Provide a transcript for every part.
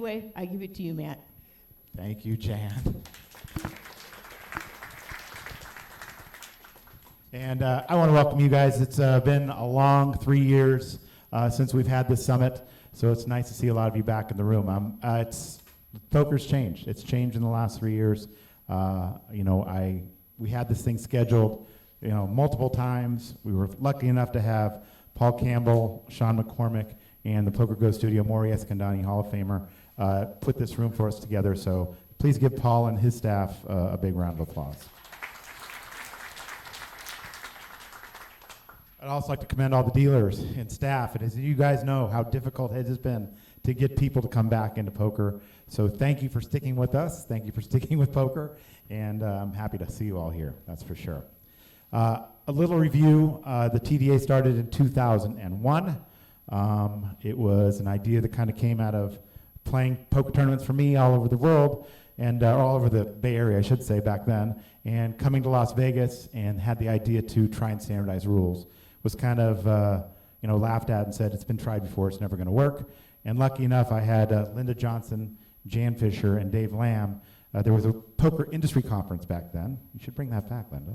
anyway, I give it to you, Matt. Thank you, Jan. And I want to welcome you guys. It's been a long 3 years since we've had this summit, so it's nice to see a lot of you back in the room. Poker's changed. It's changed in the last 3 years. We had this thing scheduled, multiple times. We were lucky enough to have Paul Campbell, Sean McCormick, and the Poker Go Studio, Maury Escandani, Hall of Famer, put this room for us together. So please give Paul and his staff a big round of applause. I'd also like to commend all the dealers and staff. And as you guys know how difficult it has been to get people to come back into poker. So thank you for sticking with us. Thank you for sticking with poker. And I'm happy to see you all here, that's for sure. A little review, the TDA started in 2001. It was an idea that kind of came out of playing poker tournaments for me all over the world, and all over the Bay Area, I should say, back then, and coming to Las Vegas and had the idea to try and standardize rules. Was kind of laughed at and said, it's been tried before, it's never going to work. And lucky enough, I had Linda Johnson, Jan Fisher, and Dave Lamb. There was a poker industry conference back then. You should bring that back, Linda.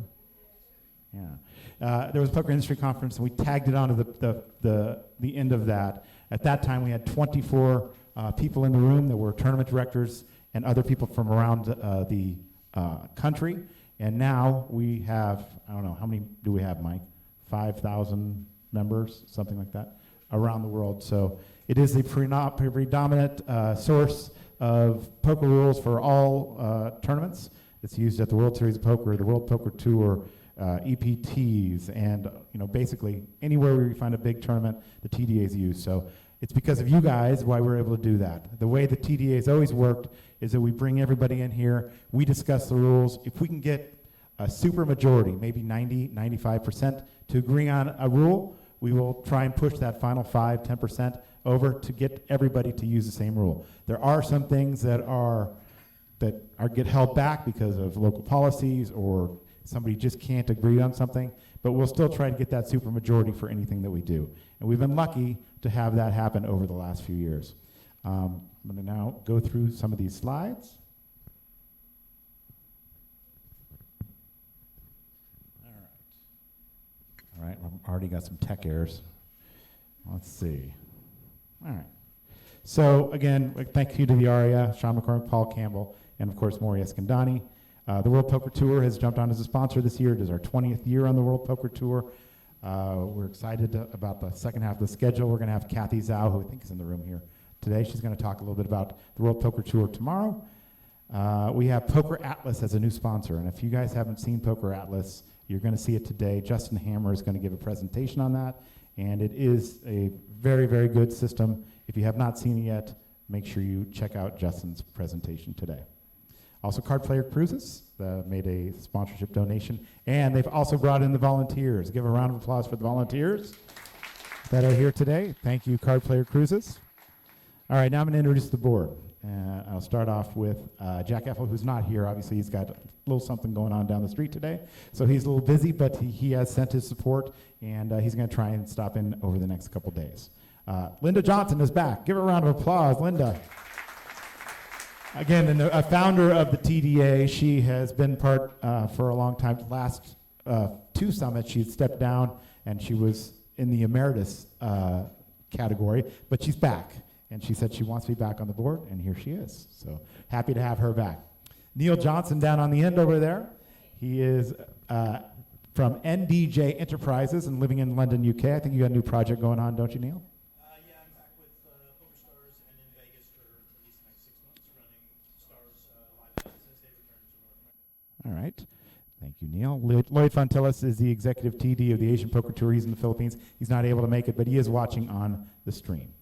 Yeah. There was a poker industry conference, and we tagged it onto the end of that. At that time, we had 24 people in the room that were tournament directors and other people from around the country. And now we have, I don't know, how many do we have, Mike? 5,000 members, something like that, around the world. So it is the predominant source of poker rules for all tournaments. It's used at the World Series of Poker, the World Poker Tour, EPTs, and basically anywhere where you find a big tournament, the TDA is used. So it's because of you guys why we're able to do that. The way the TDA has always worked is that we bring everybody in here, we discuss the rules. If we can get a super majority, maybe 90, 95%, to agree on a rule, we will try and push that final 5, 10% over to get everybody to use the same rule. There are some things that get held back because of local policies or somebody just can't agree on something, but we'll still try to get that super majority for anything that we do. And we've been lucky to have that happen over the last few years. I'm going to now go through some of these slides. All right, I've already got some tech errors. Let's see. All right. So again, thank you to the ARIA, Sean McCormick, Paul Campbell, and of course, Maury Escandani. The World Poker Tour has jumped on as a sponsor this year. It is our 20th year on the World Poker Tour. We're excited about the second half of the schedule. We're going to have Kathy Zhao, who I think is in the room here today. She's going to talk a little bit about the World Poker Tour tomorrow. We have Poker Atlas as a new sponsor, and if you guys haven't seen Poker Atlas, you're going to see it today. Justin Hammer is going to give a presentation on that, and it is a very, very good system. If you have not seen it yet, make sure you check out Justin's presentation today. Also, Card Player Cruises made a sponsorship donation, and they've also brought in the volunteers. Give a round of applause for the volunteers that are here today. Thank you, Card Player Cruises. All right, now I'm going to introduce the board. I'll start off with Jack Effel, who's not here. Obviously, he's got a little something going on down the street today, so he's a little busy, but he has sent his support, and he's going to try and stop in over the next couple days. Linda Johnson is back. Give her a round of applause, Linda. Again, a founder of the TDA. She has been part for a long time. Last 2 summits, she stepped down, and she was in the emeritus category, but she's back. And she said she wants to be back on the board, and here she is. So happy to have her back. Neil Johnson down on the end over there. He is from NDJ Enterprises and living in London, UK. I think you got a new project going on, don't you, Neil? Yeah, I'm back with PokerStars and in Vegas for at least the next 6 months, running Stars live events as they return to North America. All right. Thank you, Neil. Lloyd Fontillis is the executive TD of the Asian Poker Tour. He's in the Philippines. He's not able to make it, but he is watching on the stream.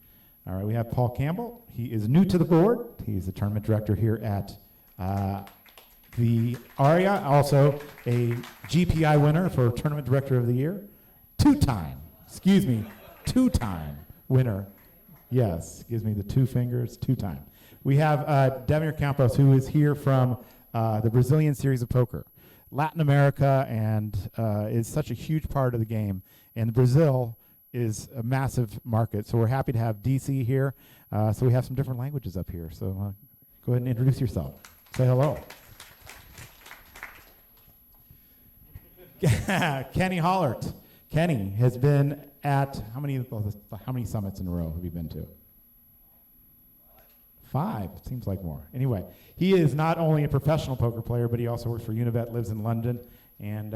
All right, we have Paul Campbell. He is new to the board. He's the tournament director here at the ARIA, also a GPI winner for Tournament Director of the Year. Two-time winner. Yes, gives me the 2 fingers, 2-time. We have Demir Campos, who is here from the Brazilian Series of Poker. Latin America and is such a huge part of the game. And Brazil is a massive market. So we're happy to have DC here. So we have some different languages up here. So go ahead and introduce yourself. Say hello. Kenny Hollert. Kenny has been at how many summits in a row have you been to? 5. Seems like more. Anyway, he is not only a professional poker player, but he also works for Univet, lives in London, and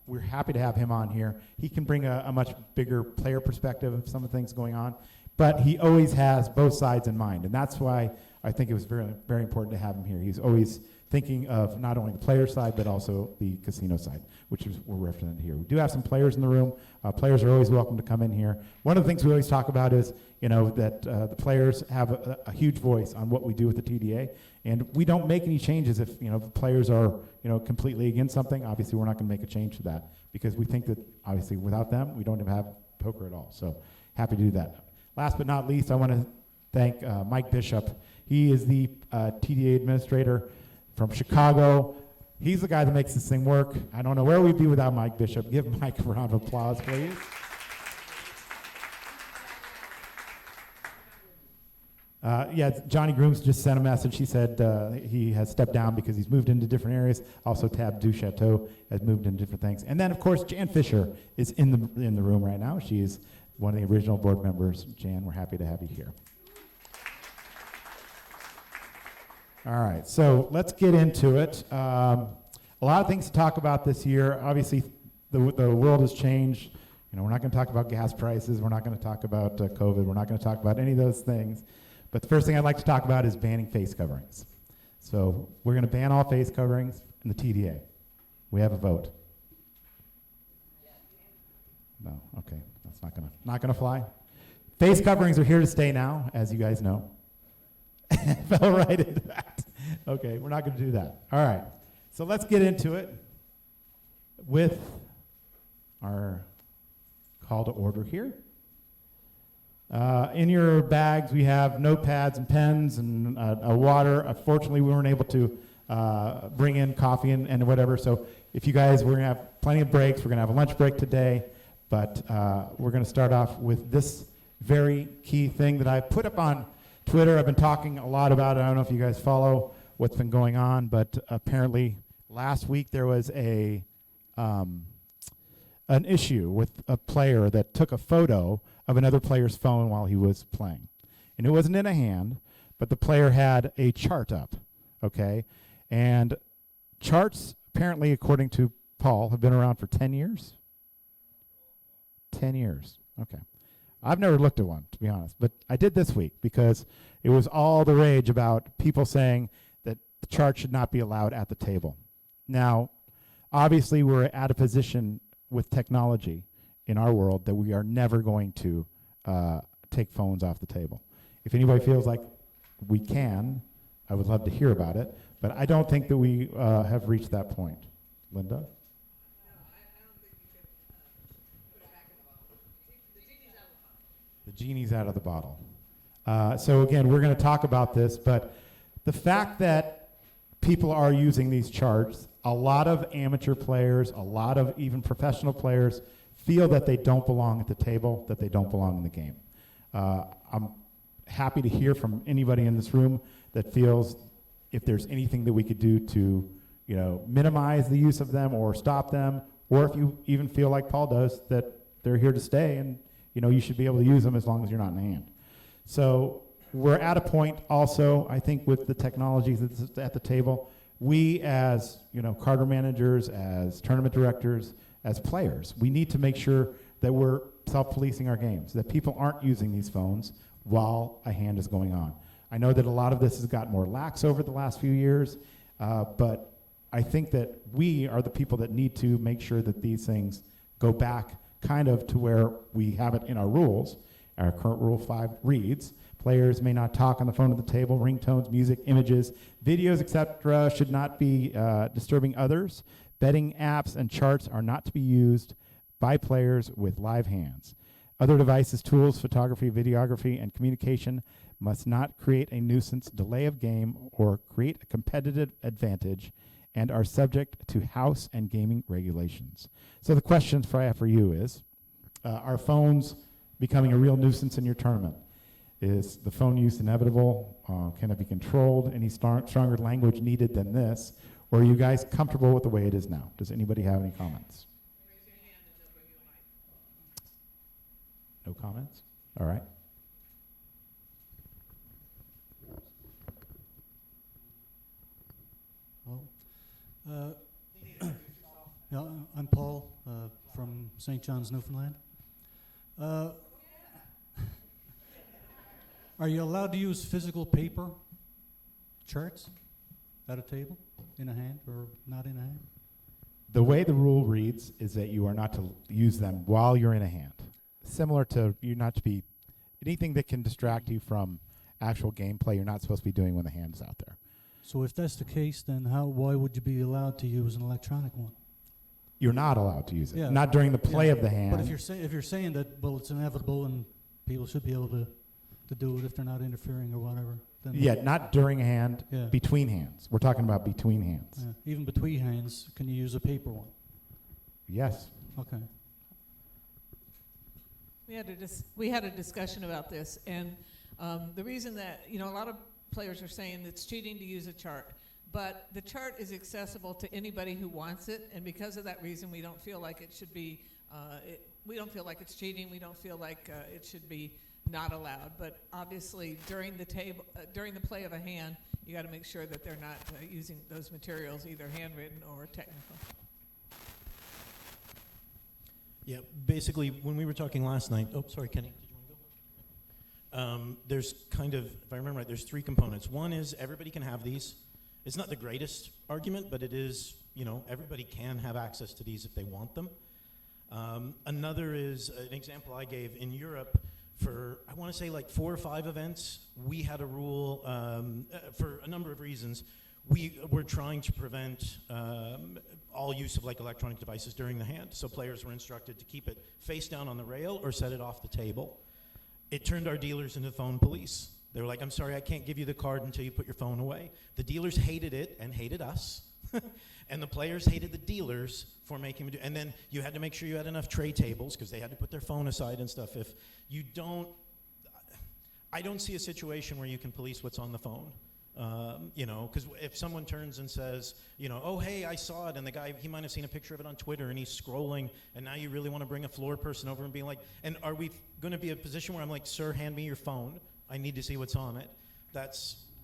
we're happy to have him on here. He can bring a much bigger player perspective of some of the things going on, but he always has both sides in mind, and that's why I think it was very, very important to have him here. He's always thinking of not only the player side, but also the casino side, which is we're represented here. We do have some players in the room. Players are always welcome to come in here. One of the things we always talk about is, that the players have a huge voice on what we do with the TDA, and we don't make any changes if, the players are, completely against something. Obviously, we're not going to make a change to that because we think that, obviously, without them, we don't have poker at all. So happy to do that. Last but not least, I want to thank Mike Bishop. He is the TDA administrator from Chicago. He's the guy that makes this thing work. I don't know where we'd be without Mike Bishop. Give Mike a round of applause, please. Johnny Grooms just sent a message. He said he has stepped down because he's moved into different areas. Also, Tab Duchateau has moved into different things. And then, of course, Jan Fisher is in the room right now. She is one of the original board members. Jan, we're happy to have you here. All right, so let's get into it. A lot of things to talk about this year. Obviously, the world has changed. We're not going to talk about gas prices. We're not going to talk about COVID. We're not going to talk about any of those things. But the first thing I'd like to talk about is banning face coverings. So we're going to ban all face coverings in the TDA. We have a vote. No, okay, that's not gonna fly. Face coverings are here to stay now, as you guys know. Fell right into that. Okay, we're not going to do that. All right, so let's get into it with our call to order here. In your bags, we have notepads and pens and water. Unfortunately, we weren't able to bring in coffee and whatever, so if you guys, we're going to have plenty of breaks. We're going to have a lunch break today, but we're going to start off with this very key thing that I put up on Twitter. I've been talking a lot about it. I don't know if you guys follow what's been going on, but apparently last week there was an issue with a player that took a photo of another player's phone while he was playing. And it wasn't in a hand, but the player had a chart up, okay? And charts, apparently, according to Paul, have been around for 10 years? 10 years, okay. I've never looked at one, to be honest, but I did this week because it was all the rage about people saying that the chart should not be allowed at the table. Now, obviously, we're at a position with technology in our world that we are never going to take phones off the table. If anybody feels like we can, I would love to hear about it, but I don't think that we have reached that point. Linda? The genie's out of the bottle. So again, we're going to talk about this, but the fact that people are using these charts, a lot of amateur players, a lot of even professional players feel that they don't belong at the table, that they don't belong in the game. I'm happy to hear from anybody in this room that feels if there's anything that we could do to, minimize the use of them or stop them, or if you even feel like Paul does, that they're here to stay and you should be able to use them as long as you're not in hand. So we're at a point also, I think, with the technology that's at the table. We as, Carter managers, as tournament directors, as players, we need to make sure that we're self-policing our games, that people aren't using these phones while a hand is going on. I know that a lot of this has gotten more lax over the last few years, but I think that we are the people that need to make sure that these things go back kind of to where we have it in our rules. Our current Rule 5 reads, players may not talk on the phone at the table, ringtones, music, images, videos, etc. should not be disturbing others. Betting apps and charts are not to be used by players with live hands. Other devices, tools, photography, videography, and communication must not create a nuisance, delay of game, or create a competitive advantage, and are subject to house and gaming regulations. So the question I have for you is, are phones becoming a real nuisance in your tournament? Is the phone use inevitable? Can it be controlled? Any stronger language needed than this? Or are you guys comfortable with the way it is now? Does anybody have any comments? No comments? All right. Well, yeah, I'm Paul from St. John's, Newfoundland. Are you allowed to use physical paper charts at a table, in a hand, or not in a hand? The way the rule reads is that you are not to use them while you're in a hand. Similar to you not to be anything that can distract you from actual gameplay, you're not supposed to be doing when the hand's out there. So if that's the case, then why would you be allowed to use an electronic one? You're not allowed to use it. Yeah. Not during the play Yeah. of the hand. But if you're saying that, well, it's inevitable and people should be able to do it if they're not interfering or whatever, then yeah, not during a hand, Yeah. between hands. We're talking about between hands. even between hands, can you use a paper one? Yes. Okay. We had a discussion about this, and the reason that, a lot of players are saying it's cheating to use a chart, but the chart is accessible to anybody who wants it, and because of that reason, we don't feel like it should be, we don't feel like it's cheating, we don't feel like it should be not allowed, but obviously during the play of a hand, you got to make sure that they're not using those materials, either handwritten or technical. Yeah, basically, when we were talking last night, oh, sorry, Kenny, did you want to go? There's kind of, if I remember right, there's three components. One is everybody can have these. It's not the greatest argument, but it is, everybody can have access to these if they want them. Another is an example I gave in Europe. For, I want to say like 4 or 5 events, we had a rule for a number of reasons. We were trying to prevent all use of like electronic devices during the hand. So players were instructed to keep it face down on the rail or set it off the table. It turned our dealers into phone police. They were like, I'm sorry, I can't give you the card until you put your phone away. The dealers hated it and hated us. And the players hated the dealers for making them do. And then you had to make sure you had enough tray tables because they had to put their phone aside and stuff. If you don't, I don't see a situation where you can police what's on the phone. Because if someone turns and says, oh, hey, I saw it, and the guy, he might have seen a picture of it on Twitter, and he's scrolling, and now you really want to bring a floor person over and be like, and are we going to be in a position where I'm like, sir, hand me your phone. I need to see what's on it.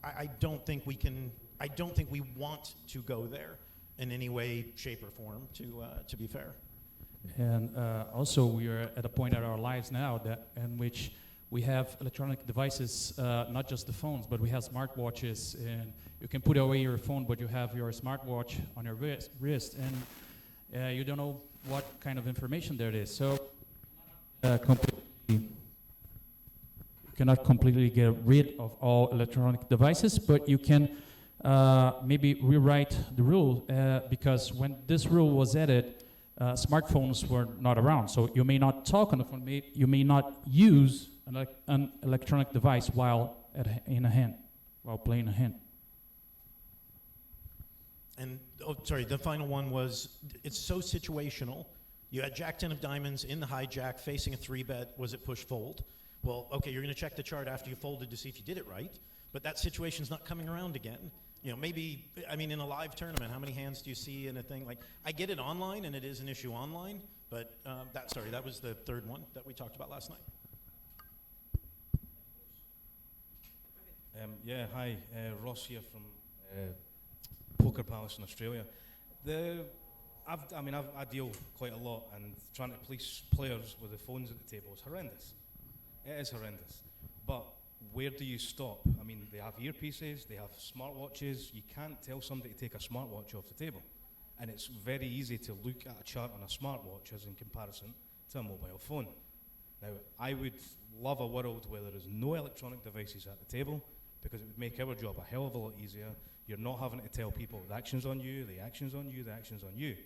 I don't think we want to go there in any way, shape, or form, to be fair. And also, we are at a point in our lives now in which we have electronic devices, not just the phones, but we have smartwatches, and you can put away your phone, but you have your smartwatch on your wrist, and you don't know what kind of information there is. So you cannot completely get rid of all electronic devices, but you can maybe rewrite the rule, because when this rule was added, smartphones were not around. So you may not talk on the phone, you may not use an electronic device while in a hand, while playing a hand. And, the final one was, it's so situational. You had Jack 10 of diamonds in the hijack facing a 3-bet. Was it push fold? Well, okay, you're going to check the chart after you folded to see if you did it right, but that situation's not coming around again. Maybe, in a live tournament, how many hands do you see in a thing? Like, I get it online, and it is an issue online, but that was the third one that we talked about last night. Hi, Ross here from Poker Palace in Australia. I deal quite a lot, and trying to police players with the phones at the table is horrendous. It is horrendous. But where do you stop? They have earpieces, they have smartwatches. You can't tell somebody to take a smartwatch off the table. And it's very easy to look at a chart on a smartwatch as in comparison to a mobile phone. Now, I would love a world where there is no electronic devices at the table, because it would make our job a hell of a lot easier. You're not having to tell people the action's on you, the action's on you, the action's on you.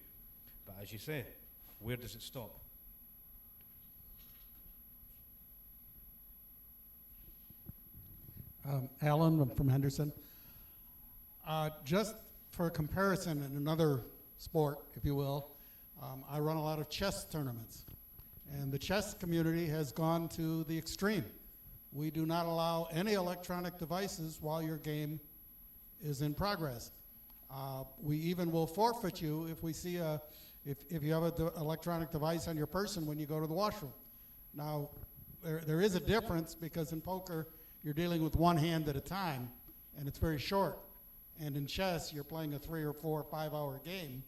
But as you say, where does it stop? Alan, I'm from Henderson. Just for a comparison in another sport, if you will, I run a lot of chess tournaments. And the chess community has gone to the extreme. We do not allow any electronic devices while your game is in progress. We even will forfeit you if we see if you have an electronic device on your person when you go to the washroom. Now, there is a difference because in poker, you're dealing with one hand at a time, and it's very short. And in chess, you're playing a 3 or 4 or 5 hour game.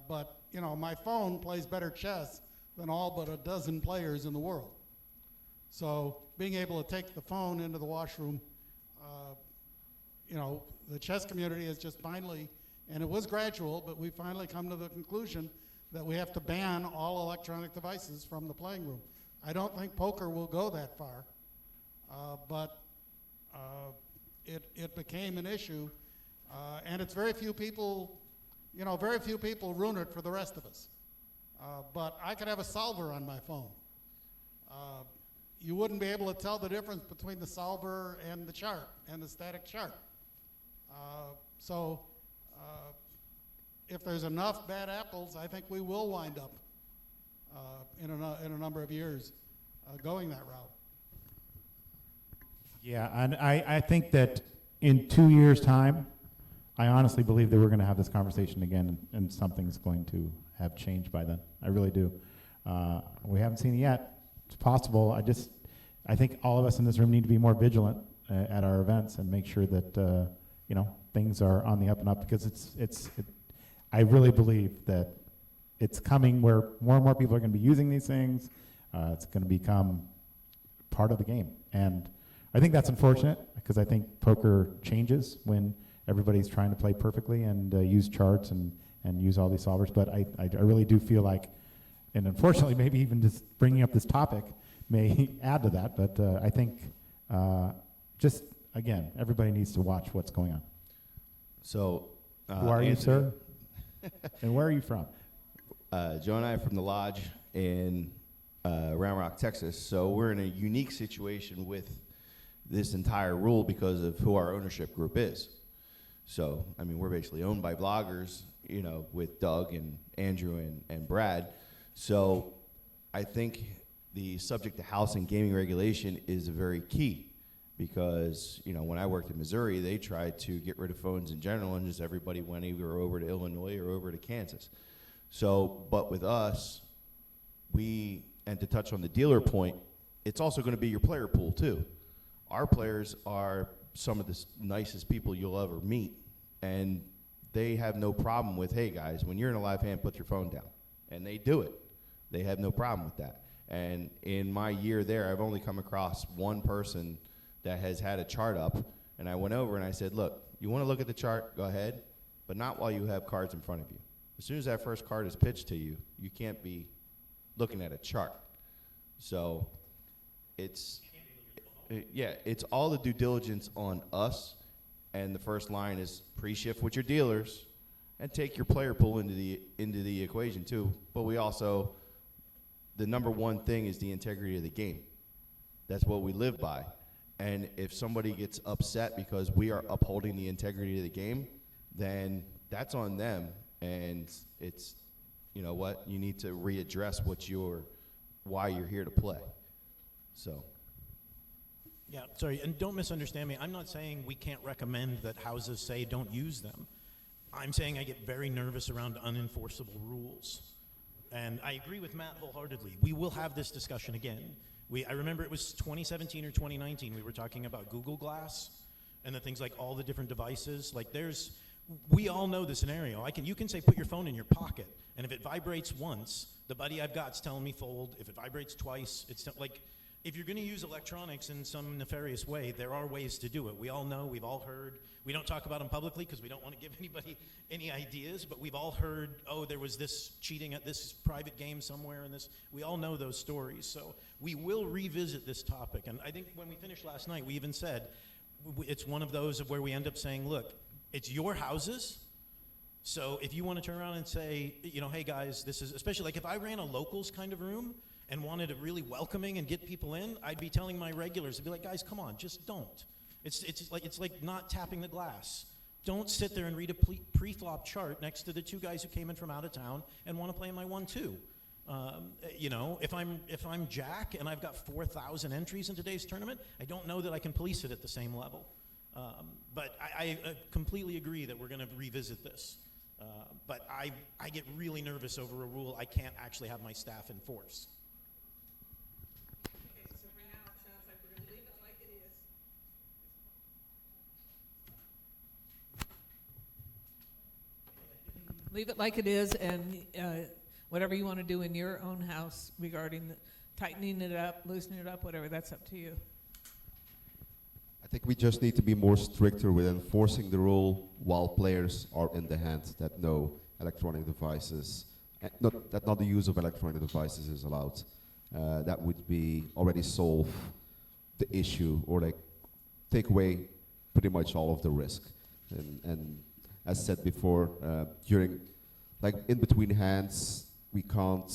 But, you know, my phone plays better chess than all but a dozen players in the world. So being able to take the phone into the washroom, you know, the chess community has just finally, and it was gradual, but we finally come to the conclusion that we have to ban all electronic devices from the playing room. I don't think poker will go that far, but it became an issue, and it's very few people, you know, very few people ruin it for the rest of us. But I could have a solver on my phone. You wouldn't be able to tell the difference between the solver and the chart, and the static chart. So if there's enough bad apples, I think we will wind up in a number of years going that route. Yeah, and I think that in 2 years' time, I honestly believe that we're going to have this conversation again, and something's going to have changed by then. I really do. We haven't seen it yet. It's possible. I think all of us in this room need to be more vigilant at our events and make sure that you know, things are on the up and up, because I really believe that it's coming where more and more people are going to be using these things. It's going to become part of the game, and I think that's unfortunate, because I think poker changes when everybody's trying to play perfectly and use charts and use all these solvers. But I really do feel like, and unfortunately maybe even just bringing up this topic may add to that, but I think just, again, everybody needs to watch what's going on. So, Who are you, Anthony, sir? And where are you from? Joe and I are from the lodge in Round Rock, Texas. So we're in a unique situation with this entire rule because of who our ownership group is. So, I mean, we're basically owned by bloggers, you know, with Doug and Andrew and Brad. So I think the subject to house and gaming regulation is very key, because, you know, when I worked in Missouri, they tried to get rid of phones in general, and just everybody went either over to Illinois or over to Kansas. So, but with us, and to touch on the dealer point, it's also going to be your player pool too. Our players are some of the nicest people you'll ever meet, and they have no problem with, hey guys, when you're in a live hand, put your phone down. And they do it. They have no problem with that. And in my year there, I've only come across one person that has had a chart up, and I went over and I said, look, you want to look at the chart, go ahead, but not while you have cards in front of you. As soon as that first card is pitched to you, you can't be looking at a chart. So it's all the due diligence on us, and the first line is pre-shift with your dealers and take your player pool into the equation too. But we also, the number one thing is the integrity of the game. That's what we live by. And if somebody gets upset because we are upholding the integrity of the game, then that's on them. And it's, you know what, you need to readdress why you're here to play. So. Yeah, sorry, and don't misunderstand me. I'm not saying we can't recommend that houses say don't use them. I'm saying I get very nervous around unenforceable rules. And I agree with Matt wholeheartedly. We will have this discussion again. I remember it was 2017 or 2019, we were talking about Google Glass and the things like all the different devices. Like we all know the scenario. You can say put your phone in your pocket, and if it vibrates once, the buddy I've got's telling me fold. If it vibrates twice, it's like, if you're going to use electronics in some nefarious way, there are ways to do it. We all know, we've all heard. We don't talk about them publicly because we don't want to give anybody any ideas, but we've all heard, oh, there was this cheating at this private game somewhere, and this. We all know those stories. So we will revisit this topic. And I think when we finished last night, we even said it's one of those of where we end up saying, look, it's your houses. So if you want to turn around and say, you know, hey guys, this is, especially like if I ran a locals kind of room and wanted it really welcoming and get people in, I'd be telling my regulars, I'd be like, guys, come on, just don't. It's like not tapping the glass. Don't sit there and read a pre-flop chart next to the two guys who came in from out of town and want to play my 1-2. You know, if I'm Jack and I've got 4,000 entries in today's tournament, I don't know that I can police it at the same level. But I completely agree that we're going to revisit this. But I get really nervous over a rule I can't actually have my staff enforce. Okay, so for now, it sounds like we're gonna leave it like it is. Leave it like it is, and whatever you want to do in your own house regarding tightening it up, loosening it up, whatever, that's up to you. I think we just need to be more stricter with enforcing the rule while players are in the hand that no electronic devices, that not the use of electronic devices is allowed. That would be already solve the issue, or like take away pretty much all of the risk. And as said before, during, like in between hands, we can't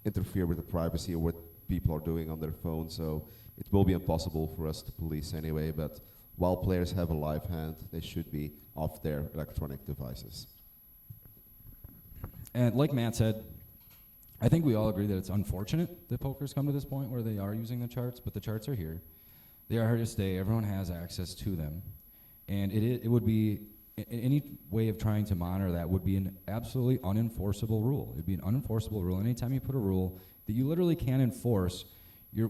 interfere with the privacy of what people are doing on their phone, so it will be impossible for us to police anyway, but while players have a live hand, they should be off their electronic devices. And like Matt said, I think we all agree that it's unfortunate that poker's come to this point where they are using the charts, but the charts are here. They are here to stay. Everyone has access to them. And it would be, any way of trying to monitor that would be an absolutely unenforceable rule. It would be an unenforceable rule. Anytime you put a rule that you literally can't enforce,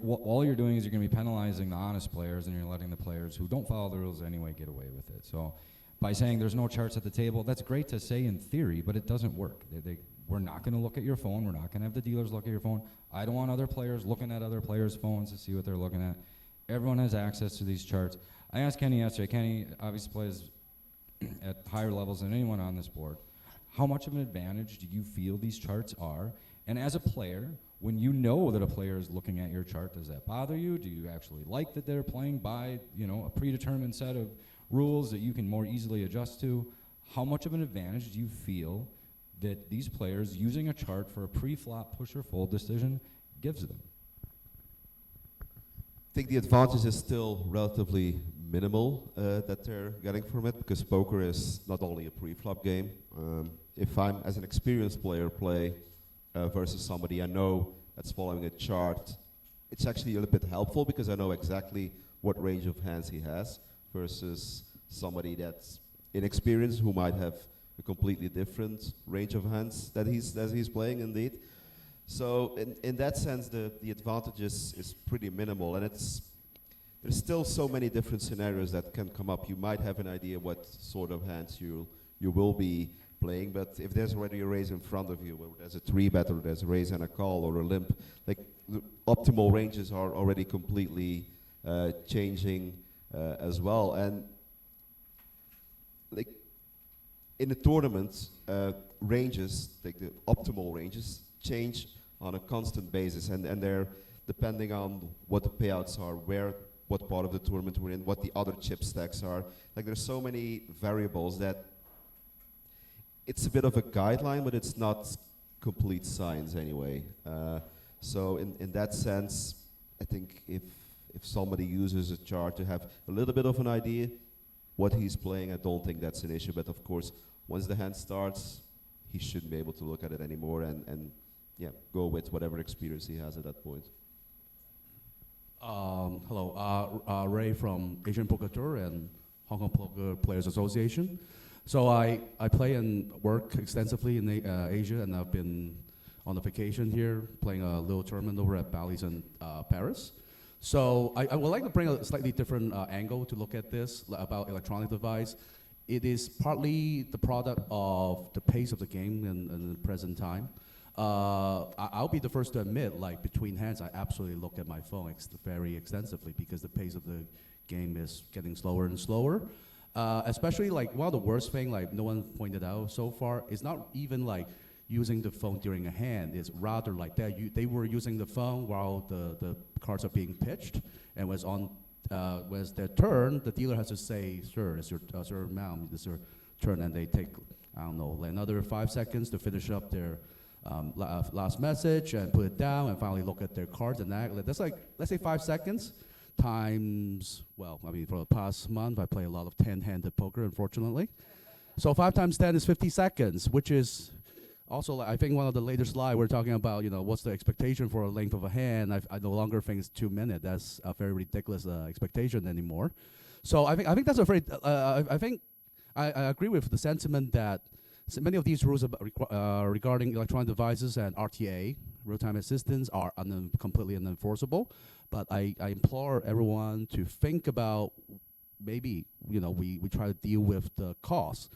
all you're doing is you're going to be penalizing the honest players, and you're letting the players who don't follow the rules anyway get away with it. So by saying there's no charts at the table, that's great to say in theory, but it doesn't work. We're not going to look at your phone. We're not going to have the dealers look at your phone. I don't want other players looking at other players' phones to see what they're looking at. Everyone has access to these charts. I asked Kenny yesterday. Kenny obviously plays at higher levels than anyone on this board. How much of an advantage do you feel these charts are? And as a player, when you know that a player is looking at your chart, does that bother you? Do you actually like that they're playing by, a predetermined set of rules that you can more easily adjust to? How much of an advantage do you feel that these players using a chart for a pre-flop push or fold decision gives them? I think the advantage is still relatively minimal that they're getting from it, because poker is not only a pre-flop game. If I'm, as an experienced player, play versus somebody I know that's following a chart, it's actually a little bit helpful because I know exactly what range of hands he has versus somebody that's inexperienced who might have a completely different range of hands that he's playing indeed. So in that sense, the advantage is pretty minimal, and there's still so many different scenarios that can come up. You might have an idea what sort of hands you will be playing, but if there's already a raise in front of you, or there's a 3-bet, or there's a raise and a call, or a limp, like the optimal ranges are already completely changing as well. And like in the tournament, ranges, like the optimal ranges, change on a constant basis, and they're depending on what the payouts are, what part of the tournament we're in, what the other chip stacks are. Like there's so many variables that it's a bit of a guideline, but it's not complete science anyway. So in that sense, I think if somebody uses a chart to have a little bit of an idea what he's playing, I don't think that's an issue. But of course, once the hand starts, he shouldn't be able to look at it anymore, and go with whatever experience he has at that point. Hello, Ray from Asian Poker Tour and Hong Kong Poker Players Association. So I play and work extensively in Asia, and I've been on a vacation here playing a little tournament over at Bally's in Paris. So I would like to bring a slightly different angle to look at this about electronic device. It is partly the product of the pace of the game in the present time. I'll be the first to admit, like between hands, I absolutely look at my phone very extensively because the pace of the game is getting slower and slower. Especially like one of the worst thing, like no one pointed out so far, is not even like using the phone during a hand. It's rather like that. They were using the phone while the cards are being pitched, and was their turn, the dealer has to say, "Sir, it's your sir, ma'am, it's your turn," and they take, I don't know, like another 5 seconds to finish up their last message and put it down, and finally look at their cards and act. That's like, let's say 5 seconds times, well, I mean, for the past month, I play a lot of 10-handed poker, unfortunately. So 5 times 10 is 50 seconds, which is Also, like, I think one of the later slide we're talking about, what's the expectation for a length of a hand? I no longer think it's 2 minutes. That's a very ridiculous expectation anymore. So I think that's a very. I think I agree with the sentiment that many of these rules regarding electronic devices and RTA, real-time assistance, are completely unenforceable. But I implore everyone to think about maybe we try to deal with the cost.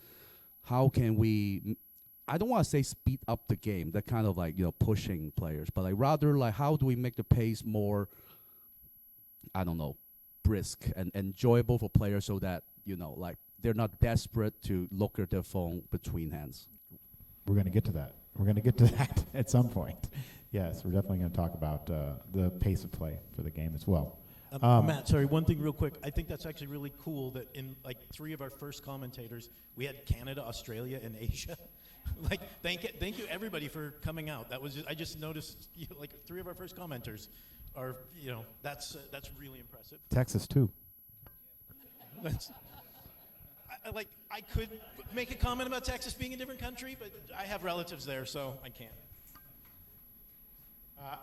How can we? I don't want to say speed up the game. That kind of like pushing players, but like rather like how do we make the pace more? I don't know, brisk and enjoyable for players so that like they're not desperate to look at their phone between hands. We're going to get to that. We're going to get to that at some point. Yes, we're definitely going to talk about the pace of play for the game as well. Matt, sorry, one thing real quick. I think that's actually really cool that in like 3 of our first commentators, we had Canada, Australia, and Asia. Like, thank you everybody for coming out. That was I just noticed like 3 of our first commenters are that's really impressive. Texas too. That's, I could make a comment about Texas being a different country, but I have relatives there, so I can't.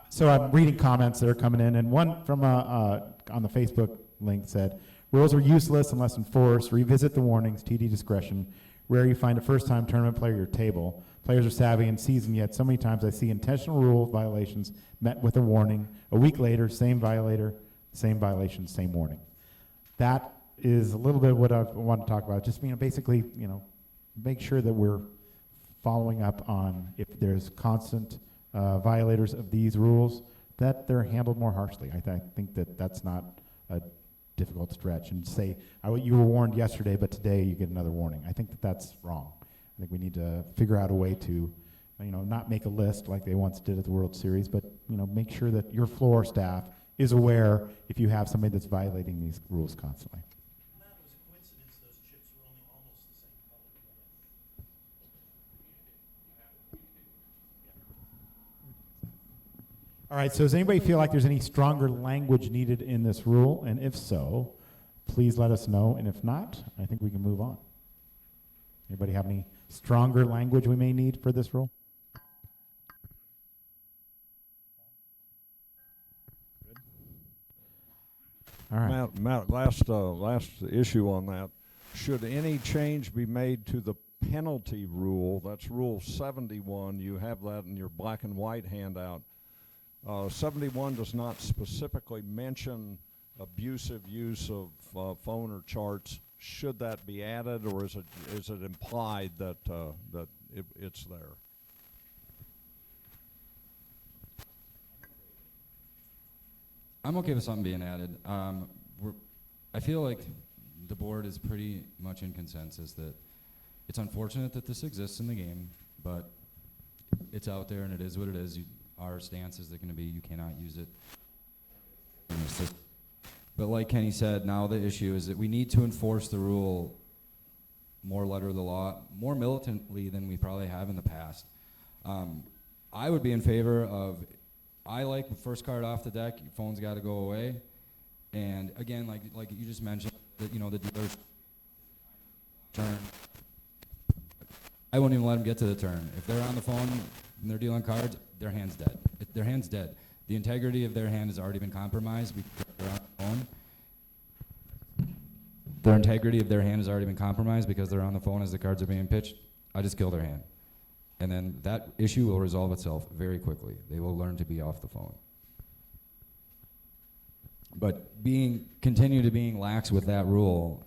So I'm reading comments that are coming in, and one from on the Facebook link said, "Rules are useless unless enforced. Revisit the warnings. TD discretion. Rare you find a first-time tournament player at your table. Players are savvy and seasoned, yet so many times I see intentional rule violations met with a warning. A week later, same violator, same violation, same warning." That is a little bit of what I want to talk about. Just basically, make sure that we're following up on if there's constant violators of these rules, that they're handled more harshly. I think that that's not a difficult stretch. And say, you were warned yesterday, but today you get another warning. I think that that's wrong. I think we need to figure out a way to, not make a list like they once did at the World Series, but make sure that your floor staff is aware if you have somebody that's violating these rules constantly. Matt, it was a coincidence those chips were only almost the same color. All right, so does anybody feel like there's any stronger language needed in this rule? And if so, please let us know. And if not, I think we can move on. Anybody have any stronger language we may need for this rule? All right. Matt, last issue on that. Should any change be made to the penalty rule? That's Rule 71. You have that in your black and white handout. 71 does not specifically mention abusive use of phone or charts. Should that be added, or is it implied that it's there? I'm okay with something being added. I feel like the board is pretty much in consensus that it's unfortunate that this exists in the game, but it's out there and it is what it is. Our stance is going to be you cannot use it. But like Kenny said, now the issue is that we need to enforce the rule more letter of the law, more militantly than we probably have in the past. I would be in favor of, I like the first card off the deck, your phone's got to go away. And again, like you just mentioned, that the dealer's turn. I won't even let them get to the turn. If they're on the phone and they're dealing cards, their hand's dead. Their hand's dead. The integrity of their hand has already been compromised because they're on the phone. Their integrity of their hand has already been compromised because they're on the phone as the cards are being pitched. I just kill their hand. And then that issue will resolve itself very quickly. They will learn to be off the phone. But continue to being lax with that rule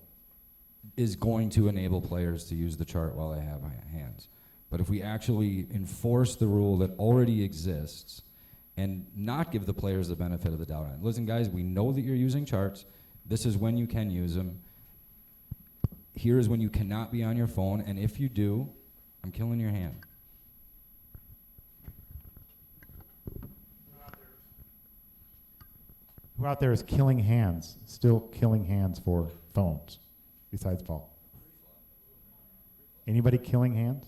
is going to enable players to use the chart while they have hands. But if we actually enforce the rule that already exists and not give the players the benefit of the doubt, and listen guys, we know that you're using charts. This is when you can use them. Here is when you cannot be on your phone, and if you do, I'm killing your hand. Who out there is killing hands, still killing hands for phones, besides Paul? Anybody killing hands?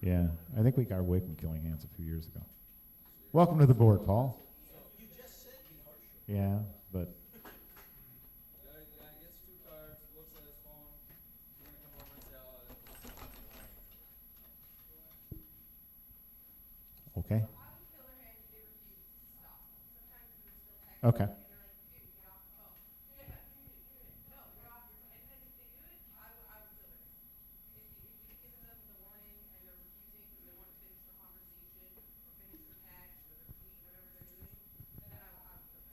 Yeah, I think we got away from killing hands a few years ago. Welcome to the board, Paul. You just said be harsher. Yeah, but Okay. Okay.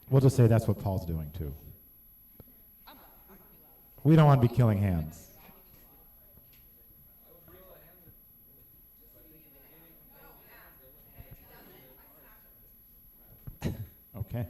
We'll just say that's what Paul's doing too. We don't want to be killing hands. Okay.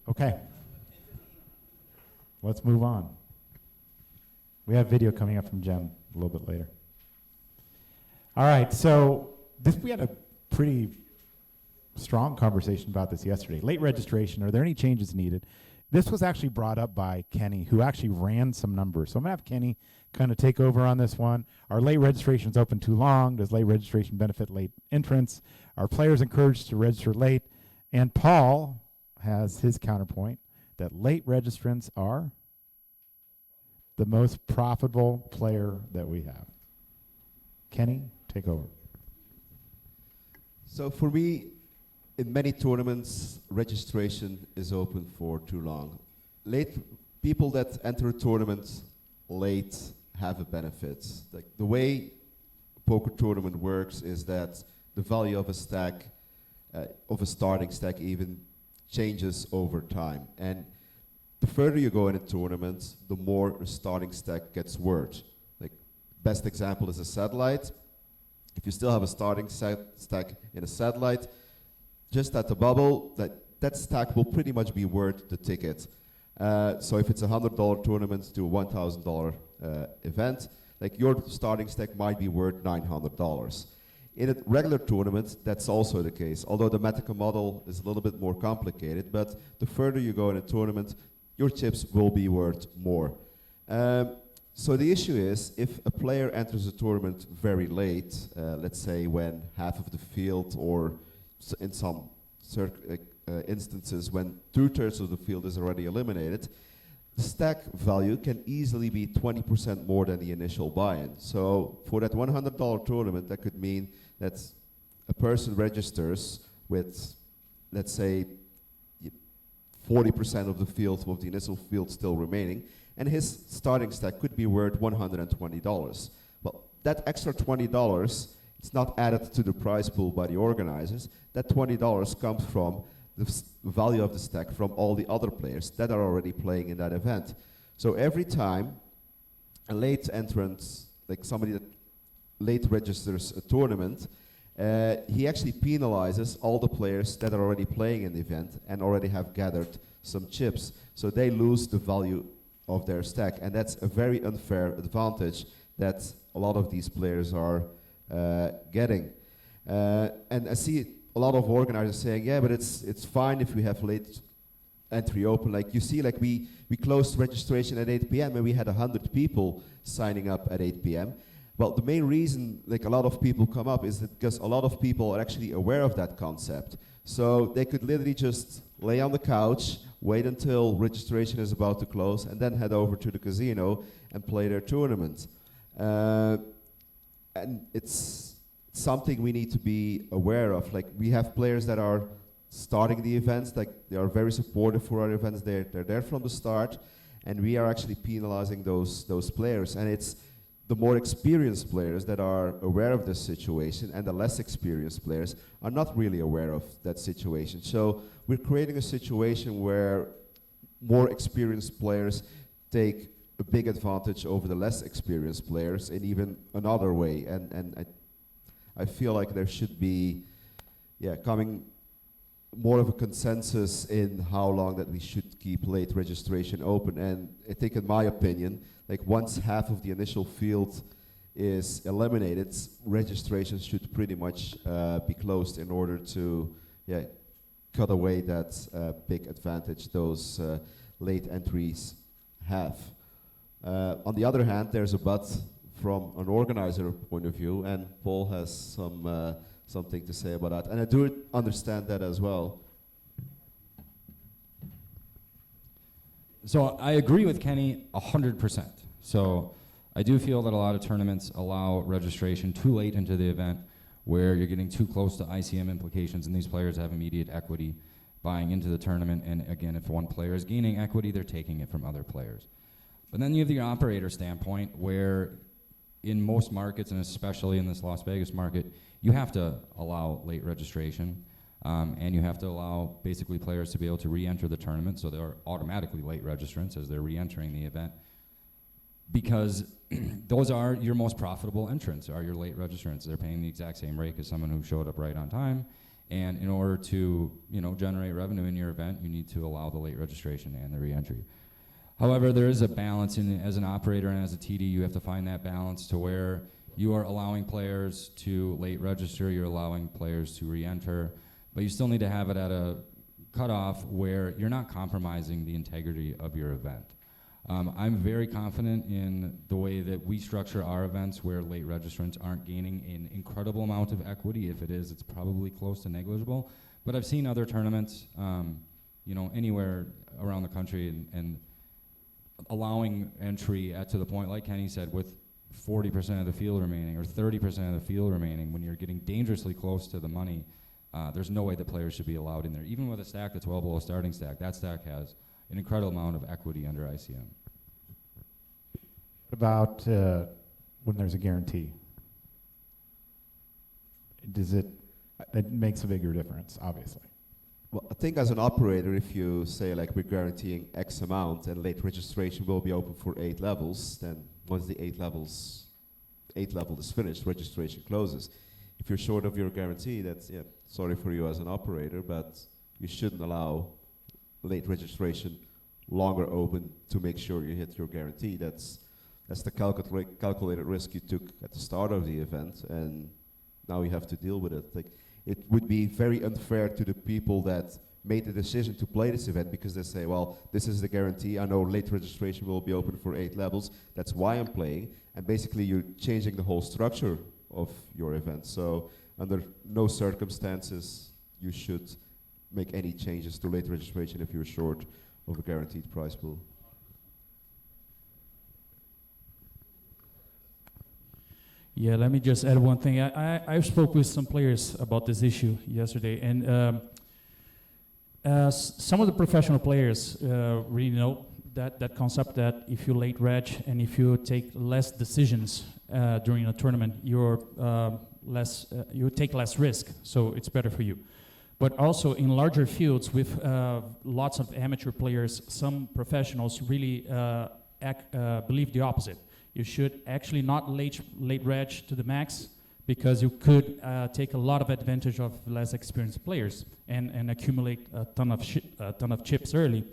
Okay. Let's move on. We have video coming up from Jen a little bit later. All right, so we had a pretty strong conversation about this yesterday. Late registration, are there any changes needed? This was actually brought up by Kenny, who actually ran some numbers. So I'm going to have Kenny kind of take over on this one. Are late registrations open too long? Does late registration benefit late entrants? Are players encouraged to register late? And Paul has his counterpoint that late registrants are the most profitable player that we have. Kenny, take over. So for me, in many tournaments, registration is open for too long. Late people that enter a tournament late have a benefit. Like the way a poker tournament works is that the value of a stack, of a starting stack even, changes over time. And the further you go in a tournament, the more a starting stack gets worth. Like best example is a satellite. If you still have a starting stack in a satellite, just at the bubble, that stack will pretty much be worth the ticket. So if it's a $100 tournament to a $1,000 event, like your starting stack might be worth $900. In a regular tournament, that's also the case, although the Matica model is a little bit more complicated, but the further you go in a tournament, your chips will be worth more. So the issue is, if a player enters a tournament very late, let's say when half of the field, or in some instances when 2/3 of the field is already eliminated, the stack value can easily be 20% more than the initial buy-in. So for that $100 tournament, that could mean that a person registers with, let's say, 40% of the field, of the initial field still remaining, and his starting stack could be worth $120. Well, that extra $20, it's not added to the prize pool by the organizers. That $20 comes from the value of the stack from all the other players that are already playing in that event. So every time a late entrant, like somebody that late registers a tournament, he actually penalizes all the players that are already playing in the event and already have gathered some chips. So they lose the value of their stack, and that's a very unfair advantage that a lot of these players are getting. And I see a lot of organizers saying, yeah, but it's fine if we have late entry open. Like you see, like we closed registration at 8 p.m. and we had 100 people signing up at 8 p.m. Well, the main reason like a lot of people come up is that because a lot of people are actually aware of that concept. So they could literally just lay on the couch, wait until registration is about to close, and then head over to the casino and play their tournament. And it's something we need to be aware of. Like we have players that are starting the events, like they are very supportive for our events. They're there from the start, and we are actually penalizing those players. And it's the more experienced players that are aware of this situation, and the less experienced players are not really aware of that situation. So we're creating a situation where more experienced players take a big advantage over the less experienced players in even another way. And I feel like there should be, coming more of a consensus in how long that we should keep late registration open. And I think, in my opinion, like once half of the initial field is eliminated, registration should pretty much be closed in order to cut away that big advantage those late entries have. On the other hand, there's a but from an organizer point of view, and Paul has something to say about that. And I do understand that as well. So I agree with Kenny 100%. So I do feel that a lot of tournaments allow registration too late into the event, where you're getting too close to ICM implications, and these players have immediate equity buying into the tournament. And again, if one player is gaining equity, they're taking it from other players. But then you have the operator standpoint, where in most markets, and especially in this Las Vegas market, you have to allow late registration, and you have to allow basically players to be able to re-enter the tournament, so they're automatically late registrants as they're re-entering the event, because those are your most profitable entrants, are your late registrants. They're paying the exact same rate as someone who showed up right on time, and in order to generate revenue in your event, you need to allow the late registration and the re-entry. However, there is a balance as an operator and as a TD. You have to find that balance to where you are allowing players to late register, you're allowing players to re-enter, but you still need to have it at a cutoff where you're not compromising the integrity of your event. I'm very confident in the way that we structure our events, where late registrants aren't gaining an incredible amount of equity. If it is, it's probably close to negligible. But I've seen other tournaments, anywhere around the country, and allowing entry to the point, like Kenny said, with 40% of the field remaining or 30% of the field remaining, when you're getting dangerously close to the money, there's no way that players should be allowed in there. Even with a stack that's well below starting stack, that stack has an incredible amount of equity under ICM. What about when there's a guarantee? It makes a bigger difference, obviously. Well, I think as an operator, if you say like we're guaranteeing X amount and late registration will be open for 8 levels, then once the 8 level is finished, registration closes. If you're short of your guarantee, that's sorry for you as an operator, but you shouldn't allow late registration longer open to make sure you hit your guarantee. That's the calculated risk you took at the start of the event, and now you have to deal with it. Like, it would be very unfair to the people that made the decision to play this event, because they say, well, this is the guarantee. I know late registration will be open for 8 levels. That's why I'm playing. And basically, you're changing the whole structure of your event. So under no circumstances you should make any changes to late registration if you're short of a guaranteed prize pool. Yeah, let me just add one thing. I spoke with some players about this issue yesterday, and some of the professional players really know that concept, that if you late reg and if you take less decisions during a tournament, you take less risk, so it's better for you. But also in larger fields with lots of amateur players, some professionals really believe the opposite. You should actually not late reg to the max, because you could take a lot of advantage of less experienced players and accumulate a ton of chips early.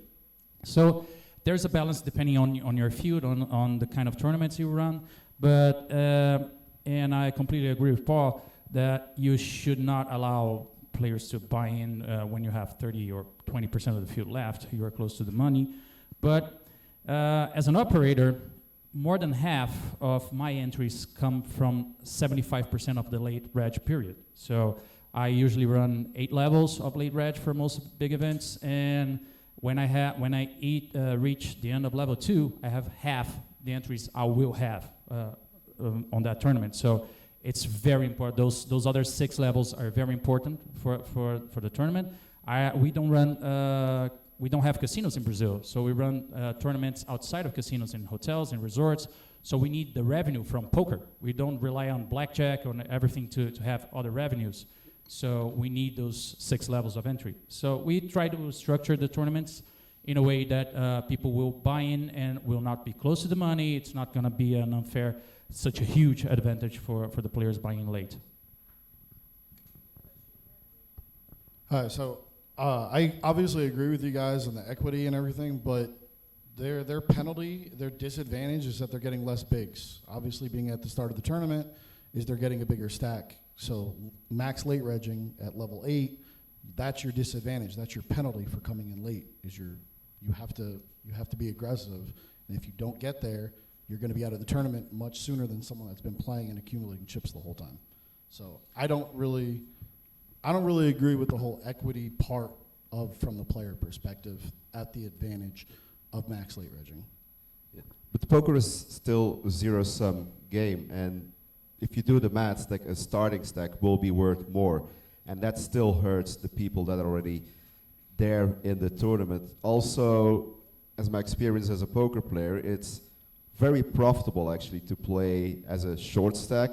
So there's a balance depending on your field, on the kind of tournaments you run. But and I completely agree with Paul that you should not allow players to buy in when you have 30 or 20% of the field left. You are close to the money. But as an operator, more than half of my entries come from 75% of the late reg period. So I usually run 8 levels of late reg for most big events, and when I reach the end of level 2, I have half the entries I will have on that tournament. So it's very important. Those other 6 levels are very important for the tournament. We don't have casinos in Brazil, so we run tournaments outside of casinos in hotels and resorts. So we need the revenue from poker. We don't rely on blackjack or everything to have other revenues. So we need those 6 levels of entry. So we try to structure the tournaments in a way that people will buy in and will not be close to the money. It's not going to be an unfair, such a huge advantage for the players buying late. I obviously agree with you guys on the equity and everything, but their penalty, their disadvantage is that they're getting less bigs. Obviously, being at the start of the tournament is they're getting a bigger stack. So max late regging at level 8, that's your disadvantage. That's your penalty for coming in late. You have to be aggressive, and if you don't get there, you're going to be out of the tournament much sooner than someone that's been playing and accumulating chips the whole time. So I don't really agree with the whole equity part of from the player perspective at the advantage of max late regging. But poker is still a zero-sum game, and if you do the maths, like a starting stack will be worth more, and that still hurts the people that are already there in the tournament. Also, as my experience as a poker player, it's very profitable actually to play as a short stack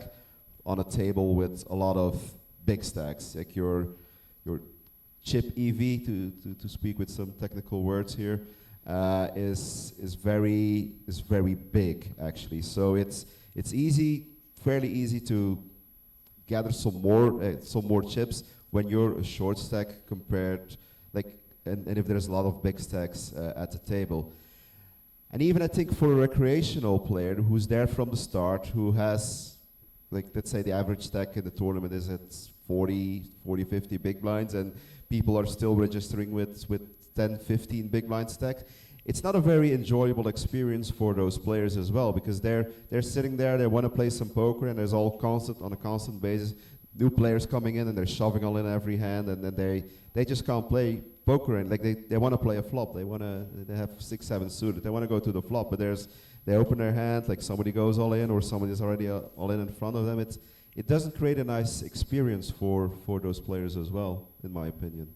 on a table with a lot of big stacks, like your chip EV, to speak with some technical words here, is very big actually. So it's fairly easy to gather some more chips when you're a short stack compared, and if there's a lot of big stacks at the table. And even I think for a recreational player who's there from the start, who has, let's say the average stack in the tournament is at 40, 50 big blinds, and people are still registering with 10, 15 big blind stacks, it's not a very enjoyable experience for those players as well, because they're sitting there, they want to play some poker, and there's on a constant basis, new players coming in and they're shoving all in every hand, and then they just can't play poker, and they want to play a flop. They have 6, 7 suited. They want to go to the flop, but they open their hand, like somebody goes all in or somebody's already all in front of them. It doesn't create a nice experience for those players as well, in my opinion.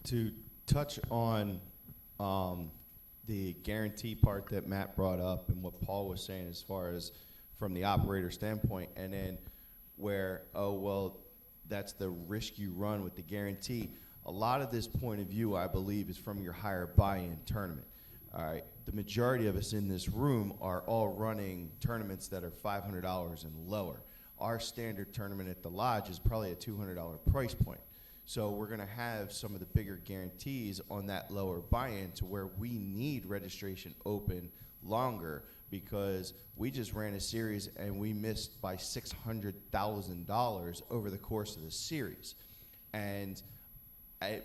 To touch on the guarantee part that Matt brought up and what Paul was saying as far as from the operator standpoint, and then where, that's the risk you run with the guarantee. A lot of this point of view, I believe, is from your higher buy-in tournament. All right, the majority of us in this room are all running tournaments that are $500 and lower. Our standard tournament at the lodge is probably a $200 price point. So we're going to have some of the bigger guarantees on that lower buy-in to where we need registration open longer, because we just ran a series and we missed by $600,000 over the course of the series. And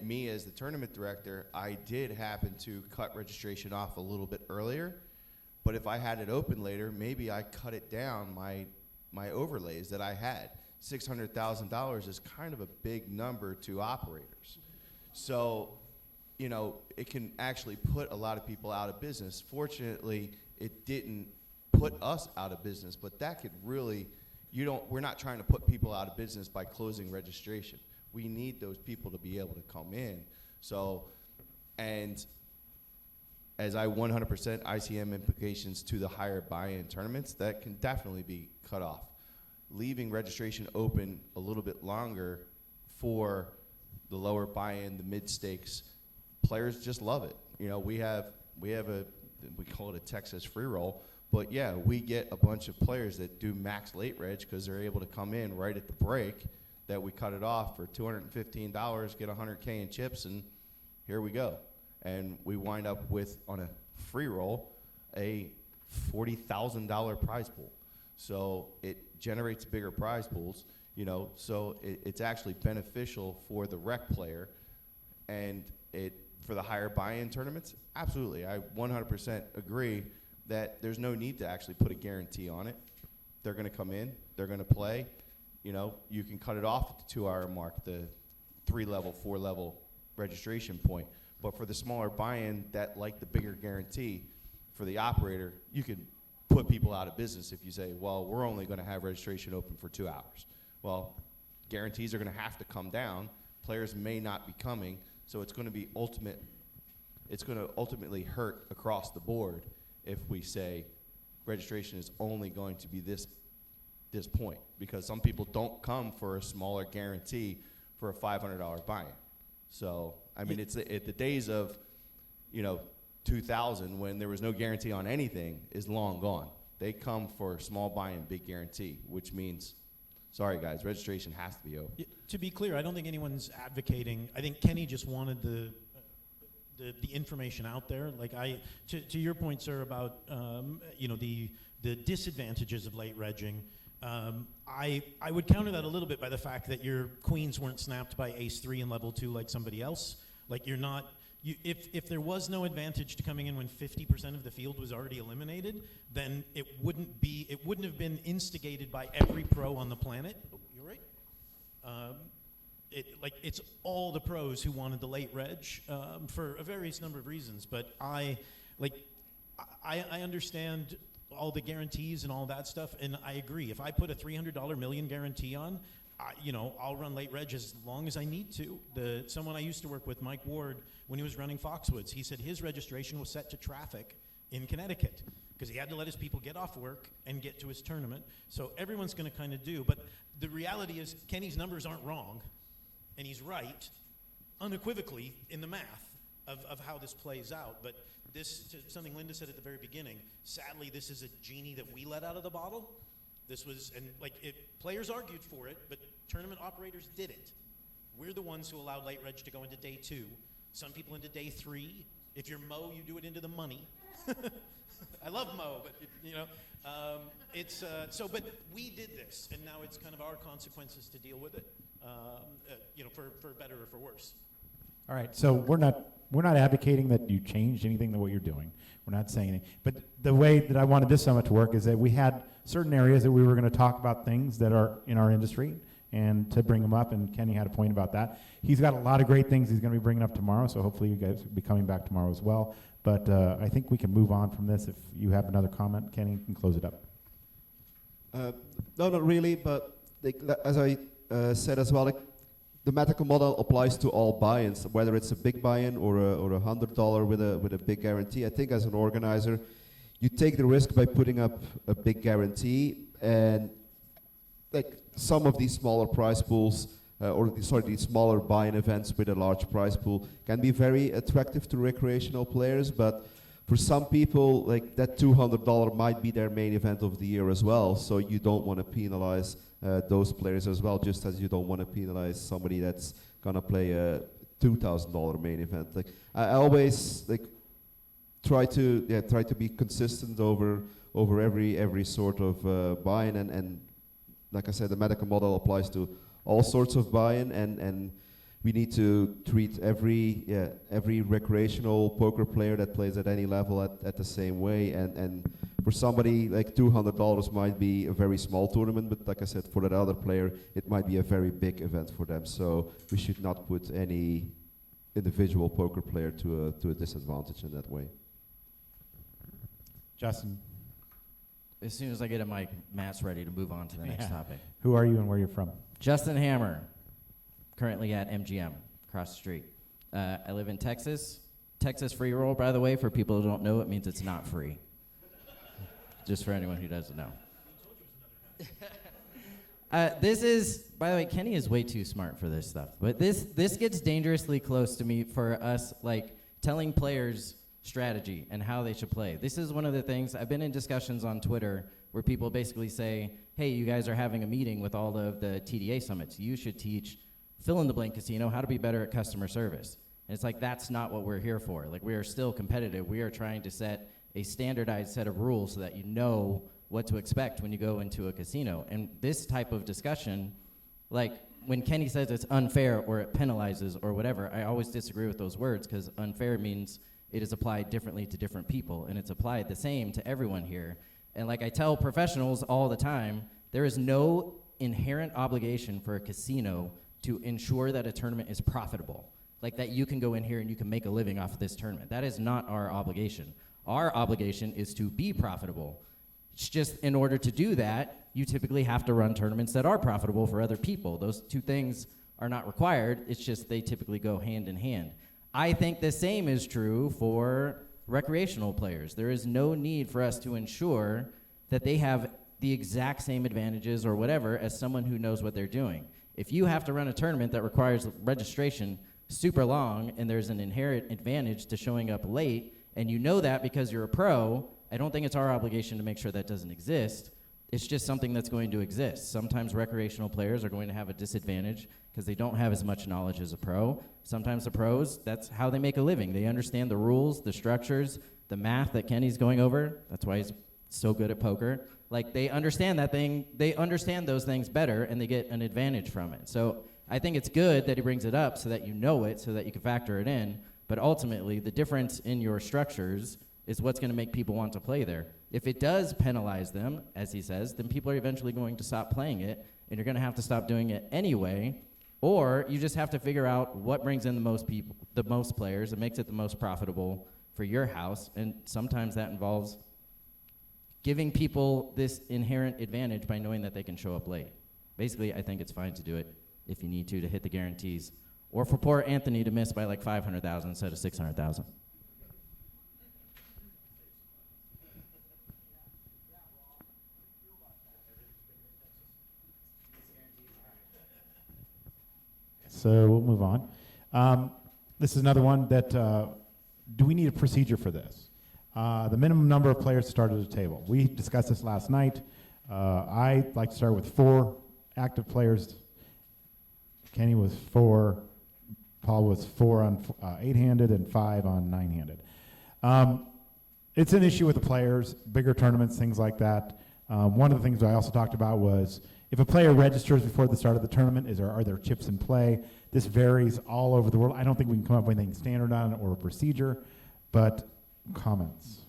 me as the tournament director, I did happen to cut registration off a little bit earlier, but if I had it open later, maybe I cut it down, my overlays that I had. $600,000 is kind of a big number to operators. So, it can actually put a lot of people out of business. Fortunately, it didn't put us out of business, but that could really, we're not trying to put people out of business by closing registration. We need those people to be able to come in. So, and as I 100% ICM implications to the higher buy-in tournaments, that can definitely be cut off. Leaving registration open a little bit longer for the lower buy-in, the mid-stakes, players just love it. We have we call it a Texas free roll, but yeah, we get a bunch of players that do max late reg because they're able to come in right at the break, that we cut it off for $215, get 100K in chips, and here we go. And we wind up with, on a free roll, a $40,000 prize pool. So it generates bigger prize pools, so it's actually beneficial for the rec player, and for the higher buy-in tournaments, absolutely. I 100% agree that there's no need to actually put a guarantee on it. They're going to come in, they're going to play. You can cut it off at the 2-hour mark, the 3-level, 4-level registration point. But for the smaller buy-in that like the bigger guarantee, for the operator, you could put people out of business if you say, well, we're only going to have registration open for 2 hours. Well, guarantees are going to have to come down. Players may not be coming, so it's going to ultimately hurt across the board if we say registration is only going to be this point, because some people don't come for a smaller guarantee for a $500 buy-in. So, I mean, it's the days of, 2000 when there was no guarantee on anything is long gone. They come for small buy-in, big guarantee, which means, sorry guys, registration has to be open. Yeah, to be clear, I don't think anyone's advocating. I think Kenny just wanted the information out there. Like to your point, sir, about the disadvantages of late regging. I would counter that a little bit by the fact that your queens weren't snapped by ace 3 in level 2 like somebody else. Like you're not if there was no advantage to coming in when 50% of the field was already eliminated, then it wouldn't have been instigated by every pro on the planet. Oh, you're right. It's all the pros who wanted the late reg for a various number of reasons. But I understand all the guarantees and all that stuff, and I agree. If I put a $300 million guarantee on, I'll run late reg as long as I need to. Someone I used to work with, Mike Ward, when he was running Foxwoods, he said his registration was set to traffic in Connecticut because he had to let his people get off work and get to his tournament. So everyone's going to kind of do. But the reality is Kenny's numbers aren't wrong, and he's right unequivocally in the math of how this plays out. But this, to something Linda said at the very beginning, sadly, this is a genie that we let out of the bottle. This was, and players argued for it, but tournament operators did it. We're the ones who allowed late reg to go into day 2. Some people into day 3. If you're Mo, you do it into the money. I love Mo, but but we did this, and now it's kind of our consequences to deal with it, for better or for worse. All right, so we're not advocating that you change anything than what you're doing. We're not saying anything. But the way that I wanted this summit to work is that we had certain areas that we were going to talk about things that are in our industry and to bring them up, and Kenny had a point about that. He's got a lot of great things he's going to be bringing up tomorrow, so hopefully you guys will be coming back tomorrow as well. But I think we can move on from this. If you have another comment, Kenny, you can close it up. No, not really, but as I said as well, the medical model applies to all buy-ins, whether it's a big buy-in or a $100 with a big guarantee. I think as an organizer, you take the risk by putting up a big guarantee, and some of these smaller prize pools, these smaller buy-in events with a large prize pool can be very attractive to recreational players, but for some people, that $200 might be their main event of the year as well, so you don't want to penalize those players as well, just as you don't want to penalize somebody that's going to play a $2,000 main event. I always try to be consistent over every sort of buy-in, and like I said, the medical model applies to all sorts of buy-in, and we need to treat every recreational poker player that plays at any level at the same way. And for somebody, $200 might be a very small tournament, but like I said, for that other player, it might be a very big event for them. So we should not put any individual poker player to a disadvantage in that way. Justin. As soon as I get a mic, Matt's ready to move on to the next topic. Who are you and where you're from? Justin Hammer, currently at MGM, across the street. I live in Texas. Texas free roll, by the way, for people who don't know, it means it's not free. Just for anyone who doesn't know. This is, by the way, Kenny is way too smart for this stuff. But this gets dangerously close to me for us, telling players strategy and how they should play. This is one of the things, I've been in discussions on Twitter where people basically say, hey, you guys are having a meeting with all of the TDA summits. You should teach fill-in-the-blank casino how to be better at customer service. And it's that's not what we're here for. We are still competitive. We are trying to set a standardized set of rules so that you know what to expect when you go into a casino. And this type of discussion, when Kenny says it's unfair or it penalizes or whatever, I always disagree with those words because unfair means it is applied differently to different people, and it's applied the same to everyone here. And I tell professionals all the time, there is no inherent obligation for a casino to ensure that a tournament is profitable. That you can go in here and you can make a living off of this tournament. That is not our obligation. Our obligation is to be profitable. It's just in order to do that, you typically have to run tournaments that are profitable for other people. Those two things are not required. It's just they typically go hand in hand. I think the same is true for recreational players. There is no need for us to ensure that they have the exact same advantages or whatever as someone who knows what they're doing. If you have to run a tournament that requires registration super long and there's an inherent advantage to showing up late, and you know that because you're a pro, I don't think it's our obligation to make sure that doesn't exist. It's just something that's going to exist. Sometimes recreational players are going to have a disadvantage because they don't have as much knowledge as a pro. Sometimes the pros, that's how they make a living. They understand the rules, the structures, the math that Kenny's going over. That's why he's so good at poker. They understand that thing. They understand those things better, and they get an advantage from it. So I think it's good that he brings it up so that you know it, so that you can factor it in. But ultimately, the difference in your structures is what's going to make people want to play there. If it does penalize them, as he says, then people are eventually going to stop playing it, and you're going to have to stop doing it anyway, or you just have to figure out what brings in the most people, the most players, and makes it the most profitable for your house, and sometimes that involves giving people this inherent advantage by knowing that they can show up late. Basically, I think it's fine to do it if you need to hit the guarantees, or for poor Anthony to miss by like 500,000 instead of 600,000. So we'll move on. This is another one that, do we need a procedure for this? The minimum number of players to start at a table. We discussed this last night. I like to start with 4 active players. Kenny was 4. Paul was 4 on 8-handed and 5 on 9-handed. It's an issue with the players, bigger tournaments, things like that. One of the things I also talked about was if a player registers before the start of the tournament, are there chips in play? This varies all over the world. I don't think we can come up with anything standard on it or a procedure, but comments.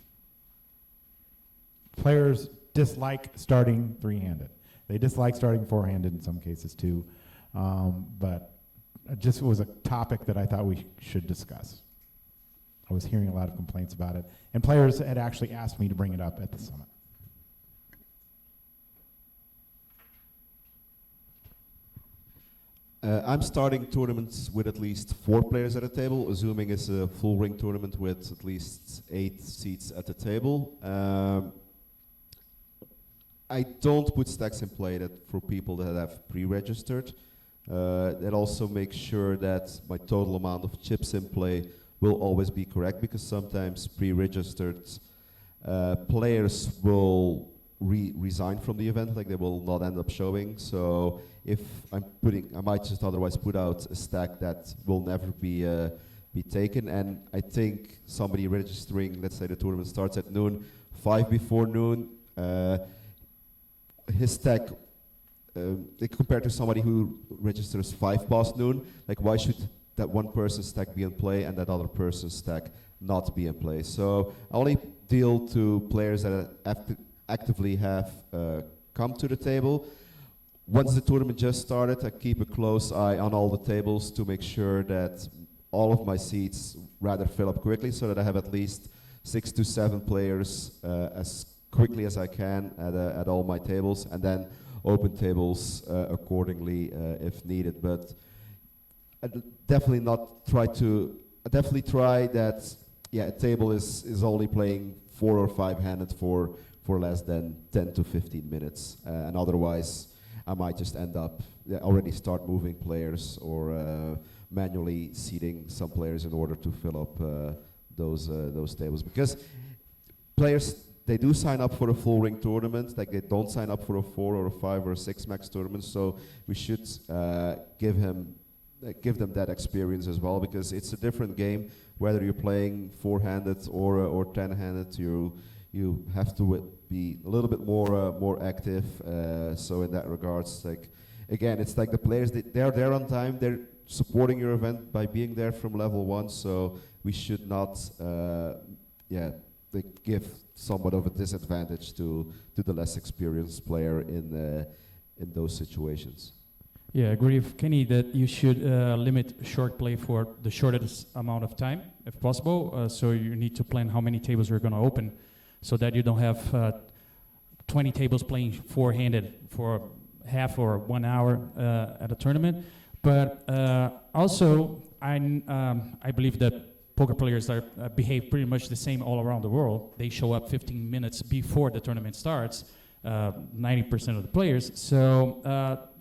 Players dislike starting 3-handed. They dislike starting 4-handed in some cases too, but it just was a topic that I thought we should discuss. I was hearing a lot of complaints about it, and players had actually asked me to bring it up at the summit. I'm starting tournaments with at least 4 players at a table, assuming it's a full ring tournament with at least 8 seats at the table. I don't put stacks in play for people that have pre-registered. That also makes sure that my total amount of chips in play will always be correct, because sometimes pre-registered players will resign from the event, like they will not end up showing. So if I might just otherwise put out a stack that will never be taken. And I think somebody registering, let's say the tournament starts at noon, 5 before noon, his stack, compared to somebody who registers 5 past noon, like why should that one person's stack be in play and that other person's stack not be in play? So I only deal to players that actively have come to the table. Once the tournament just started, I keep a close eye on all the tables to make sure that all of my seats rather fill up quickly, so that I have at least 6 to 7 players as quickly as I can at all my tables, and then open tables accordingly if needed. But I definitely try that. Yeah, a table is only playing 4 or 5-handed for less than 10 to 15 minutes, and otherwise I might just end up already start moving players or manually seating some players in order to fill up those tables, because players, they do sign up for a full ring tournament, like they don't sign up for a 4 or a 5 or a 6 max tournament. So we should give them that experience as well, because it's a different game whether you're playing 4-handed or 10-handed. You have to be a little bit more active. So in that regards, like again, it's like the players, they're there on time. They're supporting your event by being there from level 1. So we should not, give somewhat of a disadvantage to the less experienced player in those situations. Yeah, I agree with Kenny that you should limit short play for the shortest amount of time, if possible. So you need to plan how many tables you're going to open, so that you don't have 20 tables playing 4-handed for half or 1 hour at a tournament. But also, I believe that poker players behave pretty much the same all around the world. They show up 15 minutes before the tournament starts, 90% of the players. So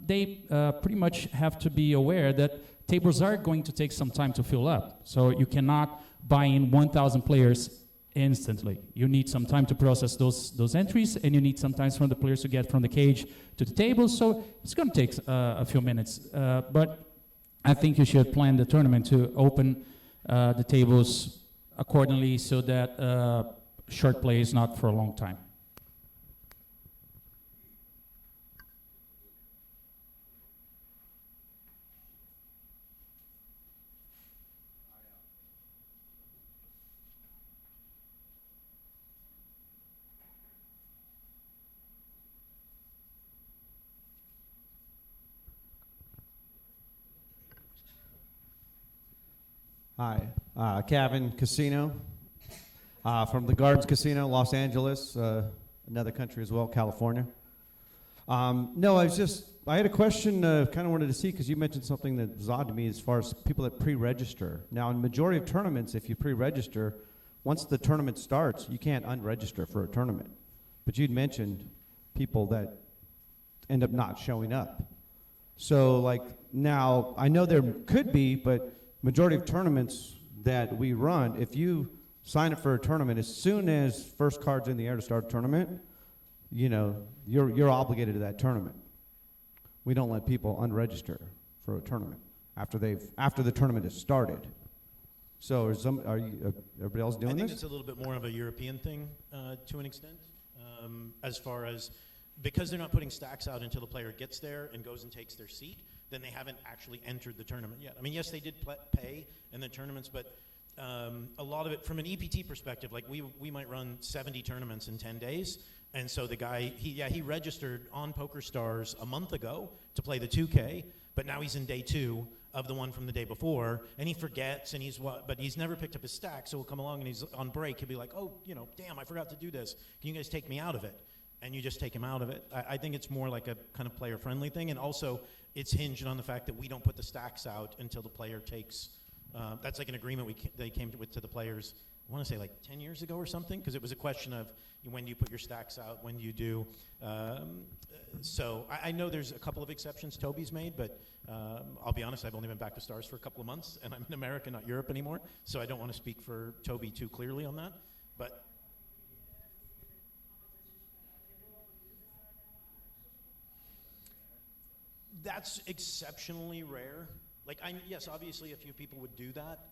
they pretty much have to be aware that tables are going to take some time to fill up. So you cannot buy in 1,000 players instantly. You need some time to process those entries, and you need some time from the players to get from the cage to the table. So it's going to take a few minutes. But I think you should plan the tournament to open the tables accordingly, so that short play is not for a long time. Hi, Kevin Casino from the Gardens Casino, Los Angeles, another country as well, California. No, I had a question, kind of wanted to see, because you mentioned something that was odd to me as far as people that pre-register. Now, in majority of tournaments, if you pre-register, once the tournament starts, you can't unregister for a tournament. But you'd mentioned people that end up not showing up. So, like, now, I know there could be, but majority of tournaments that we run, if you sign up for a tournament, as soon as first card's in the air to start a tournament, you know, you're obligated to that tournament. We don't let people unregister for a tournament after the tournament has started. So are you everybody else doing I think this? it's a little bit more of a European thing to an extent, as far as because they're not putting stacks out until the player gets there and goes and takes their seat, then they haven't actually entered the tournament yet. I mean, yes, they did pay in the tournaments, but a lot of it, from an EPT perspective, like we might run 70 tournaments in 10 days, and so the guy, he registered on PokerStars a month ago to play the 2K, but now he's in day 2 of the one from the day before, and he forgets, and but he's never picked up his stack, so he'll come along and he's on break, he'll be like, oh, you know, damn, I forgot to do this. Can you guys take me out of it? And you just take him out of it. I think it's more like a kind of player-friendly thing, and also it's hinged on the fact that we don't put the stacks out until the player takes. That's like an agreement they came with to the players. I want to say like 10 years ago or something, because it was a question of when do you put your stacks out, when do you do. So I know there's a couple of exceptions Toby's made, but I'll be honest, I've only been back to Stars for a couple of months, and I'm in America, not Europe anymore, so I don't want to speak for Toby too clearly on that. But that's exceptionally rare. Like, yes, obviously a few people would do that,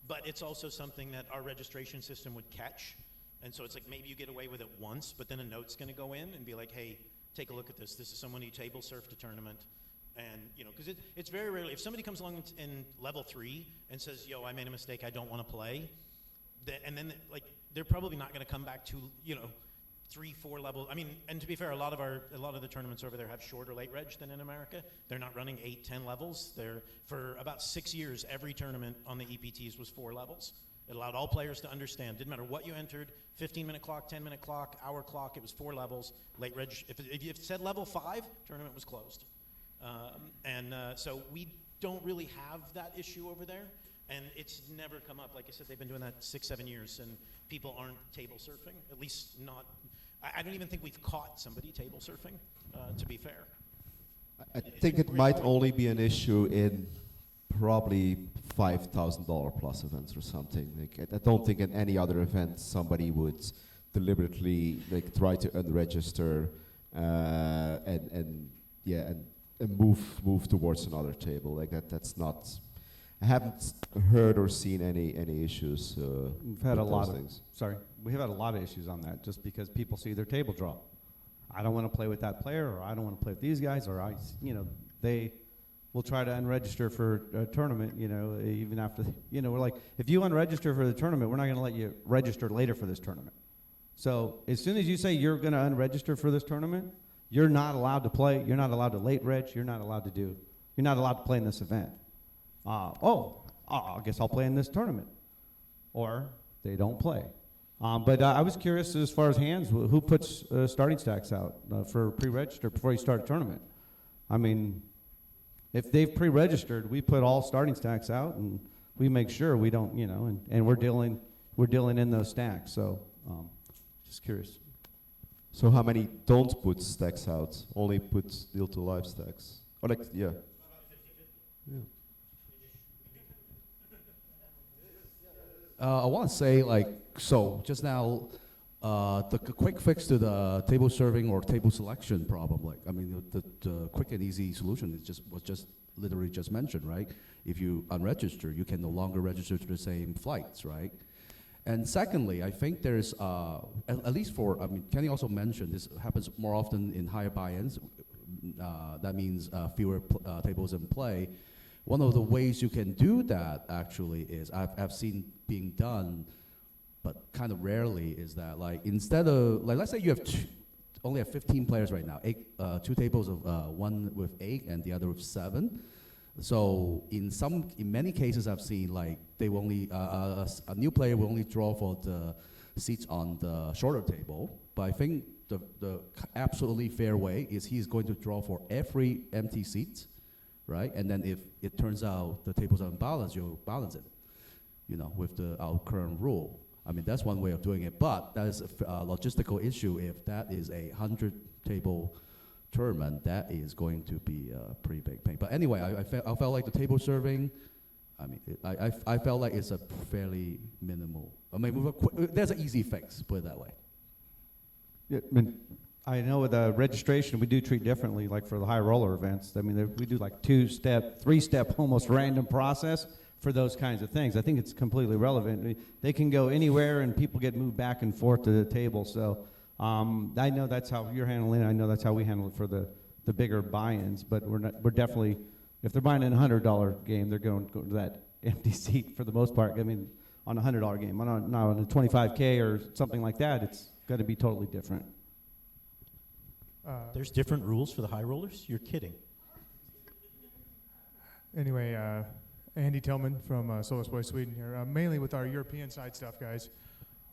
but it's also something that our registration system would catch. And so it's like maybe you get away with it once, but then a note's going to go in and be like, hey, take a look at this. This is someone who table surfed a tournament. And, you know, because it's very rarely, if somebody comes along in level 3 and says, yo, I made a mistake, I don't want to play, and then, like, they're probably not going to come back to, you know, 3-4 levels. I mean, and to be fair, a lot of the tournaments over there have shorter late reg than in America. They're not running 8-10 levels. For about 6 years, every tournament on the EPTs was 4 levels. It allowed all players to understand. Didn't matter what you entered, 15-minute clock, 10-minute clock, hour clock. It was 4 levels. Late reg. If it said level 5, tournament was closed. So we don't really have that issue over there. And it's never come up. Like I said, they've been doing that 6-7 years, and people aren't table surfing. At least not. I don't even think we've caught somebody table surfing, to be fair. I think it might only be an issue in probably $5,000 plus events or something. Like, I don't think in any other event somebody would deliberately like try to unregister and move towards another table. Like that's not. I haven't heard or seen any issues. We've had with a lot those of things. we've had a lot of issues on that, just because people see their table draw. I don't want to play with that player, or I don't want to play with these guys, or they will try to unregister for a tournament. You know, even after we're like, if you unregister for the tournament, we're not going to let you register later for this tournament. So as soon as you say you're going to unregister for this tournament, you're not allowed to play. You're not allowed to late reg. You're not allowed to play in this event. I guess I'll play in this tournament. Or they don't play. But I was curious as far as hands, who puts starting stacks out for pre-register before you start a tournament? I mean, if they've pre-registered, we put all starting stacks out, and we make sure we don't, and we're dealing in those stacks. So, just curious. So how many don't put stacks out? Only put deal to live stacks? Or like, yeah. Yeah. I want to say, just now, the quick fix to the table serving or table selection problem, the quick and easy solution was just literally just mentioned, right? If you unregister, you can no longer register to the same flights, right? And secondly, I think there's, at least Kenny also mentioned this happens more often in higher buy-ins. That means fewer tables in play. One of the ways you can do that actually is I've seen being done, but kind of rarely, is that instead of let's say you have only have 15 players right now, 2 tables of one with 8 and the other with 7. So in many cases I've seen, like they will only, a new player will only draw for the seats on the shorter table, but I think the absolutely fair way is he's going to draw for every empty seat, right? And then if it turns out the tables are unbalanced, you'll balance it, with our current rule. I mean, that's one way of doing it, but that is a logistical issue. If that is a 100-table tournament, that is going to be a pretty big pain. But anyway, I felt like the table serving, I mean, I felt like it's a fairly minimal. I mean, there's an easy fix, put it that way. Yeah, I know with the registration, we do treat differently, like for the high roller events. I mean, we do like 2-step, 3-step, almost random process for those kinds of things. I think it's completely relevant. They can go anywhere, and people get moved back and forth to the table. So I know that's how you're handling it. I know that's how we handle it for the bigger buy-ins. But we're definitely, if they're buying a $100 game, they're going to go to that empty seat for the most part. I mean, on a $100 game, on a 25K or something like that, it's got to be totally different. There's different rules for the high rollers? You're kidding. Anyway, Andy Tillman from Solus Boy Sweden here. Mainly with our European side stuff, guys.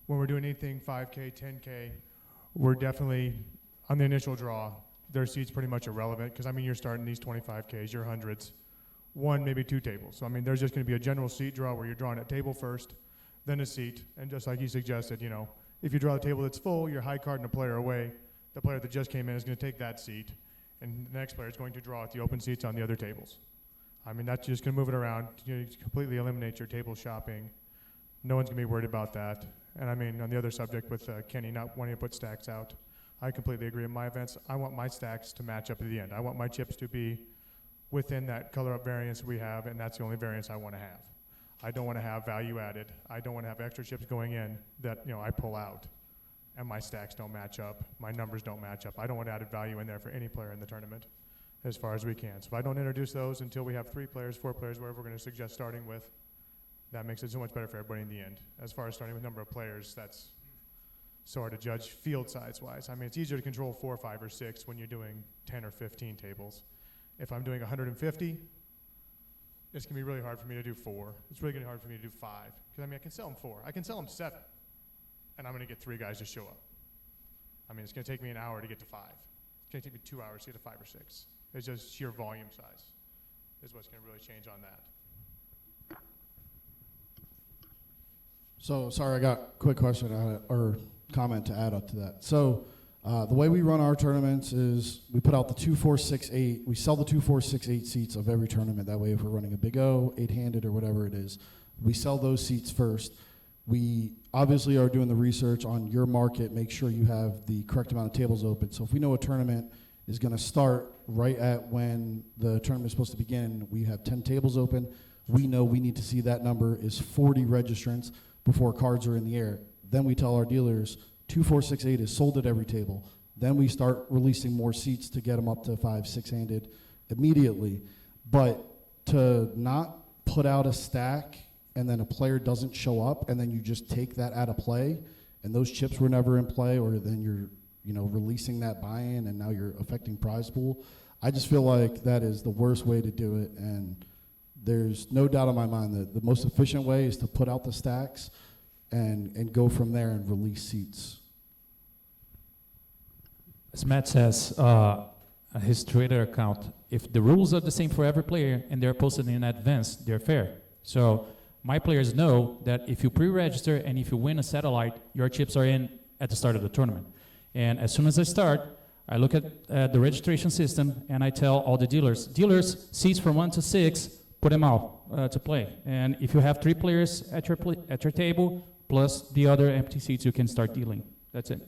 When we're doing anything 5K, 10K, we're definitely, on the initial draw, their seat's pretty much irrelevant, because, I mean, you're starting these 25Ks, your hundreds, 1, maybe 2 tables. So, I mean, there's just going to be a general seat draw where you're drawing a table first, then a seat, and just like you suggested, if you draw a table that's full, you're high carding a player away. The player that just came in is going to take that seat, and the next player is going to draw at the open seats on the other tables. I mean, that's just going to move it around. You completely eliminate your table shopping. No one's going to be worried about that. And I mean, on the other subject with Kenny not wanting to put stacks out, I completely agree. In my events, I want my stacks to match up at the end. I want my chips to be within that color up variance we have, and that's the only variance I want to have. I don't want to have value added. I don't want to have extra chips going in that I pull out, and my stacks don't match up. My numbers don't match up. I don't want added value in there for any player in the tournament, as far as we can. So if I don't introduce those until we have 3 players, 4 players, wherever we're going to suggest starting with, that makes it so much better for everybody in the end. As far as starting with number of players, that's so hard to judge field size-wise. I mean, it's easier to control 4, 5, or 6 when you're doing 10 or 15 tables. If I'm doing 150, it's going to be really hard for me to do 4. It's really going to be hard for me to do 5. Because, I mean, I can sell them 4. I can sell them 7. And I'm going to get 3 guys to show up. I mean, it's going to take me an hour to get to 5. It's going to take me 2 hours to get to 5 or 6. It's just sheer volume size is what's going to really change on that. So, sorry, I got a quick question or comment to add up to that. So, the way we run our tournaments is we put out the 2, 4, 6, 8. We sell the 2, 4, 6, 8 seats of every tournament. That way, if we're running a Big O, 8-handed, or whatever it is, we sell those seats first. We obviously are doing the research on your market, make sure you have the correct amount of tables open. So if we know a tournament is going to start right at when the tournament is supposed to begin, we have 10 tables open. We know we need to see that number is 40 registrants before cards are in the air. Then we tell our dealers 2, 4, 6, 8 is sold at every table. Then we start releasing more seats to get them up to 5, 6-handed immediately. But to not put out a stack and then a player doesn't show up and then you just take that out of play and those chips were never in play, or then you're releasing that buy-in and now you're affecting prize pool. I just feel like that is the worst way to do it, and there's no doubt in my mind that the most efficient way is to put out the stacks and go from there and release seats. As Matt says, his Twitter account, if the rules are the same for every player and they're posted in advance, they're fair. So my players know that if you pre-register and if you win a satellite, your chips are in at the start of the tournament. And as soon as I start, I look at the registration system and I tell all the dealers, seats from 1 to 6, put them out to play. And if you have 3 players at your table, plus the other empty seats, you can start dealing. That's it.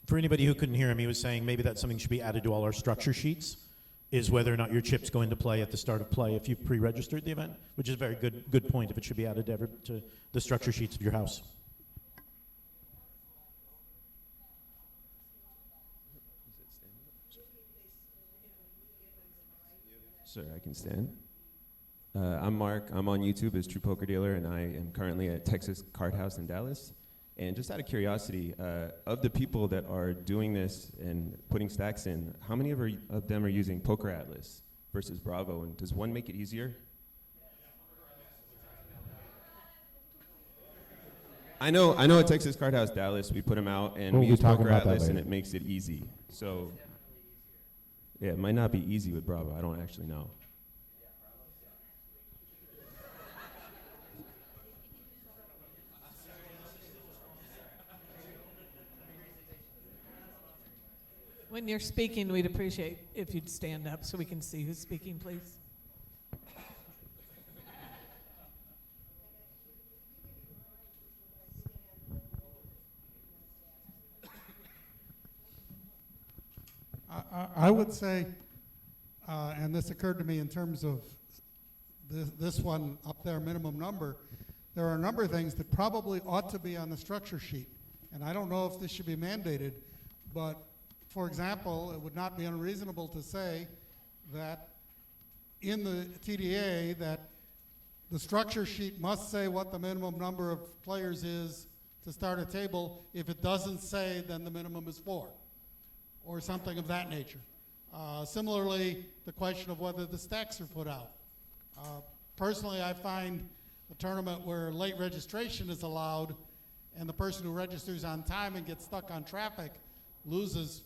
For anybody who couldn't hear him, he was saying maybe that's something should be added to all our structure sheets, is whether or not your chips go into play at the start of play if you've pre-registered the event, which is a very good point if it should be added to the structure sheets of your house. Sure, I can stand. I'm Mark. I'm on YouTube as True Poker Dealer, and I am currently at Texas Card House in Dallas. And just out of curiosity, of the people that are doing this and putting stacks in, how many of them are using Poker Atlas versus Bravo? And does one make it easier? I know at Texas Card House Dallas, we put them out, and We'll we be use talking Poker about that Atlas, and later. it makes it easy. So, yeah, it might not be easy with Bravo. I don't actually know. When you're speaking, we'd appreciate if you'd stand up so we can see who's speaking, please. I would say, and this occurred to me in terms of this one up there, minimum number, there are a number of things that probably ought to be on the structure sheet. And I don't know if this should be mandated, but for example, it would not be unreasonable to say that in the TDA that the structure sheet must say what the minimum number of players is to start a table. If it doesn't say, then the minimum is 4, or something of that nature. Similarly, the question of whether the stacks are put out. Personally, I find a tournament where late registration is allowed and the person who registers on time and gets stuck on traffic loses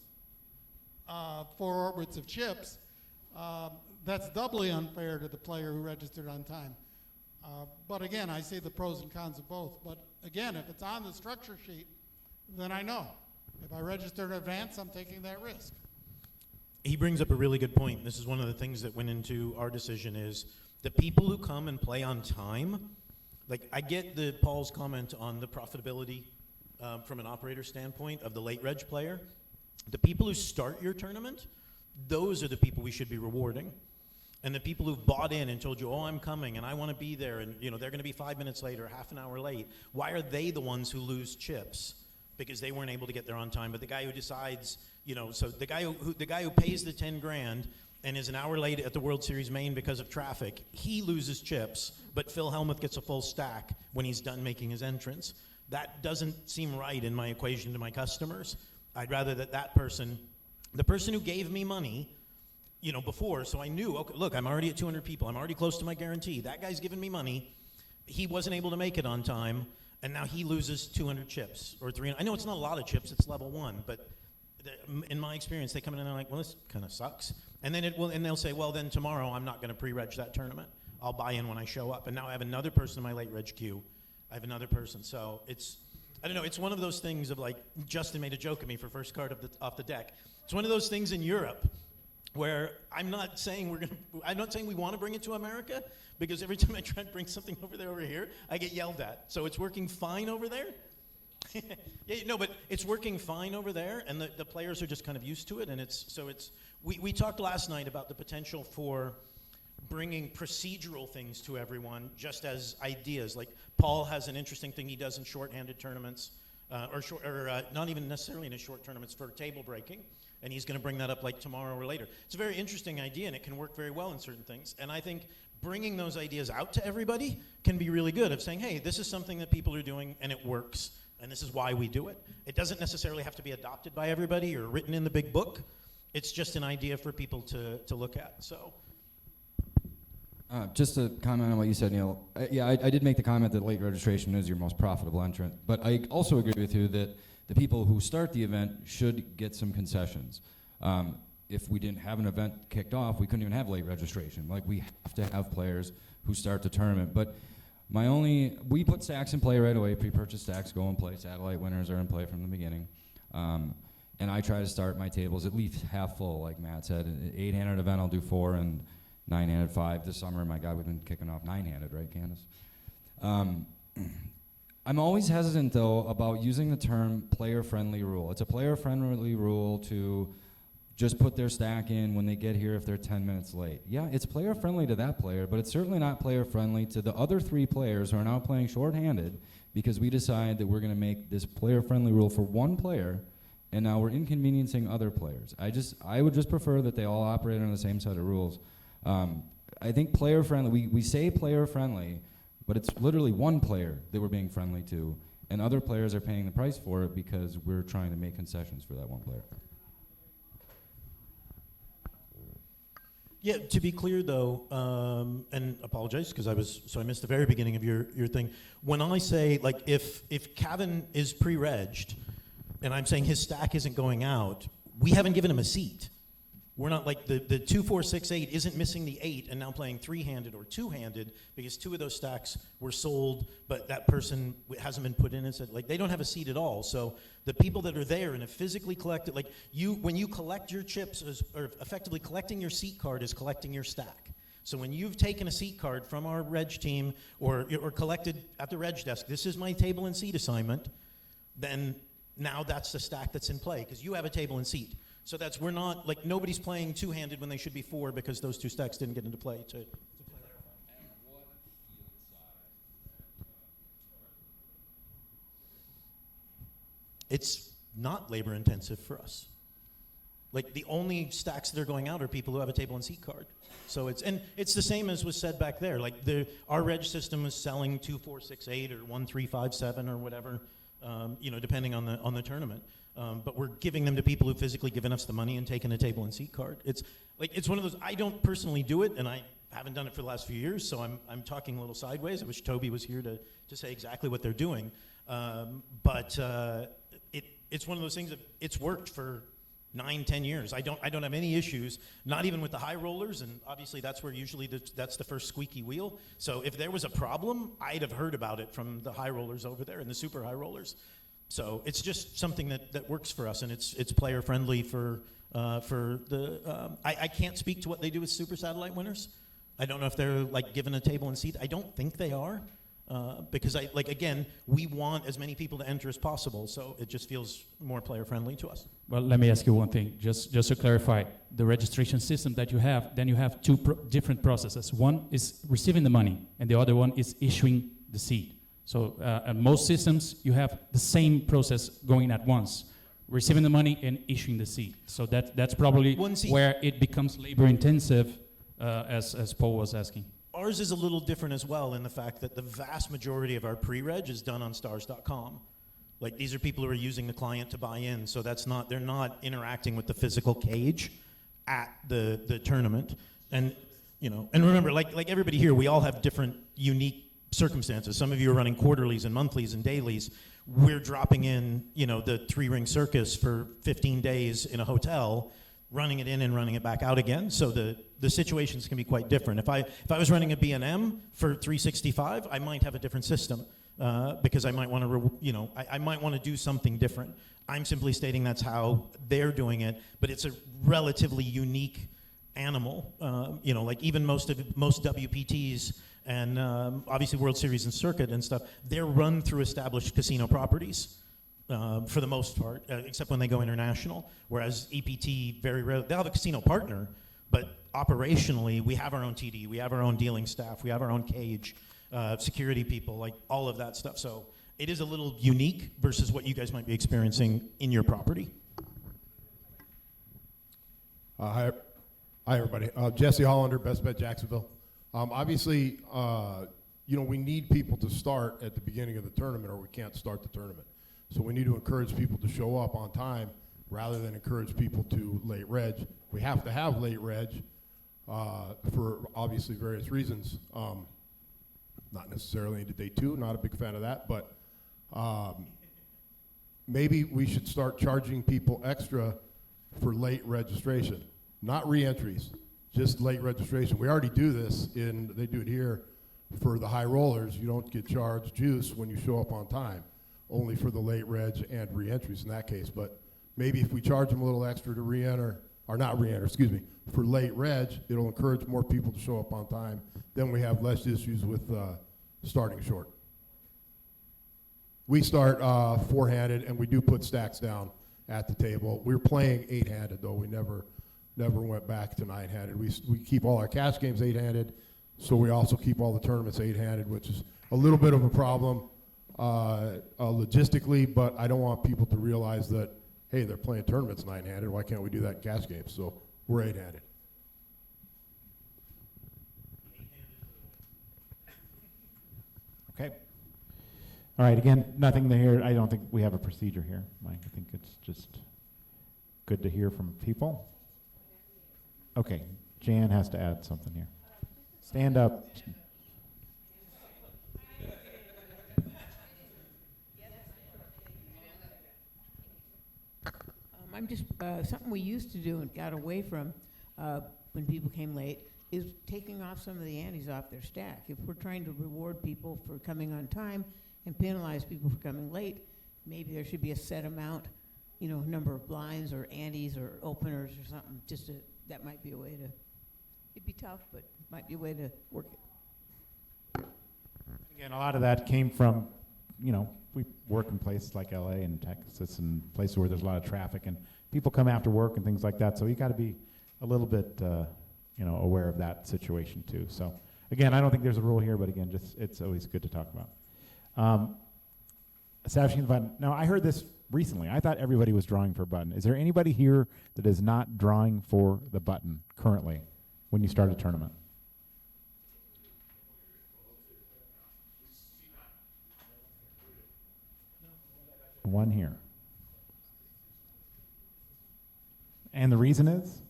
4 orbits of chips. That's doubly unfair to the player who registered on time. But again, I see the pros and cons of both. But again, if it's on the structure sheet, then I know. If I register in advance, I'm taking that risk. He brings up a really good point. This is one of the things that went into our decision is the people who come and play on time. Like, I get Paul's comment on the profitability from an operator standpoint of the late reg player. The people who start your tournament, those are the people we should be rewarding. And the people who've bought in and told you, oh, I'm coming and I want to be there, and they're going to be 5 minutes late or half an hour late. Why are they the ones who lose chips? Because they weren't able to get there on time. But the guy who decides, so the guy who pays the 10 grand and is an hour late at the World Series main because of traffic, he loses chips, but Phil Hellmuth gets a full stack when he's done making his entrance. That doesn't seem right in my equation to my customers. I'd rather that person, the person who gave me money, before, so I knew, okay, look, I'm already at 200 people. I'm already close to my guarantee. That guy's giving me money. He wasn't able to make it on time, and now he loses 200 chips or 300. I know it's not a lot of chips. It's level 1, but in my experience, they come in and they're like, well, this kind of sucks. And then they'll say, well, then tomorrow I'm not going to pre-reg that tournament. I'll buy in when I show up. And now I have another person in my late reg queue. I have another person. So I don't know, it's one of those things of like, Justin made a joke at me for first card off the deck. It's one of those things in Europe where I'm not saying we want to bring it to America, because every time I try to bring something over here, I get yelled at. So it's working fine over there. But it's working fine over there, and the players are just kind of used to it, and we talked last night about the potential for bringing procedural things to everyone just as ideas. Like Paul has an interesting thing he does in shorthanded tournaments, or not even necessarily in his short tournaments, for table breaking, and he's going to bring that up like tomorrow or later. It's a very interesting idea, and it can work very well in certain things, and I think bringing those ideas out to everybody can be really good, of saying, hey, this is something that people are doing and it works, and this is why we do it. It doesn't necessarily have to be adopted by everybody or written in the big book. It's just an idea for people to look at. So, just to comment on what you said, Neil. I did make the comment that late registration is your most profitable entrant, but I also agree with you that the people who start the event should get some concessions. If we didn't have an event kicked off, we couldn't even have late registration. Like, we have to have players who start the tournament. But we put stacks in play right away. Pre-purchase stacks go in play. Satellite winners are in play from the beginning. And I try to start my tables at least half full, like Matt said. An 8-handed event, I'll do 4, and 9-handed 5. This summer, my God, we've been kicking off 9-handed, right, Candace? I'm always hesitant, though, about using the term player-friendly rule. It's a player-friendly rule to just put their stack in when they get here if they're 10 minutes late. Yeah, it's player-friendly to that player, but it's certainly not player-friendly to the other 3 players who are now playing shorthanded, because we decide that we're going to make this player-friendly rule for one player, and now we're inconveniencing other players. I would just prefer that they all operate under the same set of rules. I think player friendly, we say player friendly, but it's literally one player that we're being friendly to, and other players are paying the price for it because we're trying to make concessions for that one player. Yeah, to be clear though, and apologize because I missed the very beginning of your thing. When I say, like, if Kevin is pre-regged and I'm saying his stack isn't going out, we haven't given him a seat. We're not like the 2, 4, 6, 8 isn't missing the 8 and now playing 3-handed or 2-handed because 2 of those stacks were sold, but that person hasn't been put in and said, like, they don't have a seat at all. So the people that are there and have physically collected, like when you collect your chips, or effectively collecting your seat card is collecting your stack. So when you've taken a seat card from our reg team or collected at the reg desk, this is my table and seat assignment, then now that's the stack that's in play because you have a table and seat. So we're not, like, nobody's playing 2-handed when they should be 4 because those 2 stacks didn't get into play. It's not labor intensive for us. Like, the only stacks that are going out are people who have a table and seat card. So it's the same as was said back there. Like, our reg system is selling 2, 4, 6, 8 or 1, 3, 5, 7 or whatever, depending on the tournament. But we're giving them to people who've physically given us the money and taken a table and seat card. It's one of those, I don't personally do it, and I haven't done it for the last few years, so I'm talking a little sideways. I wish Toby was here to say exactly what they're doing. But it's one of those things that it's worked for 9, 10 years. I don't have any issues, not even with the high rollers, and obviously that's where usually that's the first squeaky wheel. So if there was a problem, I'd have heard about it from the high rollers over there and the super high rollers. So it's just something that works for us, and it's player friendly for the. I can't speak to what they do with super satellite winners. I don't know if they're, like, given a table and seat. I don't think they are, because again, we want as many people to enter as possible. So it just feels more player friendly to us. Well, let me ask you one thing, just to clarify. The registration system that you have, then you have 2 different processes. One is receiving the money, and the other one is issuing the seat. So at most systems, you have the same process going at once, receiving the money and issuing the seat. So that's probably where it becomes labor intensive, as Paul was asking. Ours is a little different as well in the fact that the vast majority of our pre-reg is done on stars.com. Like, these are people who are using the client to buy in, so they're not interacting with the physical cage at the tournament. And remember, like everybody here, we all have different unique circumstances. Some of you are running quarterlies and monthlies and dailies. We're dropping in, the 3-ring circus for 15 days in a hotel, running it in and running it back out again. So the situations can be quite different. If I was running a B&M for 365, I might have a different system because I might want to, I might want to do something different. I'm simply stating that's how they're doing it, but it's a relatively unique animal. Like even most WPTs and obviously World Series and Circuit and stuff, they're run through established casino properties for the most part, except when they go international. Whereas EPT, very rarely, they'll have a casino partner, but operationally, we have our own TD, we have our own dealing staff, we have our own cage, security people, like all of that stuff. So it is a little unique versus what you guys might be experiencing in your property. Hi everybody. Jesse Hollander, Best Bet Jacksonville. Obviously, we need people to start at the beginning of the tournament or we can't start the tournament. So we need to encourage people to show up on time rather than encourage people to late reg. We have to have late reg for obviously various reasons. Not necessarily into day 2, not a big fan of that, but maybe we should start charging people extra for late registration, not re-entries. Just late registration. We already do this they do it here for the high rollers. You don't get charged juice when you show up on time, only for the late reg and re-entries in that case. But maybe if we charge them a little extra to re-enter, or not re-enter, excuse me, for late reg, it'll encourage more people to show up on time. Then we have less issues with starting short. We start 4-handed and we do put stacks down at the table. We're playing 8-handed though. We never went back to 9-handed. We keep all our cash games 8-handed, so we also keep all the tournaments 8-handed, which is a little bit of a problem logistically, but I don't want people to realize that, hey, they're playing tournaments 9-handed. Why can't we do that in cash games? So we're 8-handed. Okay. All right, again, nothing to hear. I don't think we have a procedure here, Mike. I think it's just good to hear from people. Okay, Jan has to add something here. Stand up. I'm just, something we used to do and got away from when people came late is taking off some of the antes off their stack. If we're trying to reward people for coming on time and penalize people for coming late, maybe there should be a set amount, you know, number of blinds or antes or openers or something. Just to, that might be a way to, it'd be tough, but might be a way to work it. Again, a lot of that came from, you know, we work in places like LA and Texas and places where there's a lot of traffic and people come after work and things like that. So you got to be a little bit, you know, aware of that situation too. So again, I don't think there's a rule here, but again, just it's always good to talk about. Establishing the button. Now, I heard this recently. I thought everybody was drawing for a button. Is there anybody here that is not drawing for the button currently when you start a tournament? One here. And the reason is?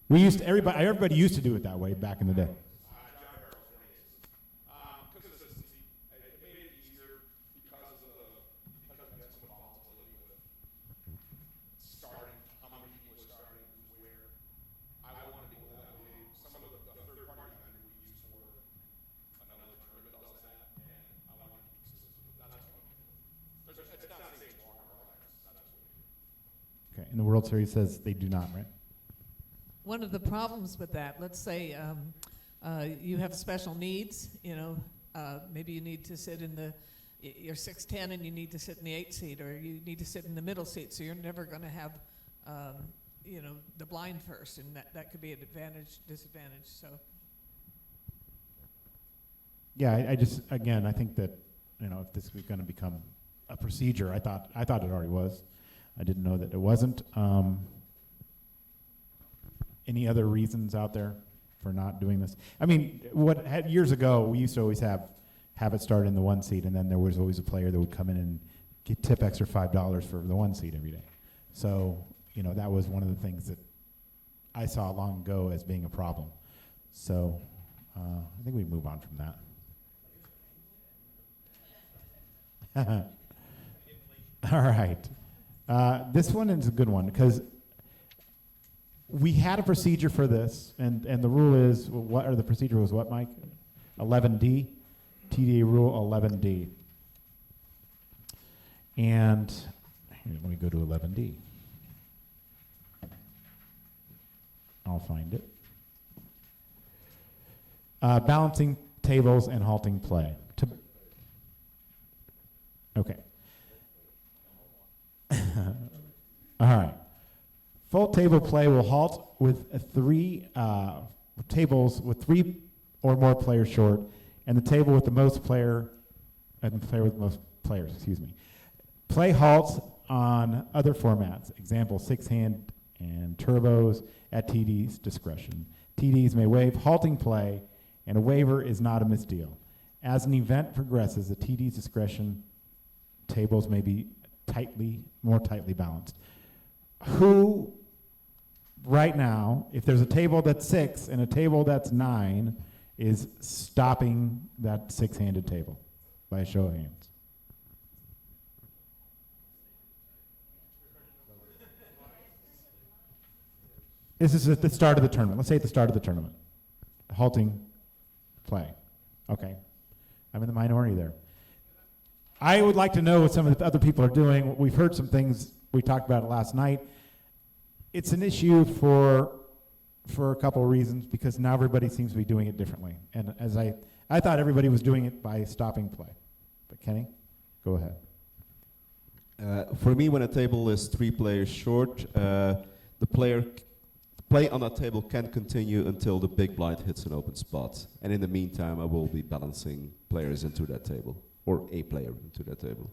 We used to, everybody used to do it that way back in the day. Okay, and the World Series says they do not, right? One of the problems with that, let's say you have special needs, you know, maybe you need to sit in the, you're 6'10" and you need to sit in the 8 seat, or you need to sit in the middle seat, so you're never going to have, you know, the blind first, and that could be an advantage, disadvantage, so. Yeah, I just, again, I think that, you know, if this was going to become a procedure, I thought it already was. I didn't know that it wasn't. Any other reasons out there for not doing this? I mean, years ago, we used to always have it start in the 1 seat, and then there was always a player that would come in and tip extra $5 for the 1 seat every day. So, you know, that was one of the things that I saw long ago as being a problem. So, I think we move on from that. All right. This one is a good one because we had a procedure for this, and the rule is, or the procedure was what, Mike? 11D, TDA rule 11D. And here, let me go to 11D. I'll find it. Balancing tables and halting play. Okay. All right. Full table play will halt with three tables with 3 or more players short, and the table with the most player and the player with the most players. Excuse me. Play halts on other formats. Example: 6-hand and turbos at TD's discretion. TDs may waive halting play, and a waiver is not a misdeal. As an event progresses, the TD's discretion tables may be more tightly balanced. Who, right now, if there's a table that's 6 and a table that's 9, is stopping that 6-handed table by a show of hands? This is at the start of the tournament. Let's say at the start of the tournament. Halting play. Okay. I'm in the minority there. I would like to know what some of the other people are doing. We've heard some things. We talked about it last night. It's an issue for a couple of reasons, because now everybody seems to be doing it differently. And as I thought everybody was doing it by stopping play. But Kenny, go ahead. For me, when a table is 3 players short, the play on that table can continue until the big blind hits an open spot. And in the meantime, I will be balancing players into that table, or a player into that table.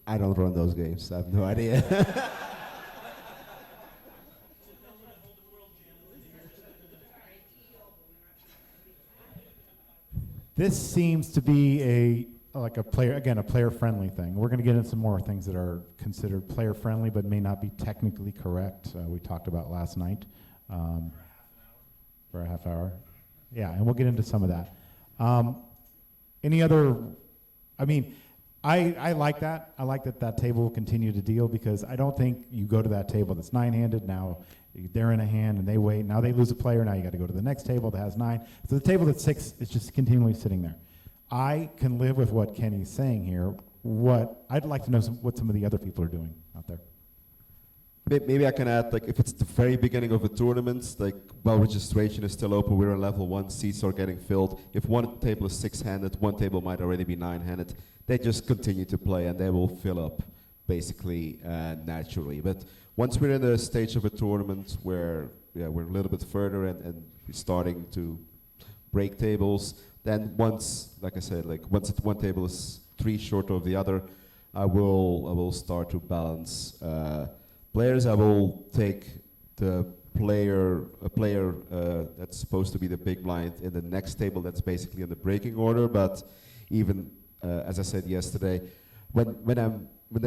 I don't run those games. I have no idea. This seems to be like a player-friendly thing. We're going to get into some more things that are considered player-friendly but may not be technically correct. We talked about last night. For a half hour. Yeah, and we'll get into some of that. Any other, I mean, I like that. I like that table will continue to deal, because I don't think you go to that table that's 9-handed, now they're in a hand and they wait, now they lose a player, now you got to go to the next table that has 9. So the table that's 6 is just continually sitting there. I can live with what Kenny's saying here. I'd like to know what some of the other people are doing out there. Maybe I can add, like, if it's the very beginning of a tournament, like, while registration is still open, we're on level 1, seats are getting filled. If one table is 6-handed, one table might already be 9-handed. They just continue to play and they will fill up basically naturally. But once we're in the stage of a tournament where we're a little bit further and we're starting to break tables, then once, like I said, like once one table is 3 short of the other, I will start to balance players. I will take a player that's supposed to be the big blind in the next table that's basically in the breaking order. But even as I said yesterday, when I'm at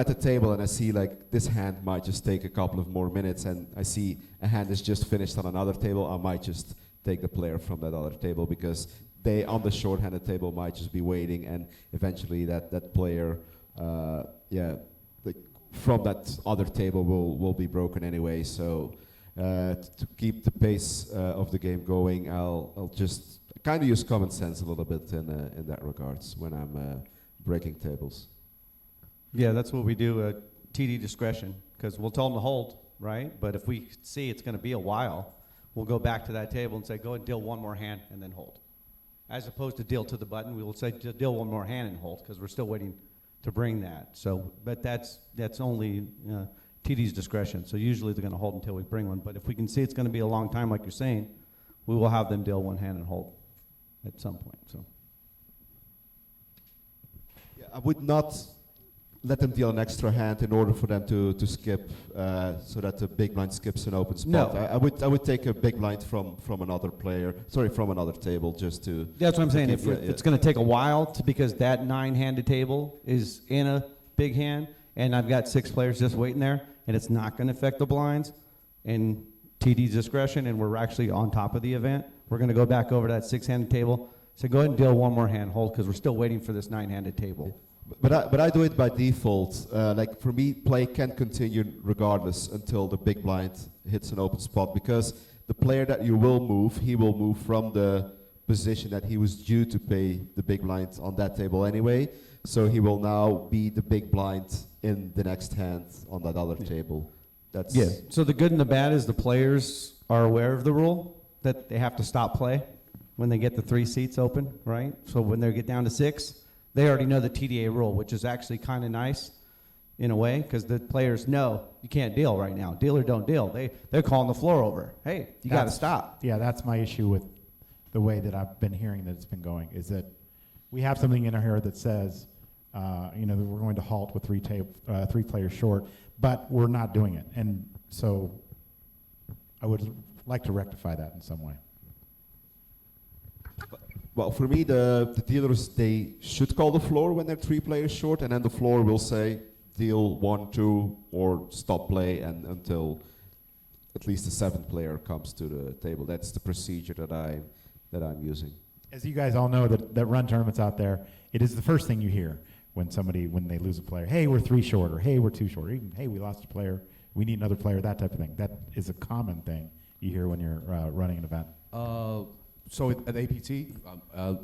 the table and I see like this hand might just take a couple of more minutes, and I see a hand is just finished on another table, I might just take the player from that other table, because they on the short-handed table might just be waiting, and eventually that player from that other table will be broken anyway. So to keep the pace of the game going, I'll just kind of use common sense a little bit in that regards when I'm breaking tables. Yeah, that's what we do at TD discretion, because we'll tell them to hold, right? But if we see it's going to be a while, we'll go back to that table and say, go and deal one more hand and then hold. As opposed to deal to the button, we will say deal one more hand and hold, because we're still waiting to bring that. So, but that's only TD's discretion. So usually they're going to hold until we bring one. But if we can see it's going to be a long time, like you're saying, we will have them deal one hand and hold at some point. So. Yeah, I would not let them deal an extra hand in order for them to skip, so that the big blind skips an open spot. No. I would take a big blind from another player, from another table, just to. That's what I'm saying. If it's going to take a while, because that 9-handed table is in a big hand, and I've got 6 players just waiting there, and it's not going to affect the blinds, and TD's discretion, and we're actually on top of the event, we're going to go back over that 6-handed table. So go ahead and deal one more hand, hold, because we're still waiting for this 9-handed table. But I do it by default. Like for me, play can continue regardless until the big blind hits an open spot, because the player that you will move, he will move from the position that he was due to pay the big blind on that table anyway. So he will now be the big blind in the next hand on that other table. That's So the good and the bad is the players are aware of the rule that they have to stop play when they get the 3 seats open, right? So when they get down to 6. They already know the TDA rule, which is actually kind of nice in a way, because the players know you can't deal right now. Deal or don't deal. They're calling the floor over. Hey, you got to stop. Yeah, that's my issue with the way that I've been hearing that it's been going, is that we have something in here that says, that we're going to halt with 3 players short, but we're not doing it. And so I would like to rectify that in some way. Well, for me, the dealers, they should call the floor when they're 3 players short, and then the floor will say deal 1, 2, or stop play, and until at least the 7th player comes to the table. That's the procedure that I'm using. As you guys all know that run tournaments out there, it is the first thing you hear when they lose a player. Hey, we're 3 short, or hey, we're 2 short, or even hey, we lost a player, we need another player, that type of thing. That is a common thing you hear when you're running an event. So at APT,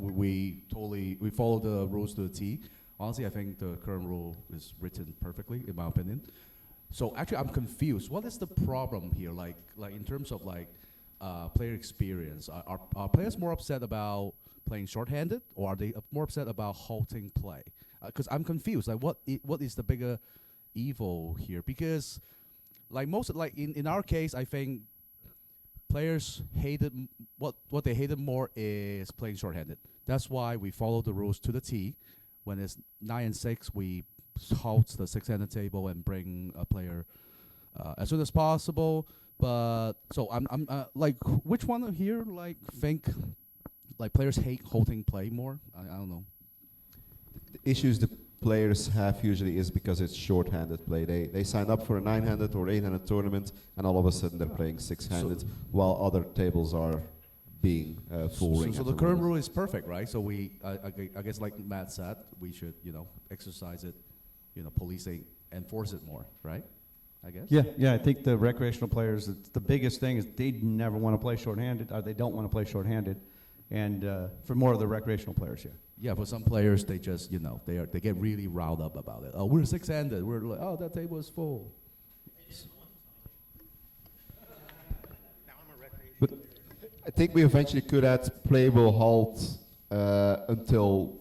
we follow the rules to the T. Honestly, I think the current rule is written perfectly, in my opinion. So actually, I'm confused. What is the problem here? Like in terms of player experience, are players more upset about playing short-handed, or are they more upset about halting play? Because I'm confused. Like, what is the bigger evil here? Because in our case, I think players hated what they hated more is playing short-handed. That's why we follow the rules to the T. When it's 9 and 6, we halt the 6-handed table and bring a player as soon as possible. But so I'm which one here think like players hate holding play more. I don't know. The issues the players have usually is because it's short-handed play. They sign up for a 9-handed or 8-handed tournament, and all of a sudden they're playing 6-handed, while other tables are being full ring. So the current rule is perfect, right? So I guess like Matt said, we should, exercise it, policing, enforce it more, right? I guess. Yeah. I think the recreational players, the biggest thing is they never want to play shorthanded, or they don't want to play shorthanded, and for more of the recreational players, yeah. Yeah, for some players, they just, they get really riled up about it. Oh, we're 6-handed. We're like, oh, that table is full. But I think we eventually could add play will halt or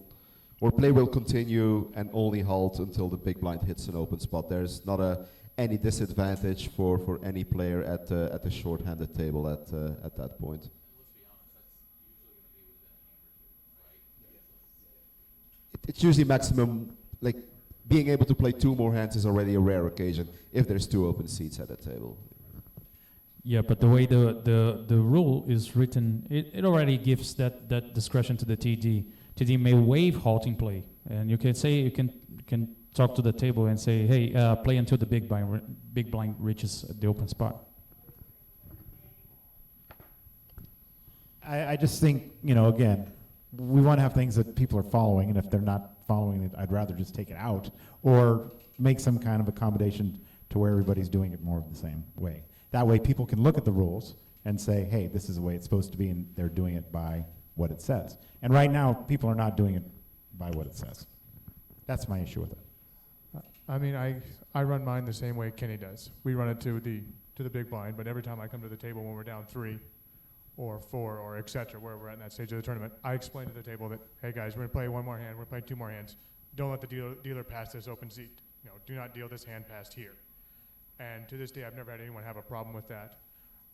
play will continue and only halt until the big blind hits an open spot. There's not any disadvantage for any player at the short-handed table at that point. It's usually maximum, like being able to play 2 more hands is already a rare occasion if there's 2 open seats at a table. Yeah, but the way the rule is written, it already gives that discretion to the TD. TD may waive halting play, and you can talk to the table and say, hey, play until the big blind reaches the open spot. I just think, again, we want to have things that people are following, and if they're not following it, I'd rather just take it out or make some kind of accommodation to where everybody's doing it more of the same way. That way people can look at the rules and say, hey, this is the way it's supposed to be, and they're doing it by what it says. And right now, people are not doing it by what it says. That's my issue with it. I mean, I run mine the same way Kenny does. We run it to the big blind, but every time I come to the table when we're down 3 or 4 or et cetera, where we're at in that stage of the tournament, I explain to the table that, hey guys, we're gonna play 1 more hand, we're playing 2 more hands. Don't let the dealer pass this open seat. Do not deal this hand past here. And to this day, I've never had anyone have a problem with that.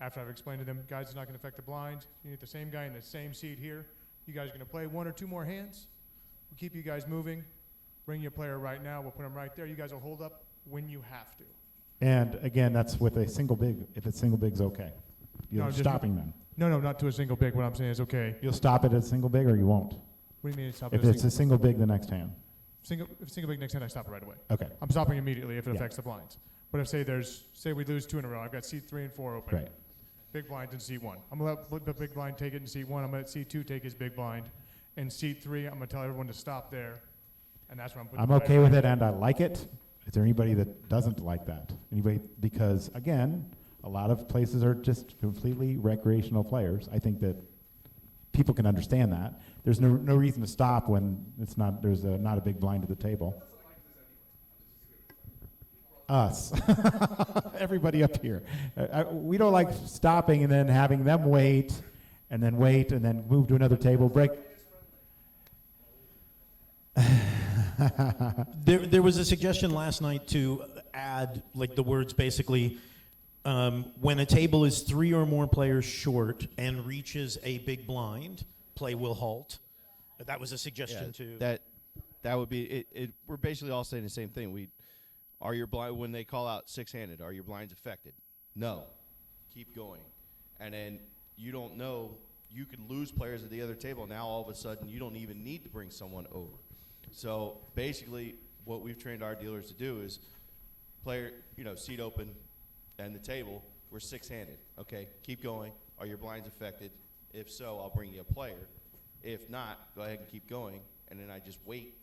After I've explained to them, guys, it's not gonna affect the blinds. You need the same guy in the same seat here. You guys are gonna play 1 or 2 more hands. We'll keep you guys moving. Bring your player right now. We'll put him right there. You guys will hold up when you have to. And again, that's with a single big. If it's single big's okay. You're stopping them. No, not to a single big. What I'm saying is okay. You'll stop it at a single big, or you won't? What do you mean stop if it's a single big the next hand? If single big next hand, I stop it right away. Okay. I'm stopping immediately if it affects the blinds. But if say we lose 2 in a row, I've got seat 3 and 4 open. Right. Big blind in seat 1. I'm gonna let the big blind take it in seat 1. I'm gonna let seat 2 take his big blind. In seat 3, I'm gonna tell everyone to stop there, and that's where I'm putting. I'm okay with it, and I like it. Is there anybody that doesn't like that? Anybody? Because again, a lot of places are just completely recreational players. I think that people can understand that. There's no reason to stop when it's not. There's not a big blind at the table. Us, everybody up here. We don't like stopping and then having them wait and then move to another table. Break. There was a suggestion last night to add like the words basically when a table is 3 or more players short and reaches a big blind, play will halt. That was a suggestion too. That would be it. We're basically all saying the same thing. Are your blind when they call out 6-handed? Are your blinds affected? No. Keep going, and then you don't know. You could lose players at the other table. Now all of a sudden you don't even need to bring someone over. So basically, what we've trained our dealers to do is player, seat open, and the table. We're 6-handed. Okay, keep going. Are your blinds affected? If so, I'll bring you a player. If not, go ahead and keep going, and then I just wait.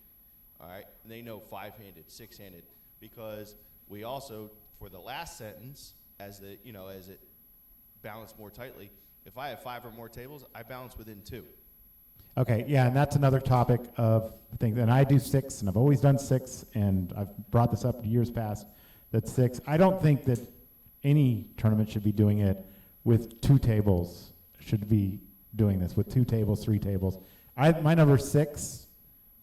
All right, and they know 5-handed, 6-handed. Because we also, for the last sentence, as it balanced more tightly, if I have 5 or more tables, I balance within 2. Okay, yeah, and that's another topic of things. And I do 6, and I've always done 6, and I've brought this up years past, that 6. I don't think that any tournament should be doing it with 2 tables, should be doing this with 2 tables, 3 tables. My number's 6.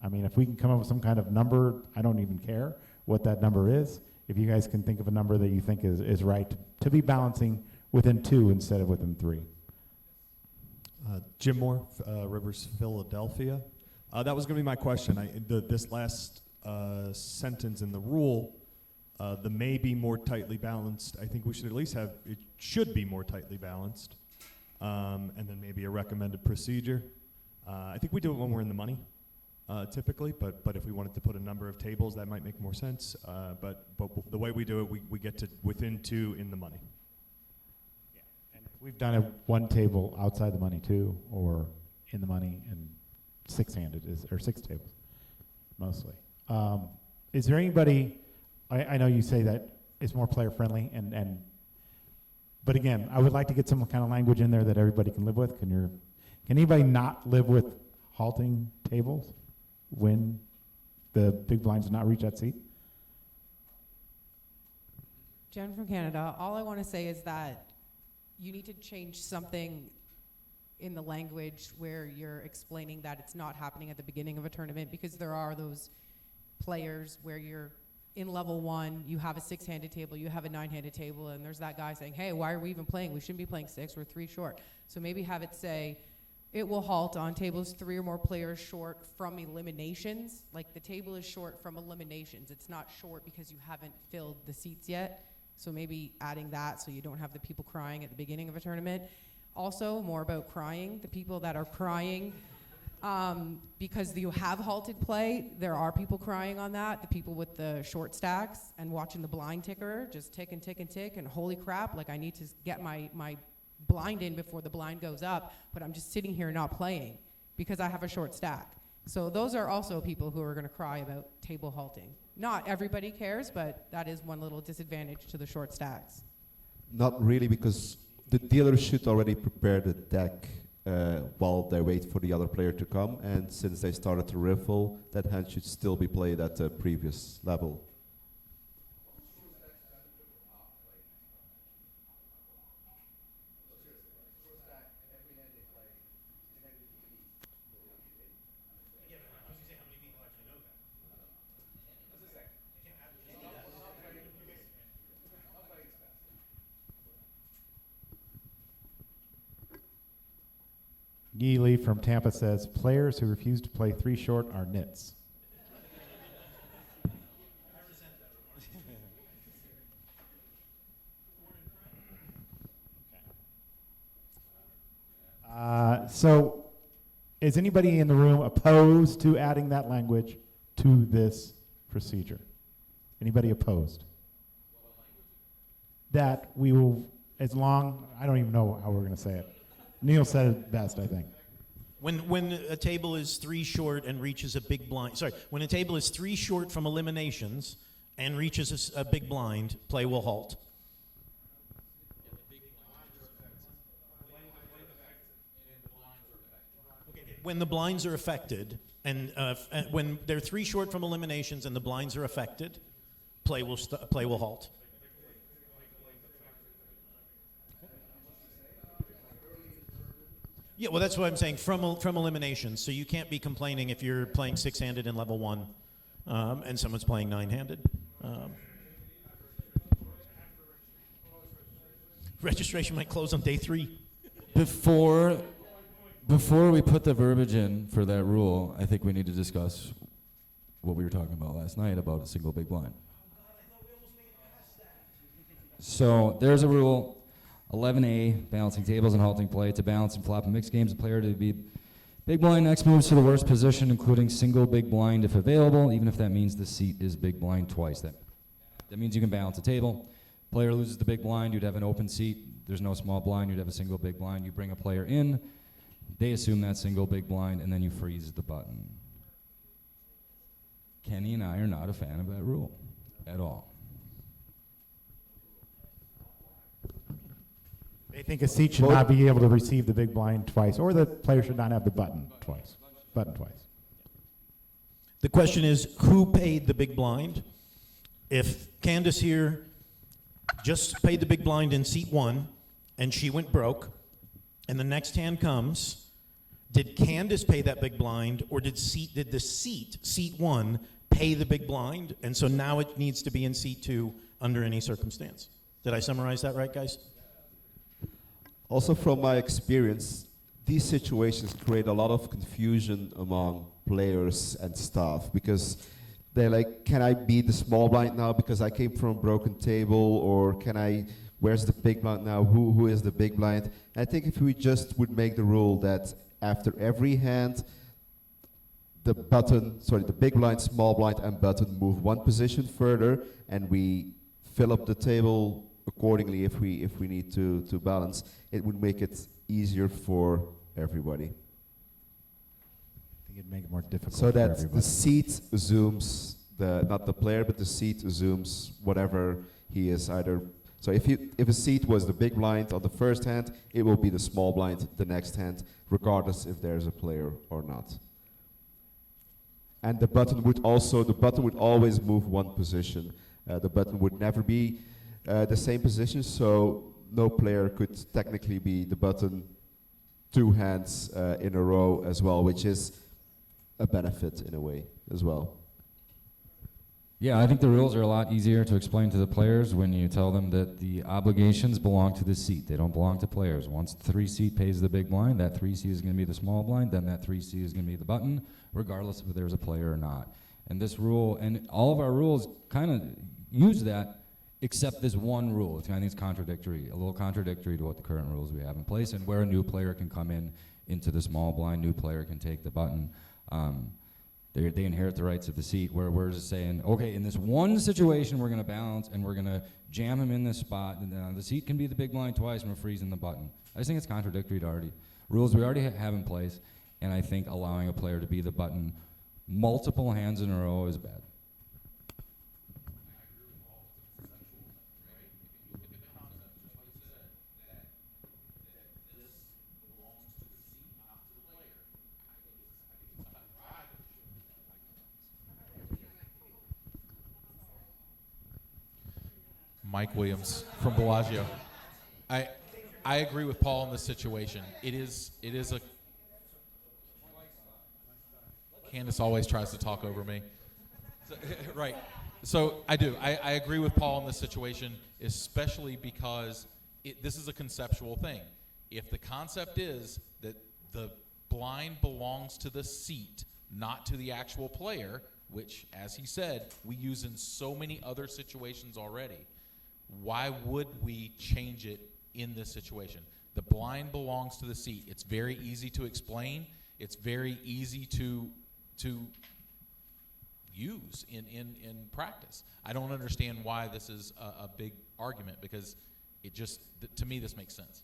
I mean, if we can come up with some kind of number, I don't even care what that number is. If you guys can think of a number that you think is right to be balancing within 2 instead of within 3. Jim Moore, Rivers, Philadelphia. That was going to be my question. This last sentence in the rule, the may be more tightly balanced. I think we should at least have, it should be more tightly balanced. And then maybe a recommended procedure. I think we do it when we're in the money, typically, but if we wanted to put a number of tables, that might make more sense. But the way we do it, we get to within 2 in the money. We've done it one table outside the money too, or in the money, and six-handed or 6 tables, mostly. Is there anybody? I know you say that it's more player friendly, but again, I would like to get some kind of language in there that everybody can live with. Can anybody not live with halting tables when the big blind does not reach that seat? Jen from Canada. All I want to say is that you need to change something in the language where you're explaining that it's not happening at the beginning of a tournament, because there are those players where you're in level 1, you have a 6-handed table, you have a 9-handed table, and there's that guy saying, hey, why are we even playing? We shouldn't be playing 6, we're 3 short. So maybe have it say, it will halt on tables 3 or more players short from eliminations. Like, the table is short from eliminations. It's not short because you haven't filled the seats yet. So maybe adding that so you don't have the people crying at the beginning of a tournament. Also, more about crying. The people that are crying because you have halted play, there are people crying on that. The people with the short stacks and watching the blind ticker just tick and tick and tick, and holy crap, like I need to get my blind in before the blind goes up, but I'm just sitting here not playing because I have a short stack. So those are also people who are going to cry about table halting. Not everybody cares, but that is one little disadvantage to the short stacks. Not really, because the dealer should already prepare the deck while they wait for the other player to come, and since they started to riffle, that hand should still be played at the previous level. Guy Lee from Tampa says, players who refuse to play 3 short are nits. So, is anybody in the room opposed to adding that language to this procedure? Anybody opposed? That we will, I don't even know how we're going to say it. Neil said it best, I think. When a table is 3 short and reaches a big blind, when a table is 3 short from eliminations and reaches a big blind, play will halt. When the blinds are affected, and when they're 3 short from eliminations and the blinds are affected, play will halt. Yeah, well, that's what I'm saying, from eliminations. So you can't be complaining if you're playing 6-handed in level 1 and someone's playing 9-handed. Registration might close on day 3. Before we put the verbiage in for that rule, I think we need to discuss what we were talking about last night about a single big blind. So there's a rule, 11A, balancing tables and halting play. To balance and flop in mixed games, the player to be big blind next moves to the worst position, including single big blind if available, even if that means the seat is big blind twice. That means you can balance a table. Player loses the big blind, you'd have an open seat. There's no small blind, you'd have a single big blind. You bring a player in, they assume that single big blind, and then you freeze the button. Kenny and I are not a fan of that rule at all. They think a seat should not be able to receive the big blind twice, or the player should not have the button twice. The question is, who paid the big blind? If Candace here just paid the big blind in seat 1, and she went broke, and the next hand comes, did Candace pay that big blind, or did the seat 1, pay the big blind, and so now it needs to be in seat 2 under any circumstance? Did I summarize that right, guys? Also, from my experience, these situations create a lot of confusion among players and staff, because they're like, can I be the small blind now because I came from a broken table, or where's the big blind now, who is the big blind? I think if we just would make the rule that after every hand, the big blind, small blind, and button move one position further, and we fill up the table accordingly if we need to balance. It would make it easier for everybody. I think it'd make it more difficult So for that everybody. the seat assumes not the player, but the seat assumes whatever he is either. So if a seat was the big blind on the first hand, it will be the small blind the next hand, regardless if there's a player or not. And the button would always move one position. The button would never be the same position, so no player could technically be the button 2 hands in a row as well, which is a benefit in a way as well. Yeah, I think the rules are a lot easier to explain to the players when you tell them that the obligations belong to the seat. They don't belong to players. Once the 3 seat pays the big blind, that 3 seat is going to be the small blind, then that 3 seat is going to be the button, regardless if there's a player or not. And this rule, and all of our rules kind of use that, except this one rule. I think it's contradictory, a little contradictory to what the current rules we have in place, and where a new player can come into the small blind, new player can take the button. They inherit the rights of the seat, where we're just saying, okay, in this one situation, we're going to balance, and we're going to jam him in this spot, and the seat can be the big blind twice, and we're freezing the button. I just think it's contradictory to rules we already have in place, and I think allowing a player to be the button multiple hands in a row is bad. Mike Williams from Bellagio. I agree with Paul in this situation. It is a. Candace always tries to talk over me. So, right. So I do. I agree with Paul in this situation, especially because this is a conceptual thing. If the concept is that the blind belongs to the seat, not to the actual player, which, as he said, we use in so many other situations already, why would we change it in this situation? The blind belongs to the seat. It's very easy to explain. It's very easy to use in practice. I don't understand why this is a big argument, because it just, to me, this makes sense.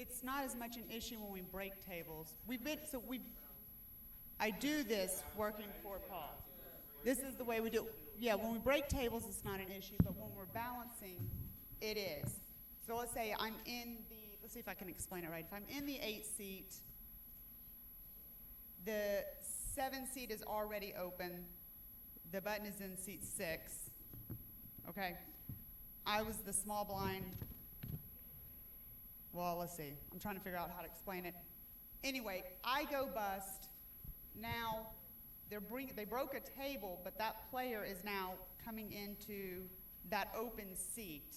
It's not as much an issue when we break tables. I do this working for Paul. This is the way we do it. Yeah, when we break tables, it's not an issue, but when we're balancing, it is. So let's say I'm in let's see if I can explain it right. If I'm in the 8 seat, the 7 seat is already open. The button is in seat 6. Okay. I was the small blind. Well, let's see. I'm trying to figure out how to explain it. Anyway, I go bust. Now, they broke a table, but that player is now coming into that open seat.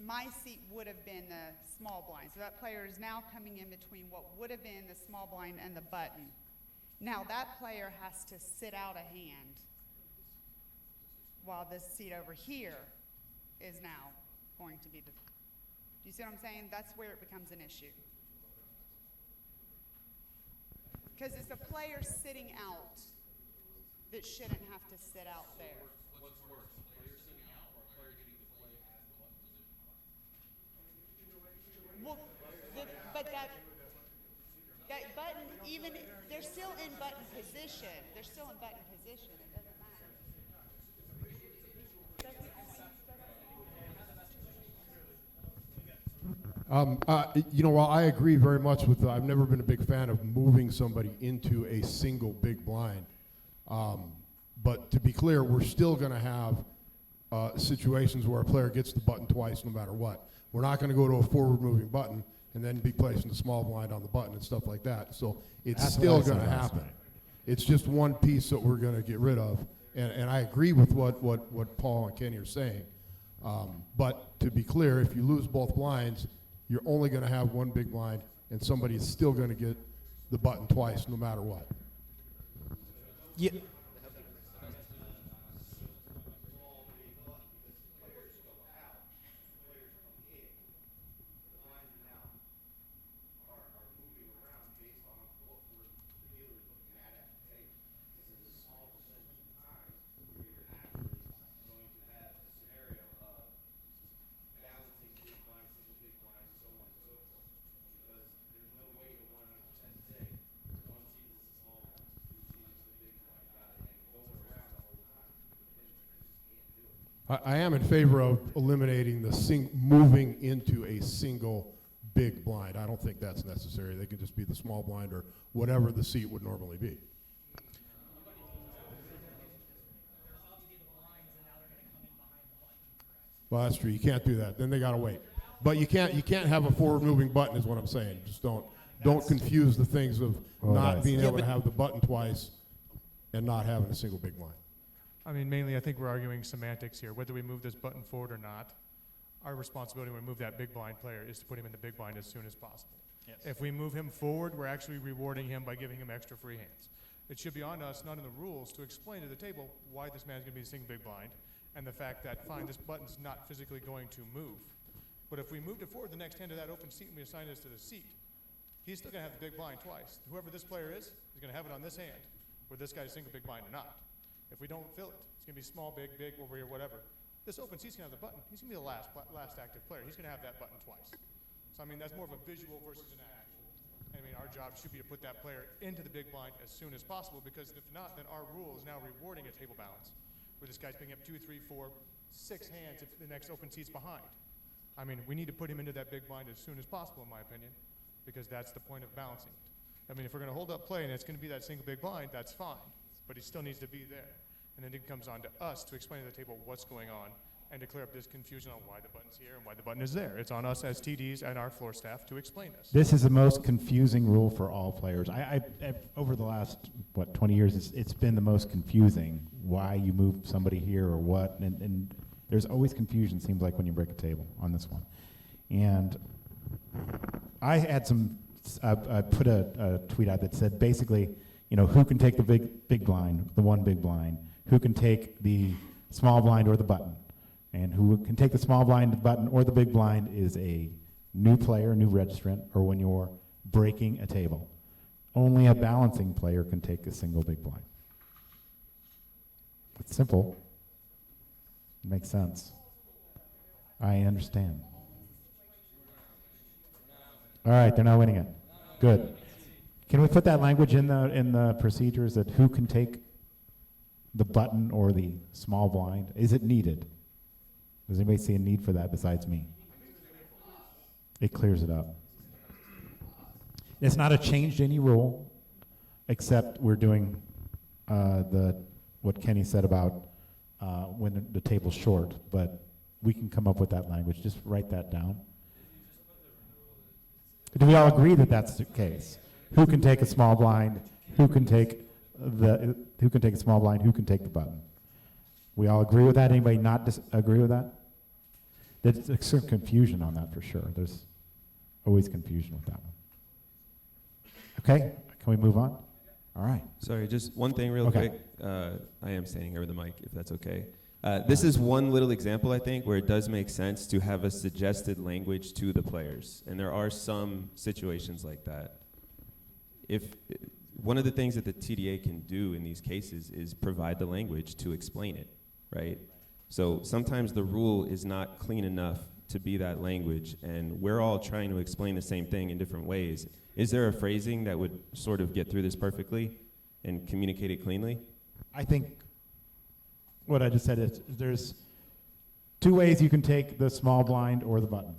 My seat would have been the small blind. So that player is now coming in between what would have been the small blind and the button. Now, that player has to sit out a hand while this seat over here is now going to be the... Do you see what I'm saying? That's where it becomes an issue. Because it's a player sitting out that shouldn't have to sit out there. What's worse, a player sitting out or a player getting to play as the button position? Well, but that button, even, they're still in button position. They're still in button position. It doesn't matter. While I agree very much with I've never been a big fan of moving somebody into a single big blind. But to be clear, we're still going to have situations where a player gets the button twice no matter what. We're not going to go to a forward-moving button and then be placing the small blind on the button and stuff like that. So it's still going to happen. It's just one piece that we're going to get rid of. And I agree with what Paul and Kenny are saying. But to be clear, if you lose both blinds, you're only going to have one big blind, and somebody is still going to get the button twice, no matter what. Yeah. I am in favor of eliminating the moving into a single big blind. I don't think that's necessary. They can just be the small blind or whatever the seat would normally be. Well, that's true. You can't do that. Then they got to wait. But you can't have a forward moving button is what I'm saying. Just don't confuse the things of not being able to have the button twice and not having a single big blind. I mean, mainly I think we're arguing semantics here. Whether we move this button forward or not, our responsibility when we move that big blind player is to put him in the big blind as soon as possible. Yes. If we move him forward, we're actually rewarding him by giving him extra free hands. It should be on us, not in the rules, to explain to the table why this man's going to be a single big blind and the fact that, fine, this button's not physically going to move. But if we moved it forward the next hand to that open seat and we assign this to the seat, he's still going to have the big blind twice. Whoever this player is going to have it on this hand, where this guy's single big blind or not. If we don't fill it, it's going to be small, big, over here, whatever. This open seat's going to have the button. He's going to be the last active player. He's going to have that button twice. So, I mean, that's more of a visual versus an actual. I mean, our job should be to put that player into the big blind as soon as possible, because if not, then our rule is now rewarding a table balance, where this guy's picking up 2, 3, 4, 6 hands if the next open seat's behind. I mean, we need to put him into that big blind as soon as possible, in my opinion, because that's the point of balancing it. I mean, if we're going to hold up play and it's going to be that single big blind, that's fine, but he still needs to be there. And then it comes on to us to explain to the table what's going on and to clear up this confusion on why the button's here and why the button is there. It's on us as TDs and our floor staff to explain this. This is the most confusing rule for all players. I over the last, 20 years, it's been the most confusing why you move somebody here or what. And there's always confusion, seems like, when you break a table on this one. And I had I put a tweet out that said basically, who can take the big blind, the one big blind, who can take the small blind or the button. And who can take the small blind, the button, or the big blind is a new player, new registrant, or when you're breaking a table. Only a balancing player can take a single big blind. It's simple. It makes sense. I understand. All right, they're not winning it. Good. Can we put that language in the procedures that who can take the button or the small blind? Is it needed? Does anybody see a need for that besides me? It clears it up. It's not a change to any rule, except we're doing what Kenny said about when the table's short, but we can come up with that language. Just write that down. Do we all agree that that's the case? Who can take a small blind? Who can take a small blind? Who can take the button? We all agree with that? Anybody not agree with that? There's some confusion on that for sure. There's always confusion with that one. Okay, can we move on? All right. Sorry, just one thing real quick. I am standing over the mic, if that's okay. This is one little example, I think, where it does make sense to have a suggested language to the players. And there are some situations like that. If one of the things that the TDA can do in these cases is provide the language to explain it, right? So sometimes the rule is not clean enough to be that language, and we're all trying to explain the same thing in different ways. Is there a phrasing that would sort of get through this perfectly and communicate it cleanly? I think what I just said is there's two ways you can take the small blind or the button,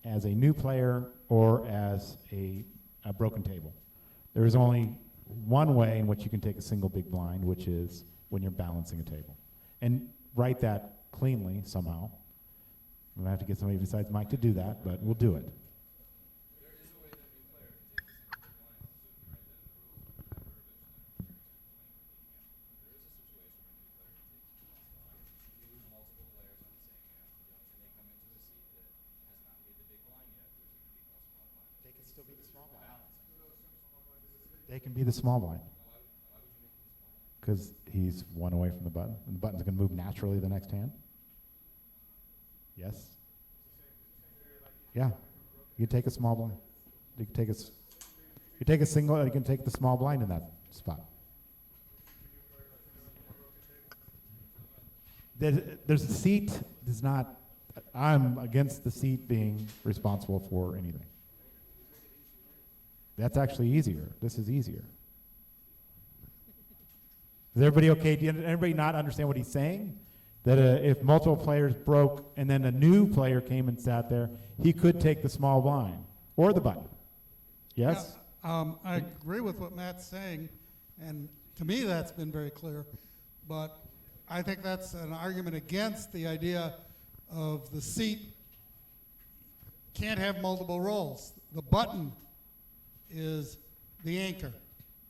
as a new player or as a broken table. There is only one way in which you can take a single big blind, which is when you're balancing a table. And write that cleanly somehow. We'll have to get somebody besides Mike to do that, but we'll do it. They can be the small blind. Because he's one away from the button, and the button's going to move naturally the next hand. Yes? Yeah. You can take a small blind. You can take you take a single, you can take the small blind in that spot. There's a seat does not, I'm against the seat being responsible for anything. That's actually easier. This is easier. Is everybody okay? Does everybody not understand what he's saying? That if multiple players broke and then a new player came and sat there, he could take the small blind or the button. Yes? Yeah, I agree with what Matt's saying, and to me that's been very clear, but I think that's an argument against the idea of the seat can't have multiple roles. The button is the anchor.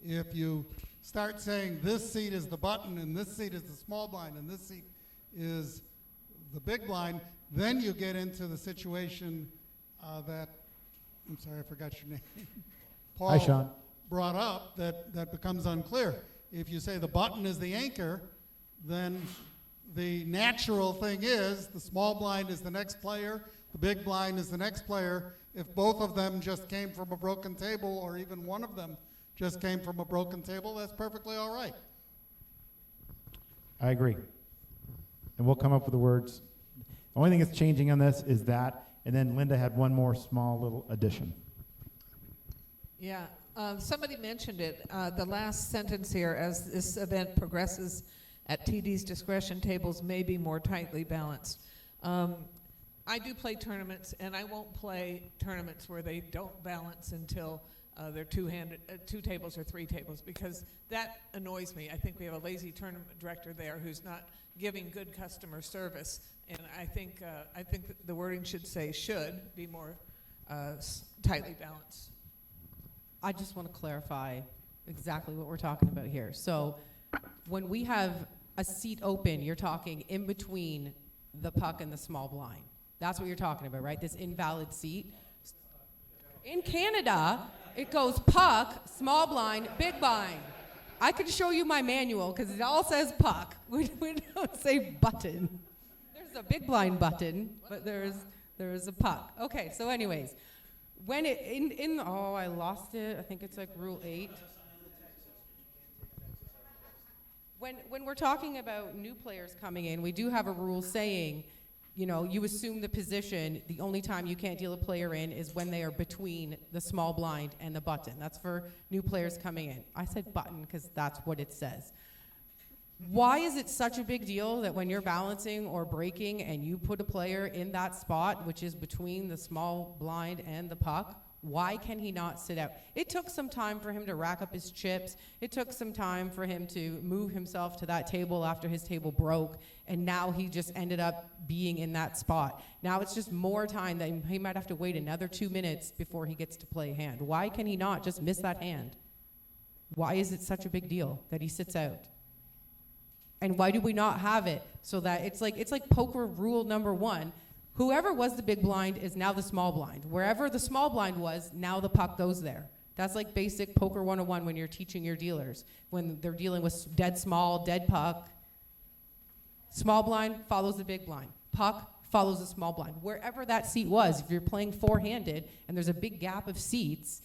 If you start saying this seat is the button and this seat is the small blind and this seat is the big blind, then you get into the situation that, I'm sorry, I forgot your name. Paul Hi, Sean. brought up that becomes unclear. If you say the button is the anchor, then the natural thing is the small blind is the next player, the big blind is the next player. If both of them just came from a broken table, or even one of them just came from a broken table, that's perfectly all right. I agree. And we'll come up with the words. The only thing that's changing on this is that, and then Linda had one more small little addition. Yeah, somebody mentioned it, the last sentence here, as this event progresses at TD's discretion, tables may be more tightly balanced. I do play tournaments, and I won't play tournaments where they don't balance until they're two tables or three tables, because that annoys me. I think we have a lazy tournament director there who's not giving good customer service, and I think that the wording should say should be more tightly balanced. I just want to clarify exactly what we're talking about here. So when we have a seat open, you're talking in between the puck and the small blind. That's what you're talking about, right? This invalid seat. In Canada, it goes puck, small blind, big blind. I could show you my manual because it all says puck. We don't say button. There's a big blind button, but there's a puck. Okay, so anyways, when it oh, I lost it. I think it's like Rule 8. When we're talking about new players coming in, we do have a rule saying, you know, you assume the position. The only time you can't deal a player in is when they are between the small blind and the button. That's for new players coming in. I said button because that's what it says. Why is it such a big deal that when you're balancing or breaking and you put a player in that spot, which is between the small blind and the puck, why can he not sit out? It took some time for him to rack up his chips. It took some time for him to move himself to that table after his table broke, and now he just ended up being in that spot. Now it's just more time that he might have to wait another 2 minutes before he gets to play a hand. Why can he not just miss that hand? Why is it such a big deal that he sits out? And why do we not have it so that it's like poker rule number 1. Whoever was the big blind is now the small blind. Wherever the small blind was, now the puck goes there. That's like basic poker 101 when you're teaching your dealers. When they're dealing with dead small, dead puck. Small blind follows the big blind. Puck follows the small blind. Wherever that seat was, if you're playing four-handed and there's a big gap of seats,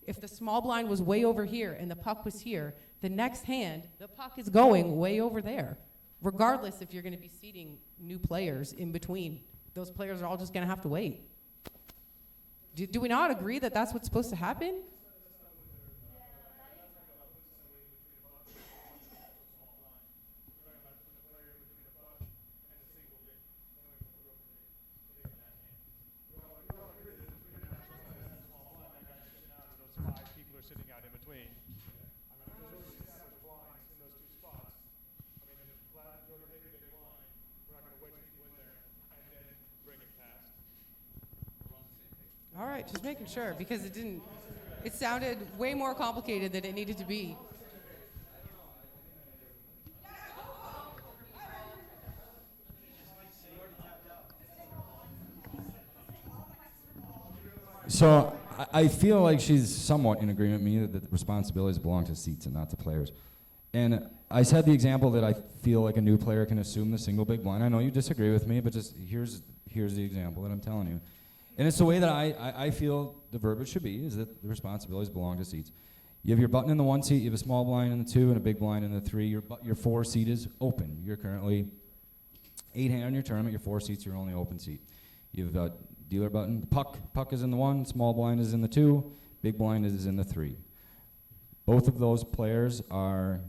if the small blind was way over here and the puck was here, the next hand, the puck is going way over there. Regardless if you're going to be seating new players in between. Those players are all just going to have to wait. Do we not agree that that's what's supposed to happen? People are sitting out in between. I mean, there's already established blinds in those two spots. I mean, if you're going to take a big blind, we're not going to wedge people in there and then bring it past. All right, just making sure, because it sounded way more complicated than it needed to be. So I feel like she's somewhat in agreement with me that the responsibilities belong to seats and not to players. And I said the example that I feel like a new player can assume the single big blind. I know you disagree with me, but just here's the example that I'm telling you. And it's the way that I feel the verbiage should be, is that the responsibilities belong to seats. You have your button in the 1 seat, you have a small blind in the 2, and a big blind in the 3. Your 4 seat is open. You're currently 8 hand in your tournament, your 4 seats are only open seat. You have a dealer button, puck is in the 1, small blind is in the 2, big blind is in the 3. Both of those players are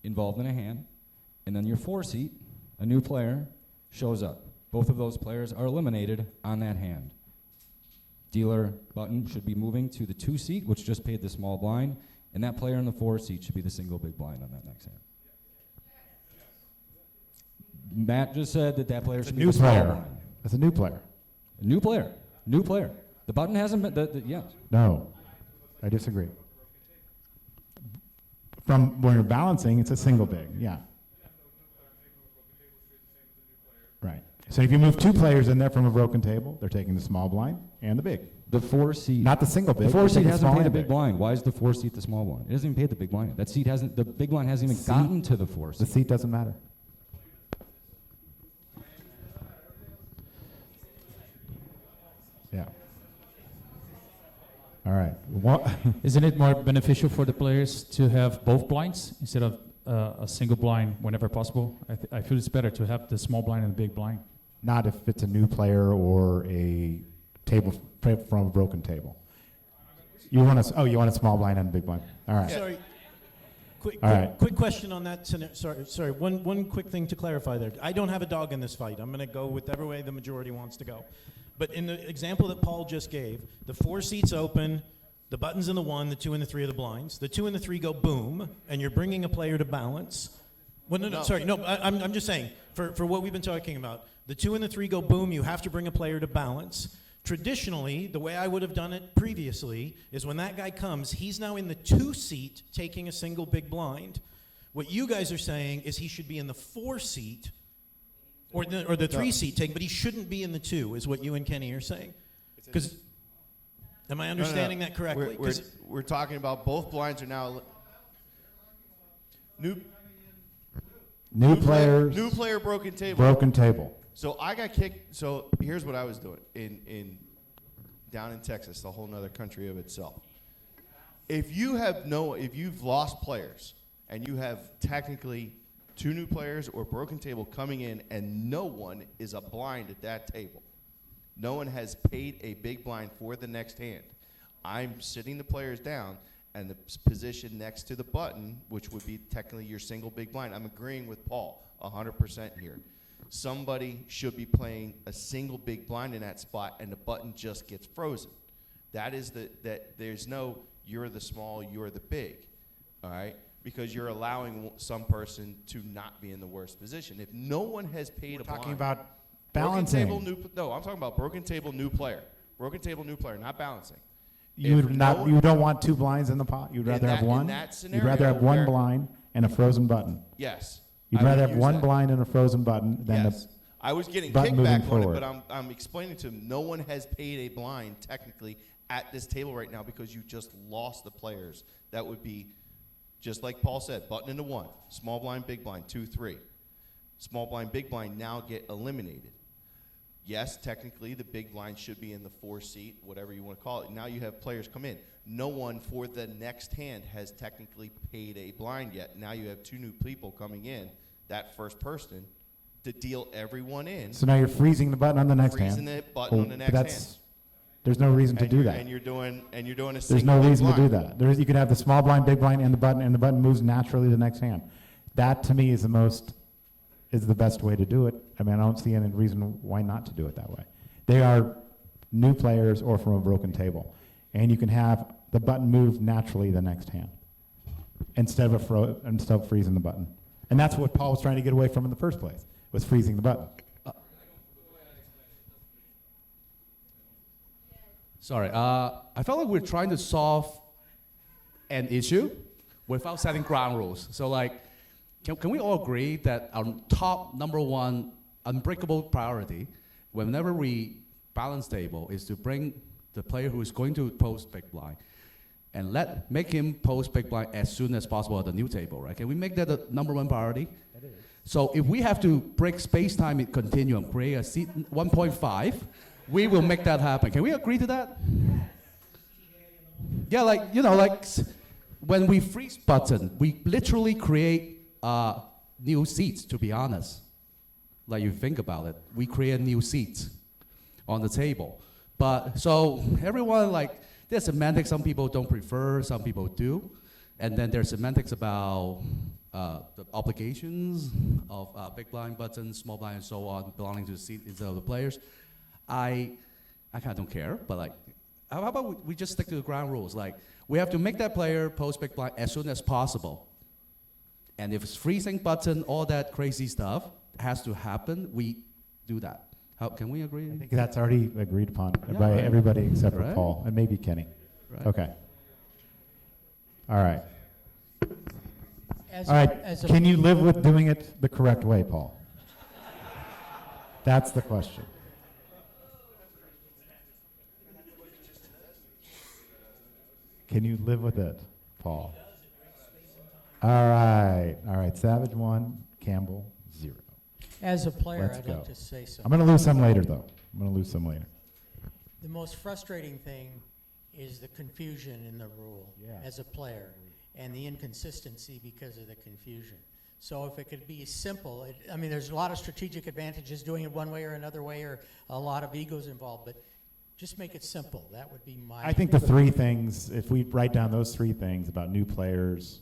involved in a hand, and then your 4 seat, a new player, shows up. Both of those players are eliminated on that hand. Dealer button should be moving to the 2 seat, which just paid the small blind, and that player in the 4 seat should be the single big blind on that next hand. Matt just said that player should be the small blind. That's a new player. A new player. New player. The button hasn't been, yes. No, I disagree. From when you're balancing, it's a single big, yeah. Right. So if you move 2 players in there from a broken table, they're taking the small blind and the big. The 4 seat. Not the single big. The 4 seat hasn't paid a the big blind. Why is the 4 seat the small blind? It hasn't even paid the big blind. That seat hasn't, the big blind hasn't even gotten to the 4 seat. The seat doesn't matter. Yeah. All right. Isn't it more beneficial for the players to have both blinds instead of a single blind whenever possible? I feel it's better to have the small blind and the big blind. Not if it's a new player or a table from a broken table. You want a small blind and a big blind. All right. Sorry. Quick question on that. Sorry. One quick thing to clarify there. I don't have a dog in this fight. I'm going to go whichever way the majority wants to go. But in the example that Paul just gave, the 4 seats open, the button's in the 1, the 2 and the 3 are the blinds. The 2 and the 3 go boom, and you're bringing a player to balance. Well, I'm just saying, for what we've been talking about, the 2 and the 3 go boom, you have to bring a player to balance. Traditionally, the way I would have done it previously is when that guy comes, he's now in the 2 seat taking a single big blind. What you guys are saying is he should be in the 4 seat or the 3 seat taking, but he shouldn't be in the 2, is what you and Kenny are saying. Because, am I understanding that correctly? We're talking about both blinds are now new players. New player broken table. Broken table. So I got kicked. So here's what I was doing down in Texas, a whole nother country of itself. If you've lost players and you have technically 2 new players or broken table coming in and no one is a blind at that table, no one has paid a big blind for the next hand, I'm sitting the players down and the position next to the button, which would be technically your single big blind. I'm agreeing with Paul 100% here. Somebody should be playing a single big blind in that spot and the button just gets frozen. That is that there's no you're the small, you're the big, all right? Because you're allowing some person to not be in the worst position. If no one has paid a blind. Talking about balancing. I'm talking about broken table, new player. Broken table, new player, not balancing. You don't want 2 blinds in the pot. You'd rather have 1. You'd rather have 1 blind and a frozen button. Yes. You'd rather have 1 blind and a frozen button than the I was getting button moving kickback on it, forward. but I'm explaining to him no one has paid a blind technically at this table right now because you just lost the players. That would be just like Paul said, button into 1, small blind, big blind, 2, 3. Small blind, big blind now get eliminated. Yes, technically the big blind should be in the 4 seat, whatever you want to call it. Now you have players come in. No one for the next hand has technically paid a blind yet. Now you have 2 new people coming in, that first person, to deal everyone in. So now you're freezing the button on the next hand. Freezing the button on the next hand. There's no reason to do that. And you're doing a There's single no big reason to do blind. that. You could have the small blind, big blind, and the button moves naturally to the next hand. That to me is the best way to do it. I mean, I don't see any reason why not to do it that way. They are new players or from a broken table, and you can have the button move naturally the next hand instead of freezing the button. And that's what Paul was trying to get away from in the first place, was freezing the button. Sorry, I felt like we're trying to solve an issue without setting ground rules. So like, can we all agree that our top #1 unbreakable priority whenever we balance table is to bring the player who is going to post big blind, and make him post big blind as soon as possible at the new table, right? Can we make that the number one priority? So if we have to break space-time in continuum, create a seat 1.5, we will make that happen. Can we agree to that? Yeah, when we freeze button, we literally create new seats, to be honest. Like you think about it, we create new seats on the table. But so everyone, there's semantics some people don't prefer, some people do. And then there's semantics about the obligations of big blind buttons, small blind, and so on, belonging to the seat instead of the players. I kind of don't care, but how about we just stick to the ground rules? We have to make that player post big blind as soon as possible. And if it's freezing button, all that crazy stuff has to happen, we do that. Can we agree? I think that's already agreed upon Yeah, by right. everybody except for Right. Paul and maybe Kenny. Right. Okay. All right. As All a- right. as a- Can you live with doing it the correct way, Paul? That's the question. Can you live with it, Paul? All right. All right. Savage 1, Campbell 0. As a player, Let's I'd go. like to say something. I'm going to lose some later, though. I'm going to lose some later. The most frustrating thing is the confusion in the rule as a player and the inconsistency because of the confusion. So if it could be simple, there's a lot of strategic advantages doing it one way or another way, or a lot of egos involved, but just make it simple. That would be my... I think the three things, if we write down those three things about new players,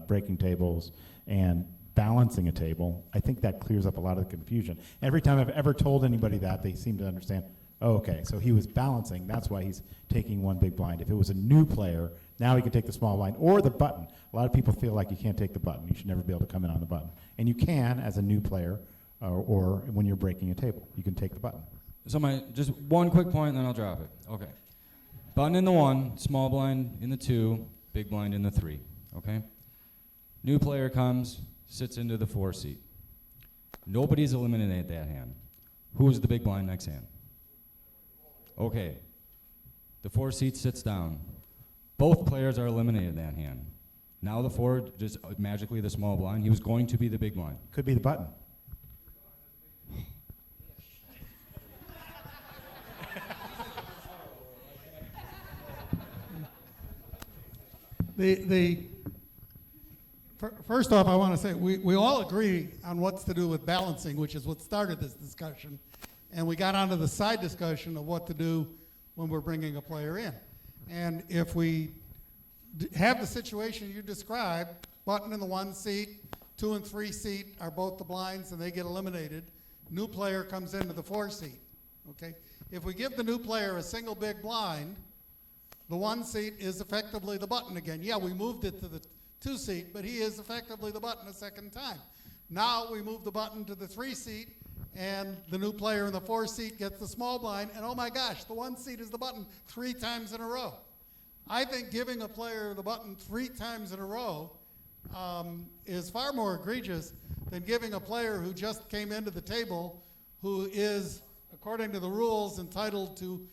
breaking tables, and balancing a table, I think that clears up a lot of the confusion. Every time I've ever told anybody that, they seem to understand, oh, okay, so he was balancing, that's why he's taking one big blind. If it was a new player, now he can take the small blind or the button. A lot of people feel like you can't take the button. You should never be able to come in on the button. And you can as a new player or when you're breaking a table. You can take the button. So just one quick point, and then I'll drop it. Okay. Button in the 1, small blind in the 2, big blind in the 3. Okay? New player comes, sits into the 4 seat. Nobody's eliminated that hand. Who is the big blind next hand? Okay. The 4 seat sits down. Both players are eliminated that hand. Now the 4, just magically the small blind. He was going to be the big blind. Could be the button. First off, I want to say we all agree on what's to do with balancing, which is what started this discussion. And we got onto the side discussion of what to do when we're bringing a player in. And if we have the situation you described, button in the 1 seat, 2 and 3 seat are both the blinds and they get eliminated. New player comes into the 4 seat. Okay? If we give the new player a single big blind, the 1 seat is effectively the button again. Yeah, we moved it to the 2 seat, but he is effectively the button a second time. Now we move the button to the 3 seat, and the new player in the 4 seat gets the small blind, and oh my gosh, the 1 seat is the button 3 times in a row. I think giving a player the button 3 times in a row is far more egregious than giving a player who just came into the table, who is, according to the rules, entitled to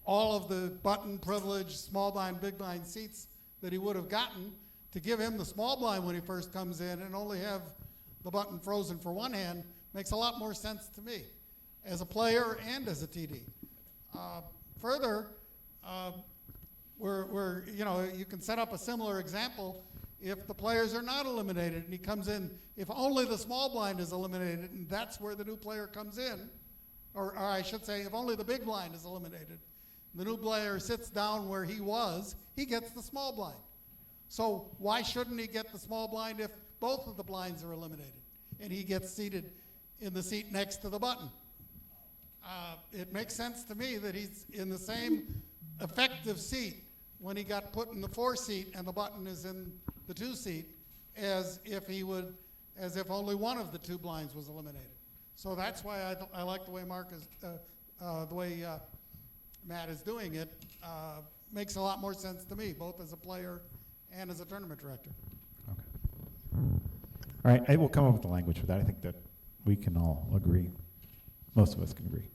all of the button privilege, small blind, big blind seats that he would have gotten, to give him the small blind when he first comes in and only have the button frozen for one hand makes a lot more sense to me as a player and as a TD. Further, you can set up a similar example if the players are not eliminated and he comes in, if only the small blind is eliminated and that's where the new player comes in, or I should say if only the big blind is eliminated, the new player sits down where he was, he gets the small blind. So why shouldn't he get the small blind if both of the blinds are eliminated and he gets seated in the seat next to the button? It makes sense to me that he's in the same effective seat when he got put in the 4 seat and the button is in the 2 seat as if only one of the 2 blinds was eliminated. So that's why I like the way Matt is doing it. Makes a lot more sense to me, both as a player and as a tournament director. All right, I will come up with the language for that. I think that we can all agree. Most of us can agree.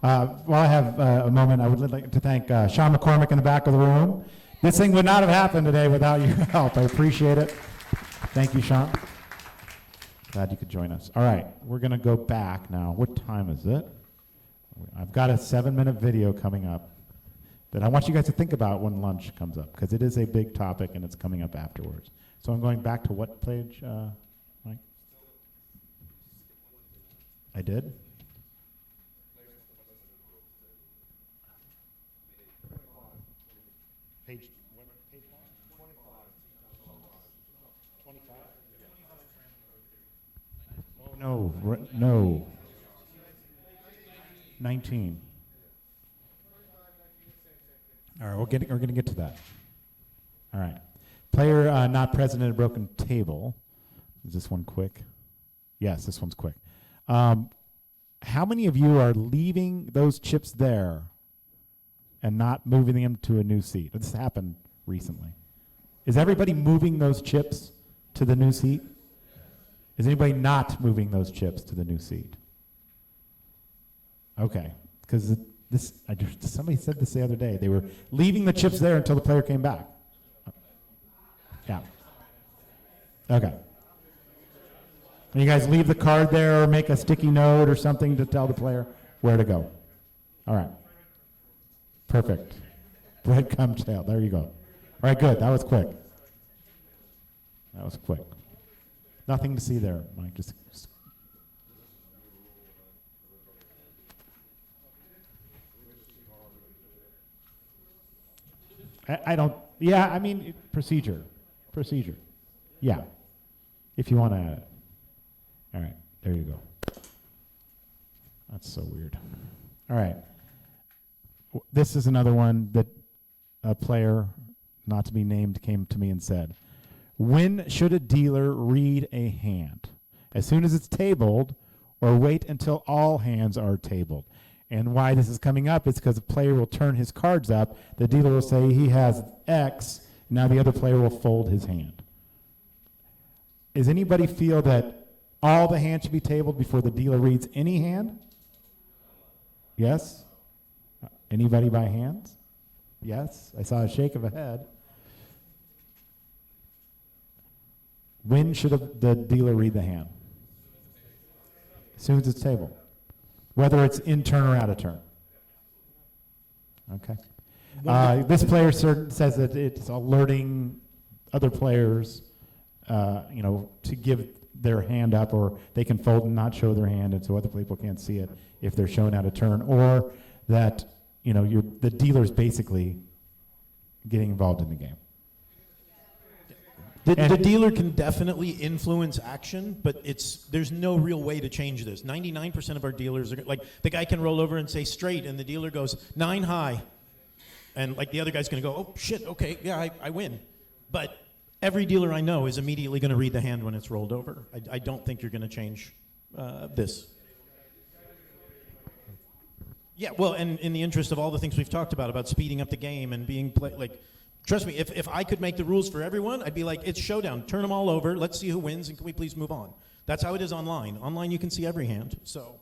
While I have a moment, I would like to thank Sean McCormick in the back of the room. This thing would not have happened today without your help. I appreciate it. Thank you, Sean. Glad you could join us. All right, we're going to go back now. What time is it? I've got a 7-minute video coming up that I want you guys to think about when lunch comes up, because it is a big topic and it's coming up afterwards. So I'm going back to what page, Mike? I did? Page 25? Oh, no. 19. All right, we're going to get to that. All right. Player not present at a broken table. Is this one quick? Yes, this one's quick. How many of you are leaving those chips there and not moving them to a new seat? This happened recently. Is everybody moving those chips to the new seat? Is anybody not moving those chips to the new seat? Okay, because somebody said this the other day. They were leaving the chips there until the player came back. Yeah. Okay. And you guys leave the card there or make a sticky note or something to tell the player where to go. All right. Perfect. Breadcrumb trail. There you go. All right, good. That was quick. That was quick. Nothing to see there, Mike. Just I don't, yeah, I mean, procedure. Yeah, if you want to add it. All right, there you go. That's so weird. All right. This is another one that a player, not to be named, came to me and said, when should a dealer read a hand? As soon as it's tabled, or wait until all hands are tabled? And why this is coming up is because the player will turn his cards up, the dealer will say he has X, now the other player will fold his hand. Does anybody feel that all the hands should be tabled before the dealer reads any hand? Yes? Anybody by hands? Yes? I saw a shake of a head. When should the dealer read the hand? As soon as it's tabled. Whether it's in turn or out of turn. Okay. This player says that it's alerting other players, to give their hand up, or they can fold and not show their hand, and so other people can't see it if they're shown out of turn, or that the dealer's basically getting involved in the game. The dealer can definitely influence action, but there's no real way to change this. 99% of our dealers are like, the guy can roll over and say straight, and the dealer goes 9 high, and like the other guy's going to go, oh shit, okay, yeah, I win. But every dealer I know is immediately going to read the hand when it's rolled over. I don't think you're going to change this. Yeah, well, and in the interest of all the things we've talked about speeding up the game and being trust me, if I could make the rules for everyone, I'd be like, it's showdown. Turn them all over. Let's see who wins, and can we please move on? That's how it is online. Online, you can see every hand. So.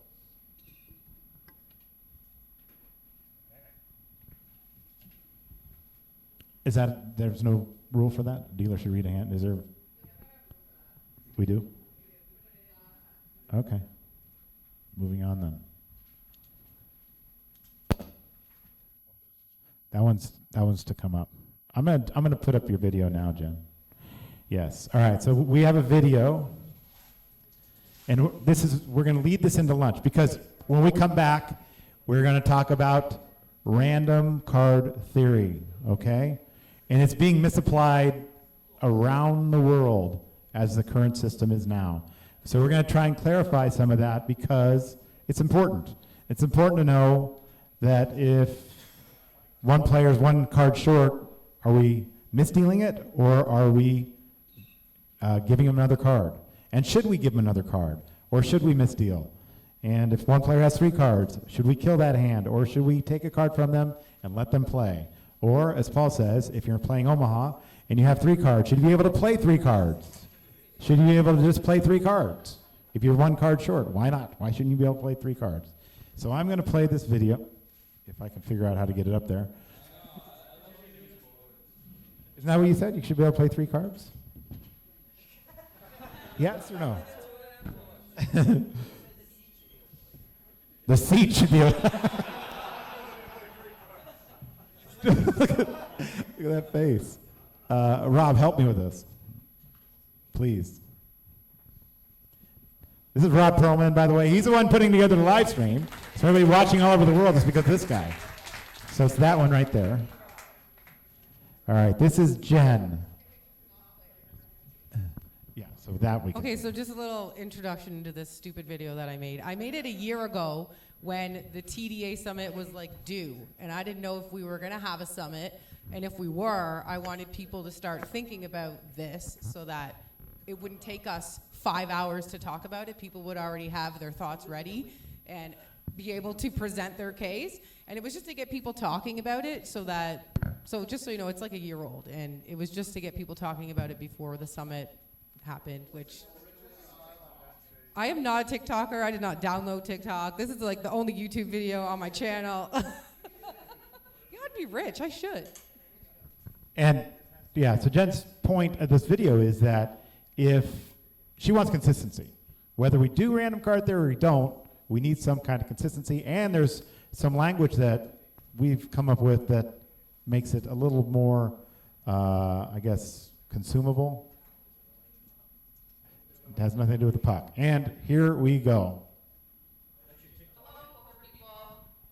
Is that, there's no rule for that? Dealer should read a hand? Is there? We do? Okay. Moving on then. That one's to come up. I'm gonna put up your video now, Jen. Yes. All right. So we have a video, and we're gonna lead this into lunch, because when we come back, we're gonna talk about random card theory. Okay, and it's being misapplied around the world as the current system is now. So we're gonna try and clarify some of that, because it's important. It's important to know that if one player is one card short, are we misdealing it, or are we giving him another card? And should we give him another card, or should we misdeal? And if one player has 3 cards, should we kill that hand, or should we take a card from them and let them play? Or, as Paul says, if you're playing Omaha and you have 3 cards, should you be able to play 3 cards? Should you be able to just play 3 cards? If you're 1 card short, why not? Why shouldn't you be able to play 3 cards? So I'm going to play this video, if I can figure out how to get it up there. Isn't that what you said? You should be able to play 3 cards? Yes or no? The seat should be able Look at that face. Rob, help me with this. Please. This is Rob Perlman, by the way. He's the one putting together the live stream. So everybody watching all over the world is because of this guy. So it's that one right there. All right, this is Jen. Yeah, so that we can. Okay, so just a little introduction to this stupid video that I made. I made it a year ago when the TDA Summit was like due, and I didn't know if we were gonna have a summit, and if we were, I wanted people to start thinking about this so that it wouldn't take us 5 hours to talk about it. People would already have their thoughts ready and be able to present their case. And it was just to get people talking about it so just so you know, it's like a year old. And it was just to get people talking about it before the summit happened, which I am not a TikToker. I did not download TikTok. This is like the only YouTube video on my channel. Yeah, I'd be rich. I should. And yeah, so Jen's point of this video is that if she wants consistency, whether we do random card theory or we don't, we need some kind of consistency. And there's some language that we've come up with that makes it a little more, I guess, consumable. It has nothing to do with the puck. And here we go.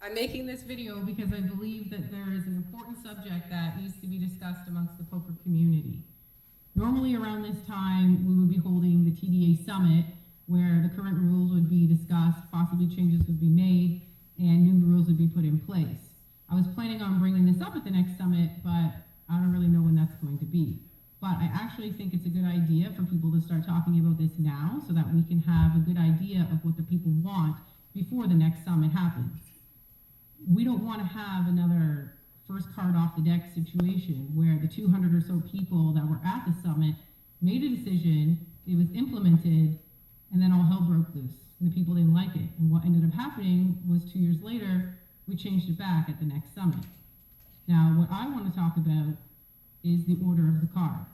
I'm making this video because I believe that there is an important subject that needs to be discussed amongst the poker community. Normally around this time, we would be holding the TDA Summit, where the current rules would be discussed, possibly changes would be made, and new rules would be put in place. I was planning on bringing this up at the next summit, but I don't really know when that's going to be. But I actually think it's a good idea for people to start talking about this now so that we can have a good idea of what the people want before the next summit happens. We don't want to have another first card off the deck situation where the 200 or so people that were at the summit made a decision, it was implemented, and then all hell broke loose, and the people didn't like it. And what ended up happening was 2 years later, we changed it back at the next summit. Now, what I want to talk about is the order of the cards.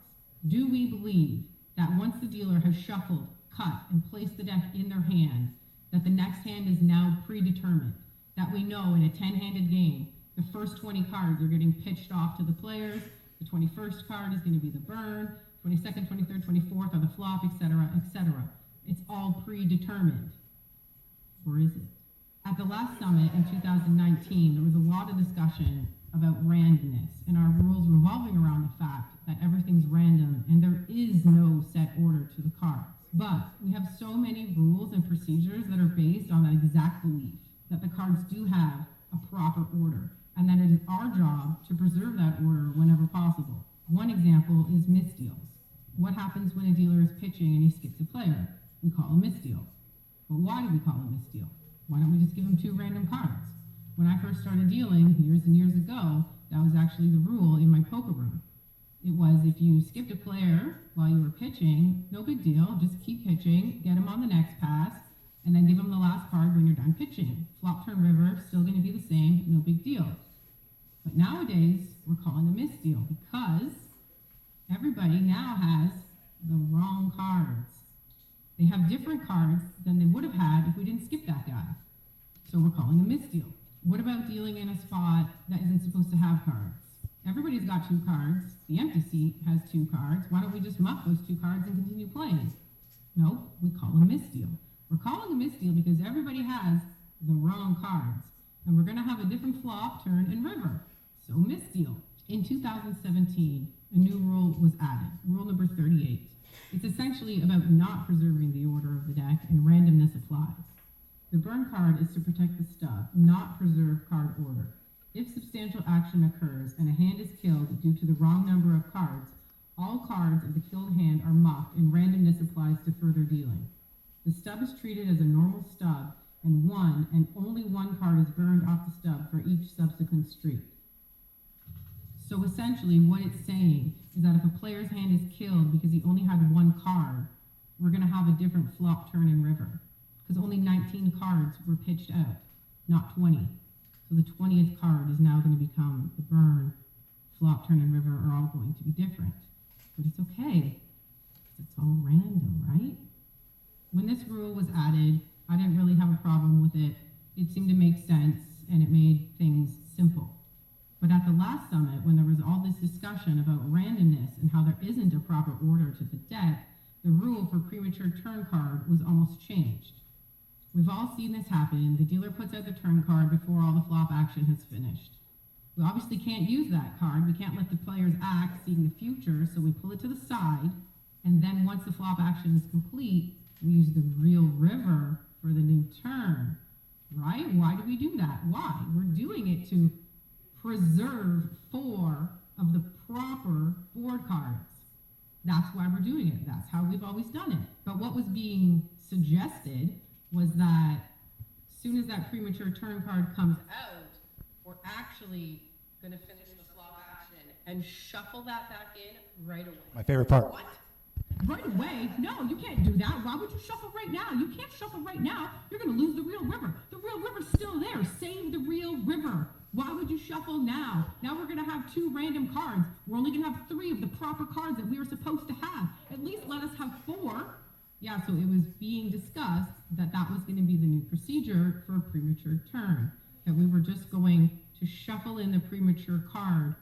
Do we believe that once the dealer has shuffled, cut, and placed the deck in their hand, that the next hand is now predetermined? That we know in a 10-handed game, the first 20 cards are getting pitched off to the players, the 21st card is going to be the burn, 22nd, 23rd, 24th are the flop, etc., etc. It's all predetermined. Or is it? At the last summit in 2019, there was a lot of discussion about randomness and our rules revolving around the fact that everything's random and there is no set order to the cards. But we have so many rules and procedures that are based on that exact belief that the cards do have a proper order and that it is our job to preserve that order whenever possible. One example is misdeals. What happens when a dealer is pitching and he skips a player? We call a misdeal. But why do we call a misdeal? Why don't we just give him 2 random cards? When I first started dealing years and years ago, that was actually the rule in my poker room. It was if you skipped a player while you were pitching, no big deal, just keep pitching, get him on the next pass, and then give him the last card when you're done pitching. Flop, turn, river, still gonna be the same, no big deal. But nowadays, we're calling a misdeal because everybody now has the wrong cards. They have different cards than they would have had if we didn't skip that guy. So we're calling a misdeal. What about dealing in a spot that isn't supposed to have cards? Everybody's got 2 cards. The empty seat has 2 cards. Why don't we just muck those 2 cards and continue playing? No, we call a misdeal. We're calling a misdeal because everybody has the wrong cards. And we're gonna have a different flop, turn, and river. So misdeal. In 2017, a new rule was added, rule number 38. It's essentially about not preserving the order of the deck and randomness applies. The burn card is to protect the stub, not preserve card order. If substantial action occurs and a hand is killed due to the wrong number of cards, all cards of the killed hand are mucked and randomness applies to further dealing. The stub is treated as a normal stub and one and only one card is burned off the stub for each subsequent streak. So essentially what it's saying is that if a player's hand is killed because he only had 1 card, we're gonna have a different flop, turn, and river because only 19 cards were pitched out. not 20. So the 20th card is now going to become the burn. Flop, turn, and river are all going to be different. But it's okay. It's all random, right? When this rule was added, I didn't really have a problem with it. It seemed to make sense, and it made things simple. But at the last summit, when there was all this discussion about randomness and how there isn't a proper order to the deck, the rule for premature turn card was almost changed. We've all seen this happen. The dealer puts out the turn card before all the flop action has finished. We obviously can't use that card. We can't let the players act seeing the future, so we pull it to the side, and then once the flop action is complete, we use the real river for the new turn, right? Why do we do that? Why? We're doing it to preserve 4 of the proper board cards. That's why we're doing it. That's how we've always done it. But what was being suggested was that as soon as that premature turn card comes out, we're actually going to finish the flop action and shuffle that back in right away. My favorite part. What? Right away? No, you can't do that. Why would you shuffle right now? You can't shuffle right now. You're going to lose the real river. The real river's still there. Save the real river. Why would you shuffle now? Now we're going to have 2 random cards. We're only going to have 3 of the proper cards that we were supposed to have. At least let us have 4. Yeah, so it was being discussed that that was going to be the new procedure for a premature turn. That we were just going to shuffle in the premature card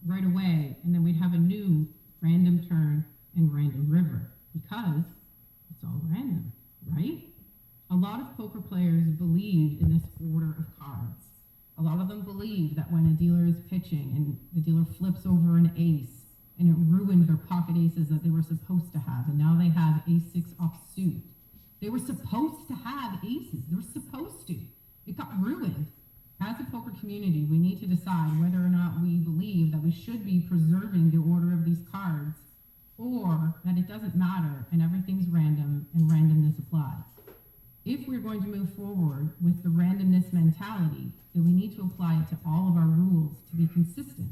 right away, and then we'd have a new random turn and random river, because it's all random, right? A lot of poker players believe in this order of cards. A lot of them believe that when a dealer is pitching and the dealer flips over an ace and it ruined their pocket aces that they were supposed to have, and now they have ace-6 offsuit. They were supposed to have aces. They were supposed to. It got ruined. As a poker community, we need to decide whether or not we believe that we should be preserving the order of these cards, or that it doesn't matter and everything's random and randomness applies. If we're going to move forward with the randomness mentality, then we need to apply it to all of our rules to be consistent.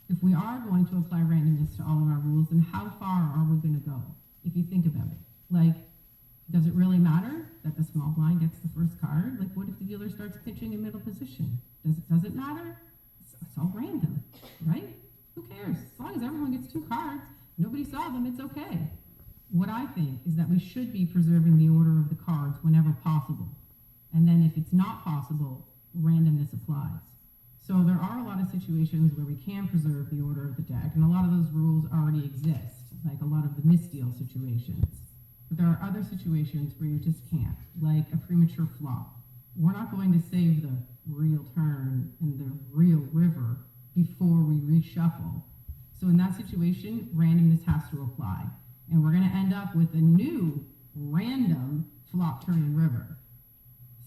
If we are going to apply randomness to all of our rules, then how far are we going to go? If you think about it, like, does it really matter that the small blind gets the first card? Like, what if the dealer starts pitching in middle position? Does it matter? It's all random, right? Who cares? As long as everyone gets 2 cards, nobody saw them, it's okay. What I think is that we should be preserving the order of the cards whenever possible. And then if it's not possible, randomness applies. So there are a lot of situations where we can preserve the order of the deck, and a lot of those rules already exist, like a lot of the misdeal situations. But there are other situations where you just can't, like a premature flop. We're not going to save the real turn and the real river before we reshuffle. So in that situation, randomness has to apply. And we're going to end up with a new random flop, turn, and river.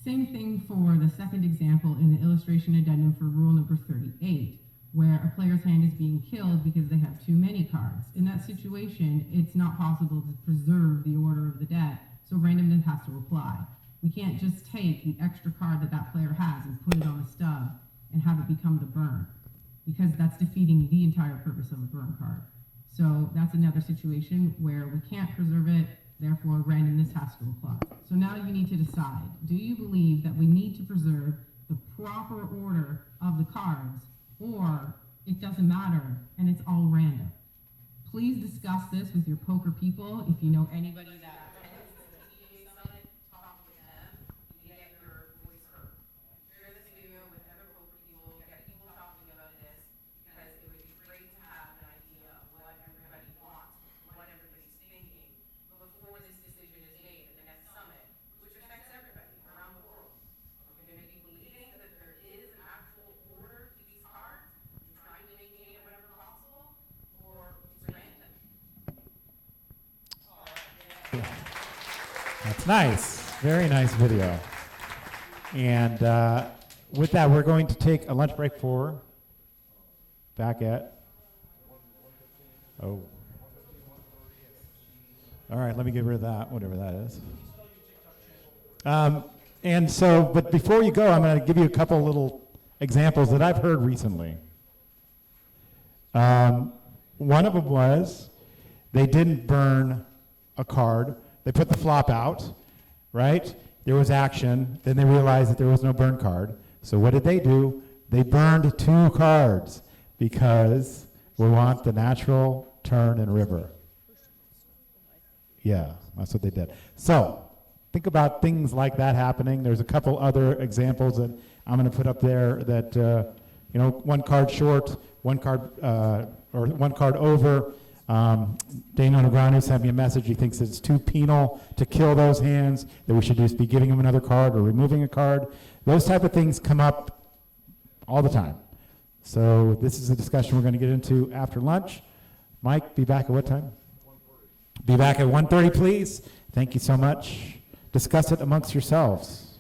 Same thing for the second example in the illustration addendum for rule number 38, where a player's hand is being killed because they have too many cards. In that situation, it's not possible to preserve the order of the deck, so randomness has to apply. We can't just take the extra card that that player has and put it on a stub and have it become the burn, because that's defeating the entire purpose of a burn card. So that's another situation where we can't preserve it, therefore randomness has to apply. So now you need to decide, do you believe that we need to preserve the proper order of the cards, or it doesn't matter and it's all random? Please discuss this with your poker people. If you know anybody that attends the TDA Summit, talk with them and get your voice heard. Share this video with other poker people, get people talking about this, because it would be great to have an idea of what everybody wants, what everybody's thinking before this decision is made at the next summit, which affects everybody around the world. Are we going to be believing that there is an actual order to these cards and trying to maintain it whenever possible, or it's random? That's nice. Very nice video. And with that, we're going to take a lunch break for back at. Oh. All right, let me get rid of that, whatever that is. And so, but before you go, I'm going to give you a couple little examples that I've heard recently. One of them was they didn't burn a card. They put the flop out, right? there was action. Then they realized that there was no burn card. So what did they do? They burned 2 cards because we want the natural turn and river. Yeah, that's what they did. So think about things like that happening. There's a couple other examples that I'm going to put up there that, 1 card short, 1 card, or 1 card over. Daniel Negreanu sent me a message. He thinks it's too penal to kill those hands, that we should just be giving him another card or removing a card. Those type of things come up all the time. So this is a discussion we're going to get into after lunch. Mike, be back at what time? Be back at 1:30, please. Thank you so much. Discuss it amongst yourselves.